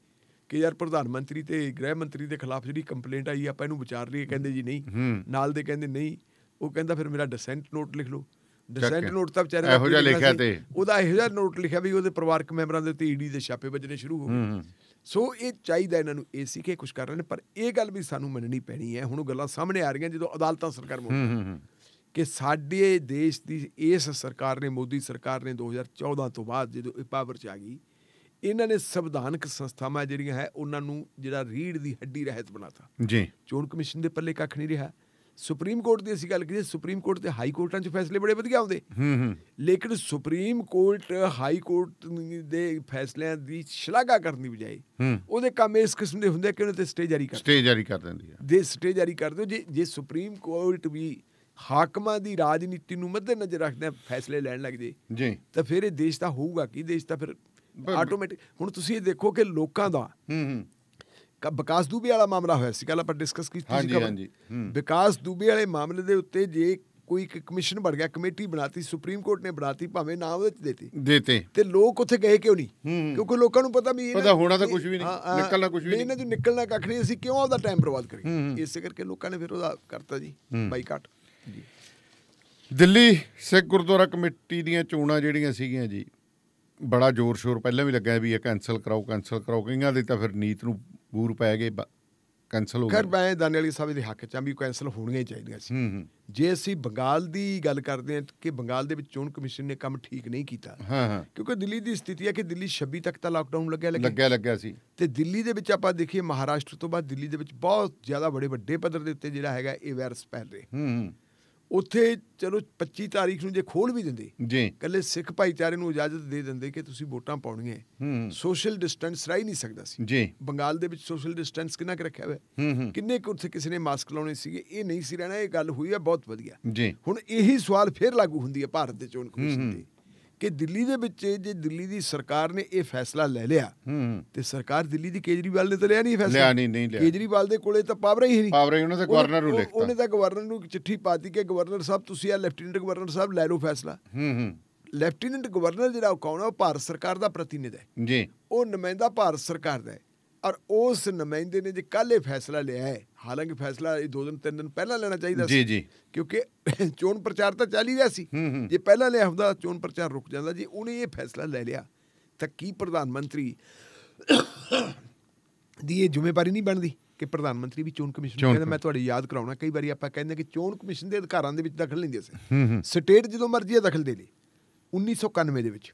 ਕਿ ਯਾਰ ਪ੍ਰਧਾਨ ਮੰਤਰੀ ਤੇ ਗ੍ਰਹਿ ਮੰਤਰੀ ਦੇ ਖਿਲਾਫ ਜਿਹੜੀ ਕੰਪਲੇਂਟ ਆਈ ਆਪਾਂ ਇਹਨੂੰ ਵਿਚਾਰ ਲਈਏ। ਕਹਿੰਦੇ ਜੀ ਨਹੀਂ, ਨਾਲ ਦੇ ਕਹਿੰਦੇ ਨਹੀਂ। ਉਹ ਕਹਿੰਦਾ ਫਿਰ ਮੇਰਾ ਡਿਸੈਂਟ ਨੋਟ ਲਿਖ ਲਓ। ਡਿਸੈਂਟ ਨੋਟ ਤਾਂ ਵਿਚਾਰੇ ਇਹੋ ਜਿਹਾ ਲਿਖਿਆ, ਤੇ ਉਹਦਾ ਇਹੋ ਜਿਹਾ ਨੋਟ ਲਿਖਿਆ ਵੀ ਉਹਦੇ ਪਰਿਵਾਰਕ ਮੈਂਬਰਾਂ ਦੇ ਉੱਤੇ ਈਡੀ ਦੇ ਛਾਪੇ ਵੱਜਣੇ ਸ਼ੁਰੂ ਹੋ ਗਏ। ਸੋ ਇਹ ਚਾਹੀਦਾ ਇਹਨਾਂ ਨੂੰ ਇਹ ਸੀ ਕਿ ਕੁਛ ਕਰ ਰਹੇ ਨੇ, ਪਰ ਇਹ ਗੱਲ ਵੀ ਸਾਨੂੰ ਮੰਨਣੀ ਪੈਣੀ ਹੈ। ਹੁਣ ਉਹ ਗੱਲਾਂ ਸਾਹਮਣੇ ਆ ਰਹੀਆਂ ਜਦੋਂ ਅਦਾਲਤਾਂ ਸਰਕਾਰ ਕਿ ਸਾਡੇ ਦੇਸ਼ ਦੀ ਇਸ ਸਰਕਾਰ ਨੇ, ਮੋਦੀ ਸਰਕਾਰ ਨੇ 2014 ਤੋਂ ਬਾਅਦ ਜਦੋਂ ਇਹ ਪਾਵਰ 'ਚ ਆ ਗਈ, ਇਹਨਾਂ ਨੇ ਸੰਵਿਧਾਨਕ ਸੰਸਥਾਵਾਂ ਜਿਹੜੀਆਂ ਹੈ ਉਹਨਾਂ ਨੂੰ ਜਿਹੜਾ ਰੀੜ੍ਹ ਦੀ ਹੱਡੀ ਰਹਿਤ ਬਣਾਤਾ ਜੀ। ਚੋਣ ਕਮਿਸ਼ਨ ਦੇ ਪੱਲੇ ਕੱਖ ਨਹੀਂ ਰਿਹਾ। ਸੁਪਰੀਮ ਕੋਰਟ ਦੀ ਅਸੀਂ ਗੱਲ ਕਰੀਏ, ਸੁਪਰੀਮ ਕੋਰਟ ਤੇ ਹਾਈ ਕੋਰਟਾਂ 'ਚ ਫੈਸਲੇ ਬੜੇ ਵਧੀਆ ਆਉਂਦੇ, ਲੇਕਿਨ ਸੁਪਰੀਮ ਕੋਰਟ ਹਾਈ ਕੋਰਟ ਦੇ ਫੈਸਲਿਆਂ ਦੀ ਸ਼ਲਾਘਾ ਕਰਨ ਦੀ ਬਜਾਏ ਉਹਦੇ ਕੰਮ ਇਸ ਕਿਸਮ ਦੇ ਹੁੰਦੇ ਕਿ ਉਹਨੇ ਤੇ ਸਟੇ ਜਾਰੀ ਕਰ ਦਿੰਦੀ ਹੈ। ਜੇ ਸਟੇ ਜਾਰੀ ਕਰ ਦਿਓ, ਜੇ ਸੁਪਰੀਮ ਕੋਰਟ ਵੀ ਹਾਕਮਾਂ ਦੀ ਰਾਜਨੀਤੀ ਨੂੰ ਮੱਦੇ ਨਜ਼ਰ ਰੱਖਦੇ ਫੈਸਲੇ ਲੈਣ ਲੱਗ ਜੇ ਤਾਂ ਫਿਰ ਇਹ ਦੇਸ਼ ਤਾਂ ਹੋਊਗਾ ਕੀ? ਦੇਸ਼ ਤਾਂ ਫਿਰ ਆਟੋਮੈਟਿਕ। ਹੁਣ ਤੁਸੀਂ ਇਹ ਦੇਖੋ ਕਿ ਲੋਕਾਂ ਦਾ ਵਿਕਾਸ ਦੁਬੇ ਵਾਲਾ ਮਾਮਲਾ ਹੋਇਆ ਸੀ, ਕੱਲ ਆਪਾਂ ਡਿਸਕਸ ਕੀਤੀ ਸੀ ਖਬਰ। ਵਿਕਾਸ ਦੁਬੇ ਵਾਲੇ ਮਾਮਲੇ ਦੇ ਉੱਤੇ ਜੇ ਕੋਈ ਇੱਕ ਕਮਿਸ਼ਨ ਬਣ ਗਿਆ, ਕਮੇਟੀ ਬਣਾਤੀ, ਸੁਪਰੀਮ ਕੋਰਟ ਨੇ ਬਣਾਤੀ, ਭਾਵੇਂ ਨਾ ਉਹਦੇ ਚ ਦੇਤੇ ਤੇ ਲੋਕ ਉੱਥੇ ਗਏ ਕਿਉਂ ਨਹੀਂ? ਕਿਉਂਕਿ ਲੋਕਾਂ ਨੂੰ ਪਤਾ ਵੀ ਹੋਣਾ ਤਾਂ ਕੁਝ ਵੀ ਨਹੀਂ, ਨਿਕਲਣਾ ਕੁਝ ਵੀ ਨਹੀਂ, ਇਹਨਾਂ ਚੋਂ ਨਿਕਲਣਾ ਕੱਖ ਨਹੀਂ, ਅਸੀਂ ਕਿਉਂ ਆਪਦਾ ਟਾਈਮ ਬਰਬਾਦ ਕਰੀਏ? ਇਸੇ ਕਰਕੇ ਲੋਕਾਂ ਨੇ ਫਿਰ ਉਹਦਾ ਕਰਤਾ ਜੀ ਬਾਈਕਾਟ। ਦਿੱਲੀ ਸਿੱਖ ਗੁਰਦੁਆਰਾ ਕਮੇਟੀ ਦੀਆਂ ਚੋਣਾਂ ਜਿਹੜੀਆਂ ਸੀਗੀਆਂ ਜੀ, ਬੜਾ ਜ਼ੋਰ ਸ਼ੋਰ ਪਹਿਲਾਂ ਵੀ ਲੱਗਿਆ ਵੀ ਇਹ ਕੈਂਸਲ ਕਰਾਓ ਕਈਆਂ ਦੇ ਤਾਂ ਫਿਰ ਨੀਤ ਨੂੰ ਬੂਰ ਪੈ ਗਏ, ਕੈਂਸਲ ਹੋ ਗਏ। ਖੈਰ ਮੈਂ ਦਾਨੇ ਵਾਲੀ ਸਾਹਿਬ ਦੇ ਹੱਕ 'ਚ ਵੀ ਕੈਂਸਲ ਹੋਣੀਆਂ ਹੀ ਚਾਹੀਦੀਆਂ ਸੀ। ਜੇ ਅਸੀਂ ਬੰਗਾਲ ਦੀ ਗੱਲ ਕਰਦੇ ਹਾਂ ਕਿ ਬੰਗਾਲ ਦੇ ਵਿੱਚ ਚੋਣ ਕਮਿਸ਼ਨ ਨੇ ਕੰਮ ਠੀਕ ਨਹੀਂ ਕੀਤਾ, ਕਿਉਂਕਿ ਦਿੱਲੀ ਦੀ ਸਥਿਤੀ ਹੈ ਕਿ ਦਿੱਲੀ 26 ਤੱਕ ਤਾਂ ਲਾਕਡਾਊਨ ਲੱਗਿਆ ਸੀ, ਤੇ ਦਿੱਲੀ ਦੇ ਵਿੱਚ ਆਪਾਂ ਦੇਖੀਏ ਮਹਾਰਾਸ਼ਟਰ ਤੋਂ ਬਾਅਦ ਦਿੱਲੀ ਦੇ ਵਿੱਚ ਬਹੁਤ ਜ਼ਿਆਦਾ ਵੱਡੇ ਪੱਧਰ ਦੇ ਉੱਤੇ ਜਿਹੜਾ ਹੈਗਾ ਇਹ ਵਾਇਰਸ ਫੈਲ ਰਿਹਾ। ਉੱਥੇ ਚਲੋ 25 ਤਾਰੀਖ ਨੂੰ ਜੇ ਖੋਲ ਵੀ ਦਿੰਦੇ, ਇਕੱਲੇ ਸਿੱਖ ਭਾਈਚਾਰੇ ਨੂੰ ਇਜਾਜ਼ਤ ਦੇ ਦਿੰਦੇ ਕਿ ਤੁਸੀਂ ਵੋਟਾਂ ਪਾਉਣੀਆਂ, ਸੋਸ਼ਲ ਡਿਸਟੈਂਸ ਰਹਿ ਨਹੀਂ ਸਕਦਾ ਸੀ। ਬੰਗਾਲ ਦੇ ਵਿੱਚ ਸੋਸ਼ਲ ਡਿਸਟੈਂਸ ਕਿੰਨਾ ਕੁ ਰੱਖਿਆ ਹੋਇਆ, ਕਿੰਨੇ ਕੁ ਉੱਥੇ ਕਿਸੇ ਨੇ ਮਾਸਕ ਲਾਉਣੇ ਸੀਗੇ, ਇਹ ਨਹੀਂ ਸੀ ਰਹਿਣਾ। ਇਹ ਗੱਲ ਹੋਈ ਹੈ ਬਹੁਤ ਵਧੀਆ। ਹੁਣ ਇਹੀ ਸਵਾਲ ਫਿਰ ਲਾਗੂ ਹੁੰਦੀ ਹੈ ਭਾਰਤ ਦੇ ਚੋਣ ਕਮਿਸ਼ਨ ਤੇ ਕਿ ਦਿੱਲੀ ਦੇ ਵਿੱਚ ਜੇ ਦਿੱਲੀ ਦੀ ਸਰਕਾਰ ਨੇ ਇਹ ਫੈਸਲਾ ਲੈ ਲਿਆ ਤੇ ਸਰਕਾਰ ਦਿੱਲੀ ਦੀ ਕੇਜਰੀਵਾਲ ਨੇ ਤਾਂ ਲਿਆ ਨਹੀਂ ਫੈਸਲਾ। ਕੇਜਰੀਵਾਲ ਦੇ ਕੋਲੇ ਤਾਂ ਪਾਵਰ ਹੀ ਨਹੀਂ, ਉਹਨੇ ਤਾਂ ਗਵਰਨਰ ਨੂੰ ਚਿੱਠੀ ਪਾਤੀ ਕਿ ਗਵਰਨਰ ਸਾਹਿਬ ਤੁਸੀਂ ਆ ਲੈਫਟੀਨੈਂਟ ਗਵਰਨਰ ਸਾਹਿਬ ਲੈ ਲਓ ਫੈਸਲਾ। ਲੈਫਟੀਨੈਂਟ ਗਵਰਨਰ ਜਿਹੜਾ ਉਹ ਕੌਣ ਹੈ? ਉਹ ਭਾਰਤ ਸਰਕਾਰ ਦਾ ਪ੍ਰਤੀਨਿਧ ਹੈ, ਉਹ ਨੁਮਾਇੰਦਾ ਭਾਰਤ ਸਰਕਾਰ ਦਾ ਹੈ। ਔਰ ਉਸ ਨੁਮਾਇੰਦੇ ਨੇ ਜੇ ਕੱਲ੍ਹ ਇਹ ਫੈਸਲਾ ਲਿਆ ਹੈ, ਹਾਲਾਂਕਿ ਫੈਸਲਾ ਇਹ 2 ਦਿਨ 3 ਦਿਨ ਪਹਿਲਾਂ ਲੈਣਾ ਚਾਹੀਦਾ ਸੀ, ਕਿਉਂਕਿ ਚੋਣ ਪ੍ਰਚਾਰ ਤਾਂ ਚੱਲ ਹੀ ਰਿਹਾ ਸੀ। ਜੇ ਪਹਿਲਾਂ ਲਿਆ ਹੁੰਦਾ ਚੋਣ ਪ੍ਰਚਾਰ ਰੁਕ ਜਾਂਦਾ। ਜੀ ਉਹਨੇ ਇਹ ਫੈਸਲਾ ਲੈ ਲਿਆ ਤਾਂ ਕੀ ਪ੍ਰਧਾਨ ਮੰਤਰੀ ਦੀ ਇਹ ਜ਼ਿੰਮੇਵਾਰੀ ਨਹੀਂ ਬਣਦੀ ਕਿ ਪ੍ਰਧਾਨ ਮੰਤਰੀ ਵੀ ਚੋਣ ਕਮਿਸ਼ਨ ਨੂੰ ਕਹਿੰਦਾ? ਮੈਂ ਤੁਹਾਡੀ ਯਾਦ ਕਰਾਉਣਾ, ਕਈ ਵਾਰੀ ਆਪਾਂ ਕਹਿੰਦੇ ਕਿ ਚੋਣ ਕਮਿਸ਼ਨ ਦੇ ਅਧਿਕਾਰਾਂ ਦੇ ਵਿੱਚ ਦਖਲ ਲੈਂਦੇ ਸੀ, ਸਟੇਟ ਜਦੋਂ ਮਰਜ਼ੀ ਦਖਲ ਦੇ ਲਈ। 1991 ਦੇ ਵਿੱਚ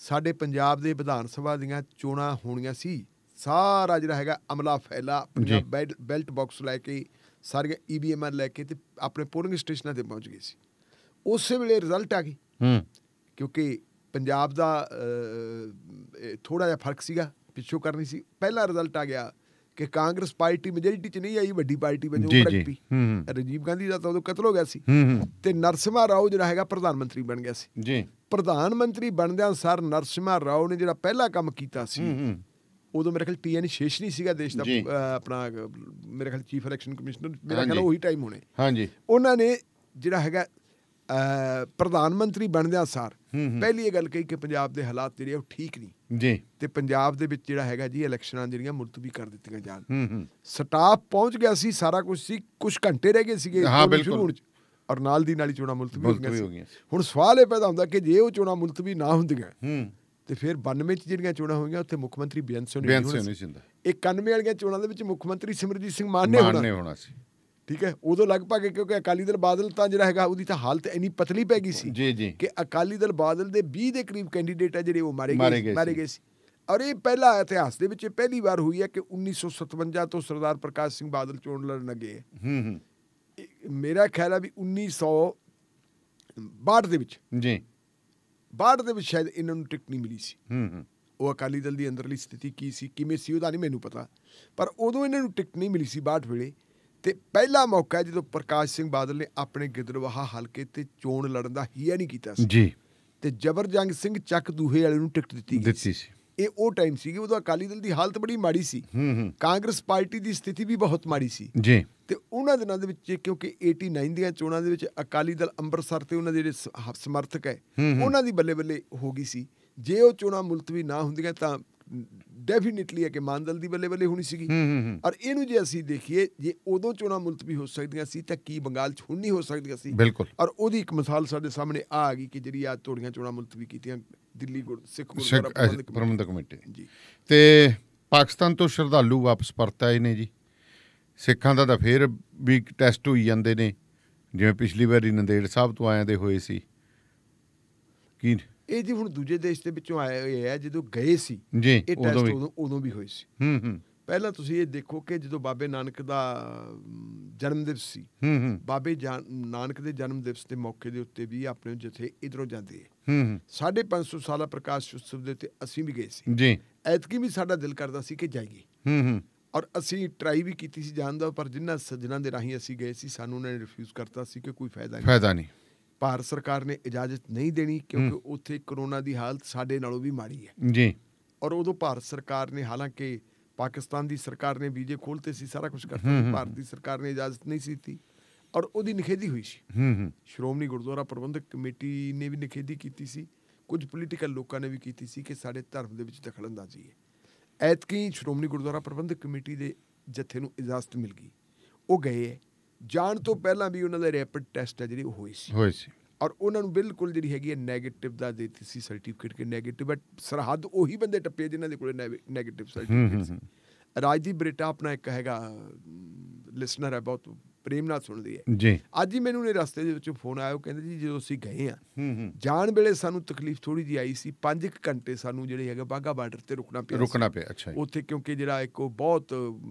ਸਾਡੇ ਪੰਜਾਬ ਦੇ ਵਿਧਾਨ ਸਭਾ ਦੀਆਂ ਚੋਣਾਂ ਹੋਣੀਆਂ ਸੀ, ਸਾਰਾ ਜਿਹੜਾ ਹੈਗਾ ਅਮਲਾ ਫੈਲਾ ਆਪਣੀਆਂ ਬੈਲਟ ਬਾਕਸ ਲੈ ਕੇ, ਸਾਰੀਆਂ EVM ਲੈ ਕੇ ਤੇ ਆਪਣੇ ਪੋਲਿੰਗ ਸਟੇਸ਼ਨਾਂ ਤੇ ਪਹੁੰਚ ਗਏ ਸੀ। ਉਸੇ ਵੇਲੇ ਰਿਜ਼ਲਟ ਆ ਗਈ, ਕਿਉਂਕਿ ਪੰਜਾਬ ਦਾ ਥੋੜ੍ਹਾ ਜਿਹਾ ਫਰਕ ਸੀਗਾ, ਪਿੱਛੋਂ ਕਰਨੀ ਸੀ। ਪਹਿਲਾ ਰਿਜ਼ਲਟ ਆ ਗਿਆ ਕਿ ਕਾਂਗਰਸ ਪਾਰਟੀ ਮੈਜੋਰਿਟੀ 'ਚ ਨਹੀਂ ਆਈ, ਵੱਡੀ ਪਾਰਟੀ ਵਜੋਂ ਉਭਰ ਪਈ। ਰਾਜੀਵ ਗਾਂਧੀ ਦਾ ਤਾਂ ਉਦੋਂ ਕਤਲ ਹੋ ਗਿਆ ਸੀ ਤੇ ਨਰਸਿਮਹਾ ਰਾਓ ਜਿਹੜਾ ਹੈਗਾ ਪ੍ਰਧਾਨ ਮੰਤਰੀ ਬਣ ਗਿਆ ਸੀ। ਪ੍ਰਧਾਨ ਮੰਤਰੀ ਬਣਦਿਆਂ ਸਾਰ ਨਰਸਿਮਹਾ ਰਾਓ ਨੇ ਜਿਹੜਾ ਪਹਿਲਾ ਕੰਮ ਕੀਤਾ ਸੀ, ਉਦੋਂ ਮੇਰੇ ਖਿਆਲ TN ਸ਼ੇਸ਼ਨੀ ਸੀਗਾ ਦੇਸ਼ ਦਾ ਆਪਣਾ, ਮੇਰੇ ਖਿਆਲ ਚੀਫ ਇਲੈਕਸ਼ਨ ਕਮਿਸ਼ਨਰ, ਮੇਰਾ ਖਿਆਲ ਉਹੀ ਟਾਈਮ ਹੋਣੇ। ਉਹਨਾਂ ਨੇ ਜਿਹੜਾ ਹੈਗਾ ਪ੍ਰਧਾਨ ਮੰਤਰੀ ਬਣਦਿਆਂ ਸਾਰ ਪਹਿਲੀ ਇਹ ਗੱਲ ਕਹੀ ਕਿ ਪੰਜਾਬ ਦੇ ਹਾਲਾਤ ਜਿਹੜੇ ਉਹ ਠੀਕ ਨਹੀਂ ਤੇ ਪੰਜਾਬ ਦੇ ਵਿੱਚ ਜਿਹੜਾ ਹੈਗਾ ਜੀ ਇਲੈਕਸ਼ਨਾਂ ਜਿਹੜੀਆਂ ਮੁਲਤਵੀ ਕਰ ਦਿੱਤੀਆਂ ਜਾਣ। ਸਟਾਫ ਪਹੁੰਚ ਗਿਆ ਸੀ, ਸਾਰਾ ਕੁਝ ਸੀ, ਕੁਝ ਘੰਟੇ ਰਹਿ ਗਏ ਸੀਗੇ ਔਰ ਨਾਲ ਦੀ ਨਾਲ ਹੀ ਚੋਣਾਂ ਮੁਲਤਵੀ ਹੋ ਗਈਆਂ। ਹੁਣ ਸਵਾਲ ਇਹ ਪੈਦਾ ਹੁੰਦਾ ਕਿ ਜੇ ਉਹ ਚੋਣਾਂ ਮੁਲਤਵੀ ਨਾ ਹੁੰਦੀਆਂ ਤੇ ਫਿਰ 92 'ਚ ਜਿਹੜੀਆਂ ਚੋਣਾਂ ਹੋਈਆਂ ਉੱਥੇ ਮੁੱਖ ਮੰਤਰੀ ਬੇਅੰਤ ਸਿੰਘ ਸੀ। 91 ਵਾਲੀਆਂ ਚੋਣਾਂ ਦੇ ਵਿੱਚ ਮੁੱਖ ਮੰਤਰੀ ਸਿਮਰਜੀਤ ਸਿੰਘ ਮਾਨ ਨੇ ਹੋਣਾ ਸੀ। ਠੀਕ ਹੈ, ਉਦੋਂ ਲਗਭਗ ਕਿਉਂਕਿ ਅਕਾਲੀ ਦਲ ਬਾਦਲ ਤਾਂ ਜਿਹੜਾ ਹੈਗਾ ਉਹਦੀ ਤਾਂ ਹਾਲਤ ਇੰਨੀ ਪਤਲੀ ਪੈ ਗਈ ਸੀ ਕਿ ਅਕਾਲੀ ਦਲ ਬਾਦਲ ਦੇ 20 ਦੇ ਕਰੀਬ ਕੈਂਡੀਡੇਟ ਆ ਜਿਹੜੇ ਉਹ ਮਾਰੇ ਗਏ ਸੀ। ਔਰ ਇਹ ਪਹਿਲਾ ਇਤਿਹਾਸ ਦੇ ਵਿੱਚ ਪਹਿਲੀ ਵਾਰ ਹੋਈ ਹੈ ਕਿ 1957 ਤੋਂ ਸਰਦਾਰ ਪ੍ਰਕਾਸ਼ ਸਿੰਘ ਬਾਦਲ ਚੋਣ ਲੜਨ ਲੱਗੇ। ਮੇਰਾ ਖਿਆਲ ਹੈ ਵੀ 1962 ਦੇ ਵਿੱਚ 62 ਦੇ ਵਿੱਚ ਸ਼ਾਇਦ ਇਹਨਾਂ ਨੂੰ ਟਿਕਟ ਨਹੀਂ ਮਿਲੀ ਸੀ। ਉਹ ਅਕਾਲੀ ਦਲ ਦੀ ਅੰਦਰਲੀ ਸਥਿਤੀ ਕੀ ਸੀ, ਕਿਵੇਂ ਸੀ, ਉਹਦਾ ਨਹੀਂ ਮੈਨੂੰ ਪਤਾ, ਪਰ ਉਦੋਂ ਇਹਨਾਂ ਨੂੰ ਟਿਕਟ ਨਹੀਂ ਮਿਲੀ ਸੀ 62 ਵੇਲੇ। ਤੇ ਪਹਿਲਾ ਮੌਕਾ ਜਦੋਂ ਪ੍ਰਕਾਸ਼ ਸਿੰਘ ਬਾਦਲ ਨੇ ਆਪਣੇ ਗਿੱਦੜਬਾਹਾ ਹਲਕੇ ਤੇ ਚੋਣ ਲੜਨ ਦਾ ਹੀਆ ਨਹੀਂ ਕੀਤਾ ਸੀ ਤੇ ਜਬਰਜੰਗ ਸਿੰਘ ਚੱਕ ਦੂਹੇ ਵਾਲੇ ਨੂੰ ਟਿਕਟ ਦਿੱਤੀ ਸੀ। ਇਹ ਉਹ ਟਾਈਮ ਸੀ ਉਦੋਂ ਅਕਾਲੀ ਦਲ ਦੀ ਹਾਲਤ ਬੜੀ ਮਾੜੀ ਸੀ, ਕਾਂਗਰਸ ਪਾਰਟੀ ਦੀ ਸਥਿਤੀ ਵੀ ਬਹੁਤ ਮਾੜੀ ਸੀ ਤੇ ਉਹਨਾਂ ਦਿਨਾਂ ਦੇ ਵਿੱਚ ਕਿਉਂਕਿ 89 ਦੀਆਂ ਚੋਣਾਂ ਦੇ ਵਿੱਚ ਅਕਾਲੀ ਦਲ ਅੰਮ੍ਰਿਤਸਰ ਤੇ ਉਹਨਾਂ ਦੇ ਜਿਹੜੇ ਸਮਰਥਕ ਹੈ ਉਹਨਾਂ ਦੀ ਬੱਲੇ ਬੱਲੇ ਹੋ ਗਈ ਸੀ। ਜੇ ਉਹ ਚੋਣਾਂ ਮੁਲਤਵੀ ਨਾ ਹੁੰਦੀਆਂ ਤਾਂ ਡੈਫੀਨੇਟਲੀ ਹੈ ਕਿ ਮਾਨ ਦਲ ਦੀ ਬੱਲੇ ਬੱਲੇ ਹੋਣੀ ਸੀਗੀ। ਔਰ ਇਹਨੂੰ ਜੇ ਅਸੀਂ ਦੇਖੀਏ, ਜੇ ਉਦੋਂ ਚੋਣਾਂ ਮੁਲਤਵੀ ਹੋ ਸਕਦੀਆਂ ਸੀ ਤਾਂ ਕੀ ਬੰਗਾਲ 'ਚ ਹੁਣ ਨਹੀਂ ਹੋ ਸਕਦੀਆਂ ਸੀ? ਬਿਲਕੁਲ। ਔਰ ਉਹਦੀ ਇੱਕ ਮਿਸਾਲ ਸਾਡੇ ਸਾਹਮਣੇ ਆ ਗਈ ਕਿ ਜਿਹੜੀ ਆ ਥੋੜੀਆਂ ਚੋਣਾਂ ਮੁਲਤਵੀ ਕੀਤੀਆਂ ਦਿੱਲੀ ਸਿੱਖ ਗੁਰਦੁਆਰਾ ਪ੍ਰਬੰਧਕ ਕਮੇਟੀ ਜੀ। ਤੇ ਪਾਕਿਸਤਾਨ ਤੋਂ ਸ਼ਰਧਾਲੂ ਵਾਪਸ ਪਰਤ ਆਏ ਨੇ ਜੀ। ਸਿੱਖਾਂ ਦਾ ਤਾਂ ਫੇਰ ਵੀ ਟੈਸਟ ਹੋਈ ਜਾਂਦੇ ਨੇ, ਜਿਵੇਂ ਪਿਛਲੀ ਵਾਰੀ ਨੰਦੇੜ ਸਾਹਿਬ ਤੋਂ ਆਇਆਂ ਦੇ ਹੋਏ ਸੀ। ਕੀ ਇਹ ਜੀ ਹੁਣ ਦੂਜੇ ਦੇਸ਼ ਦੇ ਵਿੱਚੋਂ ਆਏ ਹੋਏ ਆ, ਜਦੋਂ ਗਏ ਸੀ ਇਹ ਟੈਸਟ ਉਦੋਂ ਵੀ ਹੋਏ ਸੀ। ਪਹਿਲਾਂ ਤੁਸੀਂ ਇਹ ਦੇਖੋ ਕਿ ਜਦੋਂ ਬਾਬੇ ਨਾਨਕ ਦਾ ਜਨਮ ਦਿਵਸ ਸੀ, ਬਾਬੇ ਨਾਨਕ ਦੇ ਜਨਮ ਦਿਵਸ ਦੇ ਮੌਕੇ ਦੇ ਉੱਤੇ ਵੀ ਆਪਣੇ ਜਥੇ ਇੱਧਰੋਂ ਜਾਂਦੇ ਹੈ। 550 ਸਾਲਾ ਪ੍ਰਕਾਸ਼ ਉਤਸਵ ਦੇ ਉੱਤੇ ਅਸੀਂ ਵੀ ਗਏ ਸੀ। ਐਤਕੀ ਵੀ ਸਾਡਾ ਦਿਲ ਕਰਦਾ ਸੀ ਕਿ ਜਾਈਏ ਔਰ ਅਸੀਂ ਟਰਾਈ ਵੀ ਕੀਤੀ ਸੀ ਜਾਣ ਦਾ, ਪਰ ਜਿਨ੍ਹਾਂ ਸੱਜਣਾਂ ਦੇ ਰਾਹੀਂ ਅਸੀਂ ਗਏ ਸੀ ਸਾਨੂੰ ਉਹਨਾਂ ਨੇ ਰਿਫਿਊਜ਼ ਕਰਤਾ ਸੀ ਕਿ ਕੋਈ ਫਾਇਦਾ ਨਹੀਂ। ਭਾਰਤ ਸਰਕਾਰ ਨੇ ਇਜਾਜ਼ਤ ਨਹੀਂ ਦੇਣੀ ਕਿਉਂਕਿ ਉੱਥੇ ਕਰੋਨਾ ਦੀ ਹਾਲਤ ਸਾਡੇ ਨਾਲੋਂ ਵੀ ਮਾੜੀ ਹੈ ਜੀ। ਔਰ ਉਦੋਂ ਭਾਰਤ ਸਰਕਾਰ ਨੇ, ਹਾਲਾਂਕਿ ਪਾਕਿਸਤਾਨ ਦੀ ਸਰਕਾਰ ਨੇ ਵੀਜ਼ੇ ਖੋਲ੍ਹਤੇ ਸੀ, ਸਾਰਾ ਕੁਝ ਕਰਤਾ, ਭਾਰਤ ਦੀ ਸਰਕਾਰ ਨੇ ਇਜਾਜ਼ਤ ਨਹੀਂ ਸੀ ਦਿੱਤੀ ਔਰ ਉਹਦੀ ਨਿਖੇਧੀ ਹੋਈ ਸੀ। ਸ਼੍ਰੋਮਣੀ ਗੁਰਦੁਆਰਾ ਪ੍ਰਬੰਧਕ ਕਮੇਟੀ ਨੇ ਵੀ ਨਿਖੇਧੀ ਕੀਤੀ ਸੀ, ਕੁਝ ਪੋਲੀਟੀਕਲ ਲੋਕਾਂ ਨੇ ਵੀ ਕੀਤੀ ਸੀ ਕਿ ਸਾਡੇ ਧਰਮ ਦੇ ਵਿੱਚ ਦਖਲਅੰਦਾਜ਼ੀ ਹੈ। ਐਤਕੀ ਸ਼੍ਰੋਮਣੀ ਗੁਰਦੁਆਰਾ ਪ੍ਰਬੰਧਕ ਕਮੇਟੀ ਦੇ ਜਥੇ ਨੂੰ ਇਜਾਜ਼ਤ ਮਿਲ ਗਈ, ਉਹ ਗਏ ਹੈ। ਜਾਣ ਤੋਂ ਪਹਿਲਾਂ ਵੀ ਉਹਨਾਂ ਦੇ ਰੈਪਿਡ ਟੈਸਟ ਹੈ ਜਿਹੜੇ ਉਹ ਹੋਏ ਸੀ ਔਰ ਉਹਨਾਂ ਨੂੰ ਬਿਲਕੁਲ ਜਿਹੜੀ ਹੈਗੀ ਹੈ ਨੈਗੇਟਿਵ ਦਾ ਦਿੱਤੀ ਸੀ ਸਰਟੀਫਿਕੇਟ ਕਿ ਨੈਗੇਟਿਵ, ਬਟ ਸਰਹੱਦ ਉਹੀ ਬੰਦੇ ਟੱਪੇ ਜਿਨ੍ਹਾਂ ਦੇ ਕੋਲ ਨੈਗੇਟਿਵ ਸਰਟੀਫਿਕੇਟ ਸੀ। ਰਾਜਦੀਪ ਬਰੇਟਾ ਆਪਣਾ ਇੱਕ ਹੈਗਾ ਲਿਸਨਰ ਹੈ, ਬਹੁਤ ਪ੍ਰੇਮ ਨਾਲ ਸੁਣਦੀ ਹੈ ਜੀ। ਅੱਜ ਹੀ ਮੈਨੂੰ ਨੇ ਰਸਤੇ ਦੇ ਵਿੱਚ ਫੋਨ ਆਇਆ, ਉਹ ਕਹਿੰਦੇ ਜੀ ਜਦੋਂ ਅਸੀਂ ਗਏ ਆ ਜਾਣ ਵੇਲੇ ਸਾਨੂੰ ਤਕਲੀਫ ਥੋੜੀ ਜਿਹੀ ਆਈ ਸੀ, 5 ਘੰਟੇ ਸਾਨੂੰ ਜਿਹੜੇ ਹੈਗਾ ਬਾਘਾ ਬਾਰਡਰ ਤੇ ਰੁਕਣਾ ਪਿਆ। ਅੱਛਾ, ਉੱਥੇ ਕਿਉਂਕਿ ਜਿਹੜਾ ਇੱਕ ਉਹ ਬਹੁਤ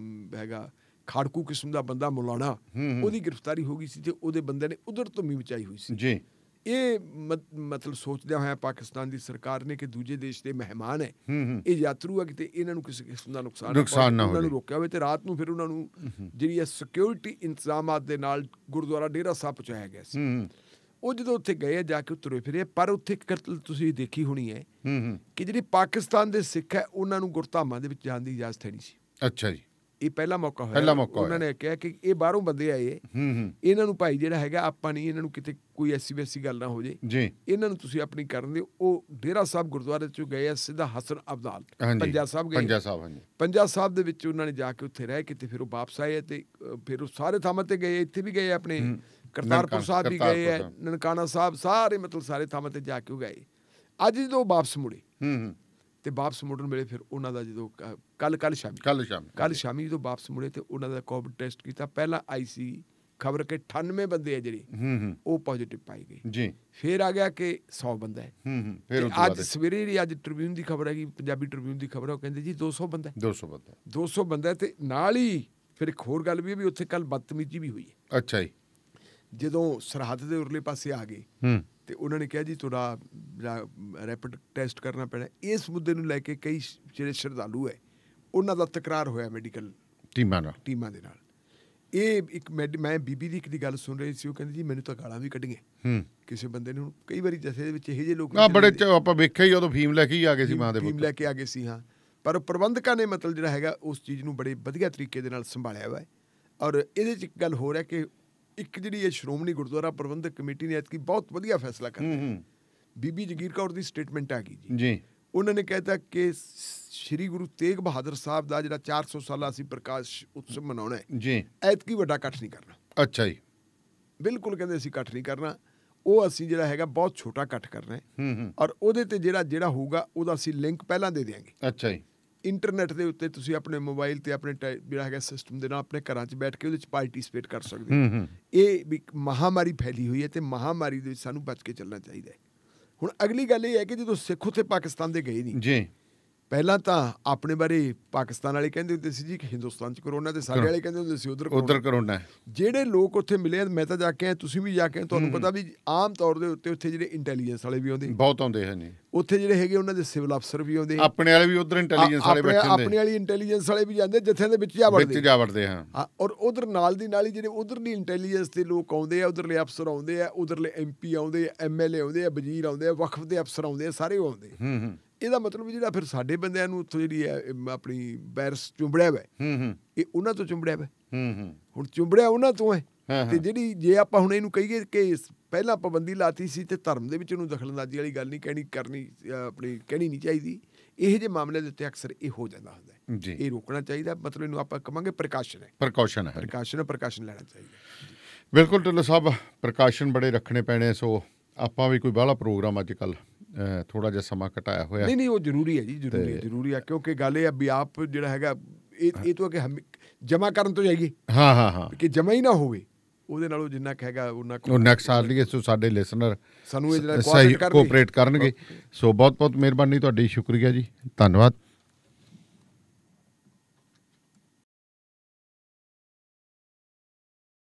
ਹੈਗਾ ਖਾੜਕੂ ਕਿਸਮ ਦਾ ਬੰਦਾ ਮੌਲਾਨਾ, ਉਹਦੀ ਗ੍ਰਿਫਤਾਰੀ ਹੋ ਗਈ ਸੀ ਤੇ ਉਹਦੇ ਬੰਦੇ ਨੇ ਉਧਰ ਧੁੰਮੀ ਮਚਾਈ ਹੋਈ ਸੀ ਜੀ। ਇਹ ਮਤਲਬ ਸੋਚਦਿਆਂ ਹੋਇਆ ਪਾਕਿਸਤਾਨ ਦੀ ਸਰਕਾਰ ਨੇ ਕਿ ਦੂਜੇ ਦੇਸ਼ ਦੇ ਮਹਿਮਾਨ ਹੈ, ਇਹ ਯਾਤਰੂ ਹੈ, ਕਿਤੇ ਇਹਨਾਂ ਨੂੰ ਕਿਸੇ ਕਿਸਮ ਦਾ ਨੁਕਸਾਨ ਨਾ ਹੋਵੇ, ਰੋਕਿਆ ਹੋਵੇ। ਤੇ ਰਾਤ ਨੂੰ ਫਿਰ ਉਹਨਾਂ ਨੂੰ ਜਿਹੜੀ ਹੈ ਸਿਕਿਉਰਿਟੀ ਇੰਤਜ਼ਾਮਾਤ ਦੇ ਨਾਲ ਗੁਰਦੁਆਰਾ ਡੇਰਾ ਸਾਹਿਬ ਪਹੁੰਚਾਇਆ ਗਿਆ ਸੀ। ਉਹ ਜਦੋਂ ਉੱਥੇ ਗਏ ਜਾ ਕੇ ਤੁਰੇ ਫਿਰੇ, ਪਰ ਉੱਥੇ ਕਤਲ ਤੁਸੀਂ ਦੇਖੀ ਹੋਣੀ ਹੈ ਕਿ ਜਿਹੜੇ ਪਾਕਿਸਤਾਨ ਦੇ ਸਿੱਖ ਹੈ ਉਹਨਾਂ ਨੂੰ ਗੁਰਧਾਮਾਂ ਦੇ ਵਿੱਚ ਜਾਣ ਦੀ ਇਜਾਜ਼ਤ ਹੈ ਨਹੀਂ ਸੀ। ਅੱਛਾ ਜੀ, ਇਹ ਪਹਿਲਾ ਮੌਕਾ ਹੋਇਆ। ਉਹਨਾਂ ਨੇ ਕਿਹਾ ਕਿ ਇਹ ਬਾਹਰੋਂ ਬੰਦੇ ਆਏ, ਇਹਨਾਂ ਨੂੰ ਭਾਈ ਜਿਹੜਾ ਹੈਗਾ ਆਪਾਂ ਨਹੀਂ, ਇਹਨਾਂ ਨੂੰ ਕਿਤੇ ਕੋਈ ਐਸੀ ਵੈਸੀ ਗੱਲ ਨਾ ਹੋ ਜੇ, ਇਹਨਾਂ ਨੂੰ ਤੁਸੀਂ ਆਪਣੀ ਕਰਨ ਦਿਓ। ਉਹ ਡੇਰਾ ਸਾਹਿਬ ਗੁਰਦੁਆਰੇ ਚੋਂ ਗਏ ਆ ਸਿੱਧਾ ਹਸਨ ਅਬਦਾਲ ਪੰਜਾ ਸਾਹਿਬ ਗਏ। ਪੰਜਾ ਸਾਹਿਬ ਦੇ ਵਿੱਚ ਉਹਨਾਂ ਨੇ ਜਾ ਕੇ ਉੱਥੇ ਰਹਿ ਕੇ ਤੇ ਫਿਰ ਉਹ ਵਾਪਸ ਆਏ ਤੇ ਫਿਰ ਉਹ ਸਾਰੇ ਥਾਵਾਂ ਤੇ ਗਏ, ਇੱਥੇ ਵੀ ਗਏ, ਆਪਣੇ ਕਰਤਾਰਪੁਰ ਸਾਹਿਬ ਵੀ ਗਏ ਹੈ, ਨਨਕਾਣਾ ਸਾਹਿਬ, ਸਾਰੇ ਮਤਲਬ ਸਾਰੇ ਥਾਵਾਂ ਤੇ ਜਾ ਕੇ ਉਹ ਗਏ। ਅੱਜ ਜਦੋਂ ਵਾਪਸ ਮੁੜੇ ਤੇ ਵਾਪਸ ਮੁੜਨ ਵੇਲੇ ਫਿਰ ਉਹਨਾਂ ਦਾ ਜਦੋਂ ਕੱਲ ਸ਼ਾਮੀ ਜਦੋਂ ਵਾਪਸ ਮੁੜੇ ਤੇ ਉਹਨਾਂ ਦਾ ਕੋਵਿਡ ਟੈਸਟ ਕੀਤਾ। ਪਹਿਲਾਂ ਆਈ ਸੀ ਖਬਰ ਕਿ 98 ਬੰਦੇ ਆ ਜਿਹੜੇ ਉਹ ਪੋਜ਼ਿਟਿਵ ਪਾਏ ਗਏ ਜੀ। ਫਿਰ ਆ ਗਿਆ ਕਿ 100 ਬੰਦਾ ਹੈ। ਅੱਜ ਸਵੇਰੇ ਜਿਹੜੀ ਅੱਜ ਟ੍ਰਿਬਿਊਨ ਦੀ ਖਬਰ ਹੈਗੀ, ਪੰਜਾਬੀ ਟ੍ਰਿਬਿਊਨ ਦੀ ਖਬਰ ਹੈ, ਉਹ ਕਹਿੰਦੇ ਜੀ 200 ਬੰਦਾ ਤੇ ਨਾਲ ਹੀ ਫਿਰ ਇੱਕ ਹੋਰ ਗੱਲ ਵੀ ਹੈ ਵੀ ਉੱਥੇ ਕੱਲ ਬਦਤਮੀਜ਼ੀ ਵੀ ਹੋਈ ਹੈ। ਅੱਛਾ ਜੀ, ਜਦੋਂ ਸਰਹੱਦ ਦੇ ਉਰਲੇ ਪਾਸੇ ਆ ਗਏ ਤੇ ਉਹਨਾਂ ਨੇ ਕਿਹਾ ਜੀ ਤੁਹਾਡਾ ਰੈਪਿਡ ਟੈਸਟ ਕਰਨਾ ਪੈਣਾ। ਇਸ ਮੁੱਦੇ ਨੂੰ ਲੈ ਕੇ ਕਈ ਜਿਹੜੇ ਸ਼ਰਧਾਲੂ ਹੈ ਉਹਨਾਂ ਦਾ ਤਕਰਾਰ ਹੋਇਆ ਮੈਡੀਕਲ ਟੀਮਾਂ ਦੇ ਨਾਲ। ਇਹ ਇੱਕ ਮੈਂ ਬੀਬੀ ਦੀ ਇੱਕ ਦੀ ਗੱਲ ਸੁਣ ਰਹੀ ਸੀ, ਉਹ ਕਹਿੰਦੀ ਜੀ ਮੈਨੂੰ ਤਾਂ ਗਾਲਾਂ ਵੀ ਕੱਢੀਆਂ ਕਿਸੇ ਬੰਦੇ ਨੂੰ। ਕਈ ਵਾਰੀ ਜਥੇ ਦੇ ਵਿੱਚ ਇਹੋ ਜਿਹੇ ਲੋਕ ਬੜੇ ਆਪਾਂ ਵੇਖਿਆ ਹੀ, ਉਦੋਂ ਫੀਮ ਲੈ ਕੇ ਹੀ ਆ ਗਏ ਸੀ, ਮਾਂ ਦੇ ਫੀਮ ਲੈ ਕੇ ਆ ਗਏ ਸੀ। ਹਾਂ, ਪਰ ਪ੍ਰਬੰਧਕਾਂ ਨੇ ਮਤਲਬ ਜਿਹੜਾ ਹੈਗਾ ਉਸ ਚੀਜ਼ ਨੂੰ ਬੜੇ ਵਧੀਆ ਤਰੀਕੇ ਦੇ ਨਾਲ ਸੰਭਾਲਿਆ ਵਾ। ਔਰ ਇਹਦੇ 'ਚ ਇੱਕ ਗੱਲ ਹੋਰ ਹੈ ਕਿ ਇੱਕ ਜਿਹੜੀ ਇਹ ਸ਼੍ਰੋਮਣੀ ਗੁਰਦੁਆਰਾ ਪ੍ਰਬੰਧਕ ਕਮੇਟੀ ਨੇ ਐਤਕੀ ਬਹੁਤ ਵਧੀਆ ਫੈਸਲਾ ਕੀਤਾ। ਬੀਬੀ ਜਗੀਰ ਕੌਰ ਦੀ ਸਟੇਟਮੈਂਟ ਆ ਗਈ ਜੀ। ਉਹਨਾਂ ਨੇ ਕਹਿਤਾ ਕਿ ਸ਼੍ਰੀ ਗੁਰੂ ਤੇਗ ਬਹਾਦਰ ਸਾਹਿਬ ਦਾ ਜਿਹੜਾ 400 ਸਾਲਾ ਅਸੀਂ ਪ੍ਰਕਾਸ਼ ਉਤਸਵ ਮਨਾਉਣਾ ਹੈ, ਐਤਕੀ ਵੱਡਾ ਇਕੱਠ ਨਹੀਂ ਕਰਨਾ। ਅੱਛਾ ਜੀ, ਬਿਲਕੁਲ ਕਹਿੰਦੇ ਅਸੀਂ ਇਕੱਠ ਨਹੀਂ ਕਰਨਾ, ਉਹ ਅਸੀਂ ਜਿਹੜਾ ਹੈਗਾ ਬਹੁਤ ਛੋਟਾ ਇਕੱਠ ਕਰਨਾ ਹੈ ਔਰ ਉਹਦੇ ਤੇ ਜਿਹੜਾ ਹੋਊਗਾ ਉਹਦਾ ਅਸੀਂ ਲਿੰਕ ਪਹਿਲਾਂ ਦੇ ਦਿਆਂਗੇ। ਅੱਛਾ ਜੀ, ਇੰਟਰਨੈਟ ਦੇ ਉੱਤੇ ਤੁਸੀਂ ਆਪਣੇ ਮੋਬਾਈਲ ਤੇ ਆਪਣੇ ਜਿਹੜਾ ਹੈਗਾ ਸਿਸਟਮ ਦੇ ਨਾਲ ਆਪਣੇ ਘਰਾਂ 'ਚ ਬੈਠ ਕੇ ਉਹਦੇ 'ਚ ਪਾਰਟੀਸਪੇਟ ਕਰ ਸਕਦੇ ਹੋ। ਇਹ ਵੀ ਮਹਾਂਮਾਰੀ ਫੈਲੀ ਹੋਈ ਹੈ ਤੇ ਮਹਾਂਮਾਰੀ ਦੇ ਵਿੱਚ ਸਾਨੂੰ ਬਚ ਕੇ ਚੱਲਣਾ ਚਾਹੀਦਾ ਹੈ। ਹੁਣ ਅਗਲੀ ਗੱਲ ਇਹ ਹੈ ਕਿ ਜਦੋਂ ਸਿੱਖ ਉੱਥੇ ਪਾਕਿਸਤਾਨ ਦੇ ਗਏ ਨਹੀਂ ਜੀ, ਪਹਿਲਾਂ ਤਾਂ ਆਪਣੇ ਬਾਰੇ ਪਾਕਿਸਤਾਨ ਵਾਲੇ ਕਹਿੰਦੇ ਹੁੰਦੇ ਸੀ ਜੀ ਕਿ ਹਿੰਦੁਸਤਾਨ 'ਚ ਕਰੋਨਾ, ਤੇ ਸਾਡੇ ਵਾਲੇ ਕਹਿੰਦੇ ਹੁੰਦੇ ਸੀ ਉਧਰ ਕਰੋਨਾ। ਜਿਹੜੇ ਲੋਕ ਉੱਥੇ ਮਿਲੇ, ਮੈਂ ਤਾਂ ਜਾ ਕੇ ਆਇਆ, ਤੁਸੀਂ ਵੀ ਜਾ ਕੇ ਆਏ, ਤੁਹਾਨੂੰ ਪਤਾ ਵੀ ਆਮ ਤੌਰ ਦੇ ਉੱਤੇ ਉੱਥੇ ਜਿਹੜੇ ਇੰਟੈਲੀਜੈਂਸ ਵਾਲੇ ਵੀ ਆਉਂਦੇ, ਬਹੁਤ ਆਉਂਦੇ ਹਨ ਉੱਥੇ, ਜਿਹੜੇ ਹੈਗੇ ਉਹਨਾਂ ਦੇ ਸਿਵਲ ਅਫਸਰ ਵੀ ਆਉਂਦੇ, ਆਪਣੇ ਵਾਲੇ ਵੀ ਉਧਰ ਇੰਟੈਲੀਜੈਂਸ ਵਾਲੇ ਬੈਠੇ ਹੁੰਦੇ, ਆਪਣੇ ਵਾਲੀ ਇੰਟੈਲੀਜੈਂਸ ਵਾਲੇ ਵੀ ਜਾਂਦੇ ਜਥਿਆਂ ਦੇ ਵਿੱਚ ਜਾ ਵੜਦੇ ਹਾਂ। ਔਰ ਉਧਰ ਨਾਲ ਦੀ ਨਾਲ ਹੀ ਜਿਹੜੇ ਉਧਰਲੀ ਇੰਟੈਲੀਜੈਂਸ ਦੇ ਲੋਕ ਆਉਂਦੇ ਆ, ਉਧਰਲੇ ਅਫਸਰ ਆਉਂਦੇ ਆ, ਉਧਰਲੇ MP ਆਉਂਦੇ ਆ, MLA ਆਉਂਦੇ ਆ, ਵਜ਼ੀਰ ਆਉਂਦੇ ਆ, ਵਕਫ ਦੇ ਅਫਸਰ ਆਉਂਦੇ ਆ, ਸਾਰੇ ਉਹ ਆਉਂਦੇ। ਇਹਦਾ ਮਤਲਬ ਜਿਹੜਾ ਫਿਰ ਸਾਡੇ ਬੰਦਿਆਂ ਨੂੰ ਉੱਥੋਂ ਜਿਹੜੀ ਹੈ ਆਪਣੀ ਵਾਇਰਸ ਚੁੰਬੜਿਆ ਵਾ, ਇਹ ਉਹਨਾਂ ਤੋਂ ਚੁੰਬੜਿਆ ਵਾ। ਹੁਣ ਚੁੰਬੜਿਆ ਉਹਨਾਂ ਤੋਂ ਹੈ ਤੇ ਜਿਹੜੀ ਜੇ ਆਪਾਂ ਹੁਣ ਇਹਨੂੰ ਕਹੀਏ ਕਿ ਪਹਿਲਾਂ ਪਾਬੰਦੀ ਲਾਤੀ ਸੀ ਤੇ ਧਰਮ ਦੇ ਵਿੱਚ ਉਹਨੂੰ ਦਖਲਅੰਦਾਜ਼ੀ ਵਾਲੀ ਗੱਲ ਨਹੀਂ ਕਹਿਣੀ ਨਹੀਂ ਚਾਹੀਦੀ। ਇਹੋ ਜਿਹੇ ਮਾਮਲੇ ਦੇ ਉੱਤੇ ਅਕਸਰ ਇਹ ਹੋ ਜਾਂਦਾ ਹੁੰਦਾ, ਇਹ ਰੋਕਣਾ ਚਾਹੀਦਾ। ਮਤਲਬ ਇਹਨੂੰ ਆਪਾਂ ਕਹਾਂਗੇ ਪ੍ਰੀਕਾਸ਼ਨ ਲੈਣਾ ਚਾਹੀਦਾ। ਬਿਲਕੁਲ ਢਿੱਲੋਂ ਸਾਹਿਬ, ਪ੍ਰੀਕਾਸ਼ਨ ਬੜੇ ਰੱਖਣੇ ਪੈਣੇ। ਸੋ ਆਪਾਂ ਵੀ ਕੋਈ ਬਾਹਲਾ ਪ੍ਰੋਗਰਾਮ ਅੱਜ ਕੱਲ੍ਹ ਥੋੜਾ ਜਿਹਾ ਸਮਾਂ ਘਟਾਇਆ ਹੋਇਆ। ਨਹੀਂ, ਉਹ ਜ਼ਰੂਰੀ ਹੈ ਜੀ, ਜ਼ਰੂਰੀ ਹੈ ਕਿਉਂਕਿ ਗੱਲ ਇਹ ਆ ਵੀ ਆਪ ਜਿਹੜਾ ਹੈਗਾ ਇਹ ਤੋਂ ਕਿ ਜਮ੍ਹਾਂ ਕਰਨ ਤੋਂ ਜਾਈਏ, ਕਿ ਜਮ੍ਹਾਂ ਹੀ ਨਾ ਹੋਵੇ, ਉਹਦੇ ਨਾਲੋਂ ਜਿੰਨਾ ਕੁ ਹੈਗਾ ਉਹਨਾਂ ਸਾਲ ਲਈ ਸਾਡੇ ਲਿਸਨਰ ਸਾਨੂੰ ਇਹ ਜਿਹੜਾ ਕੋਆਪਰੇਟ ਕਰਨਗੇ। ਸੋ ਬਹੁਤ ਬਹੁਤ ਮਿਹਰਬਾਨੀ ਤੁਹਾਡੀ, ਸ਼ੁਕਰੀਆ ਜੀ, ਧੰਨਵਾਦ।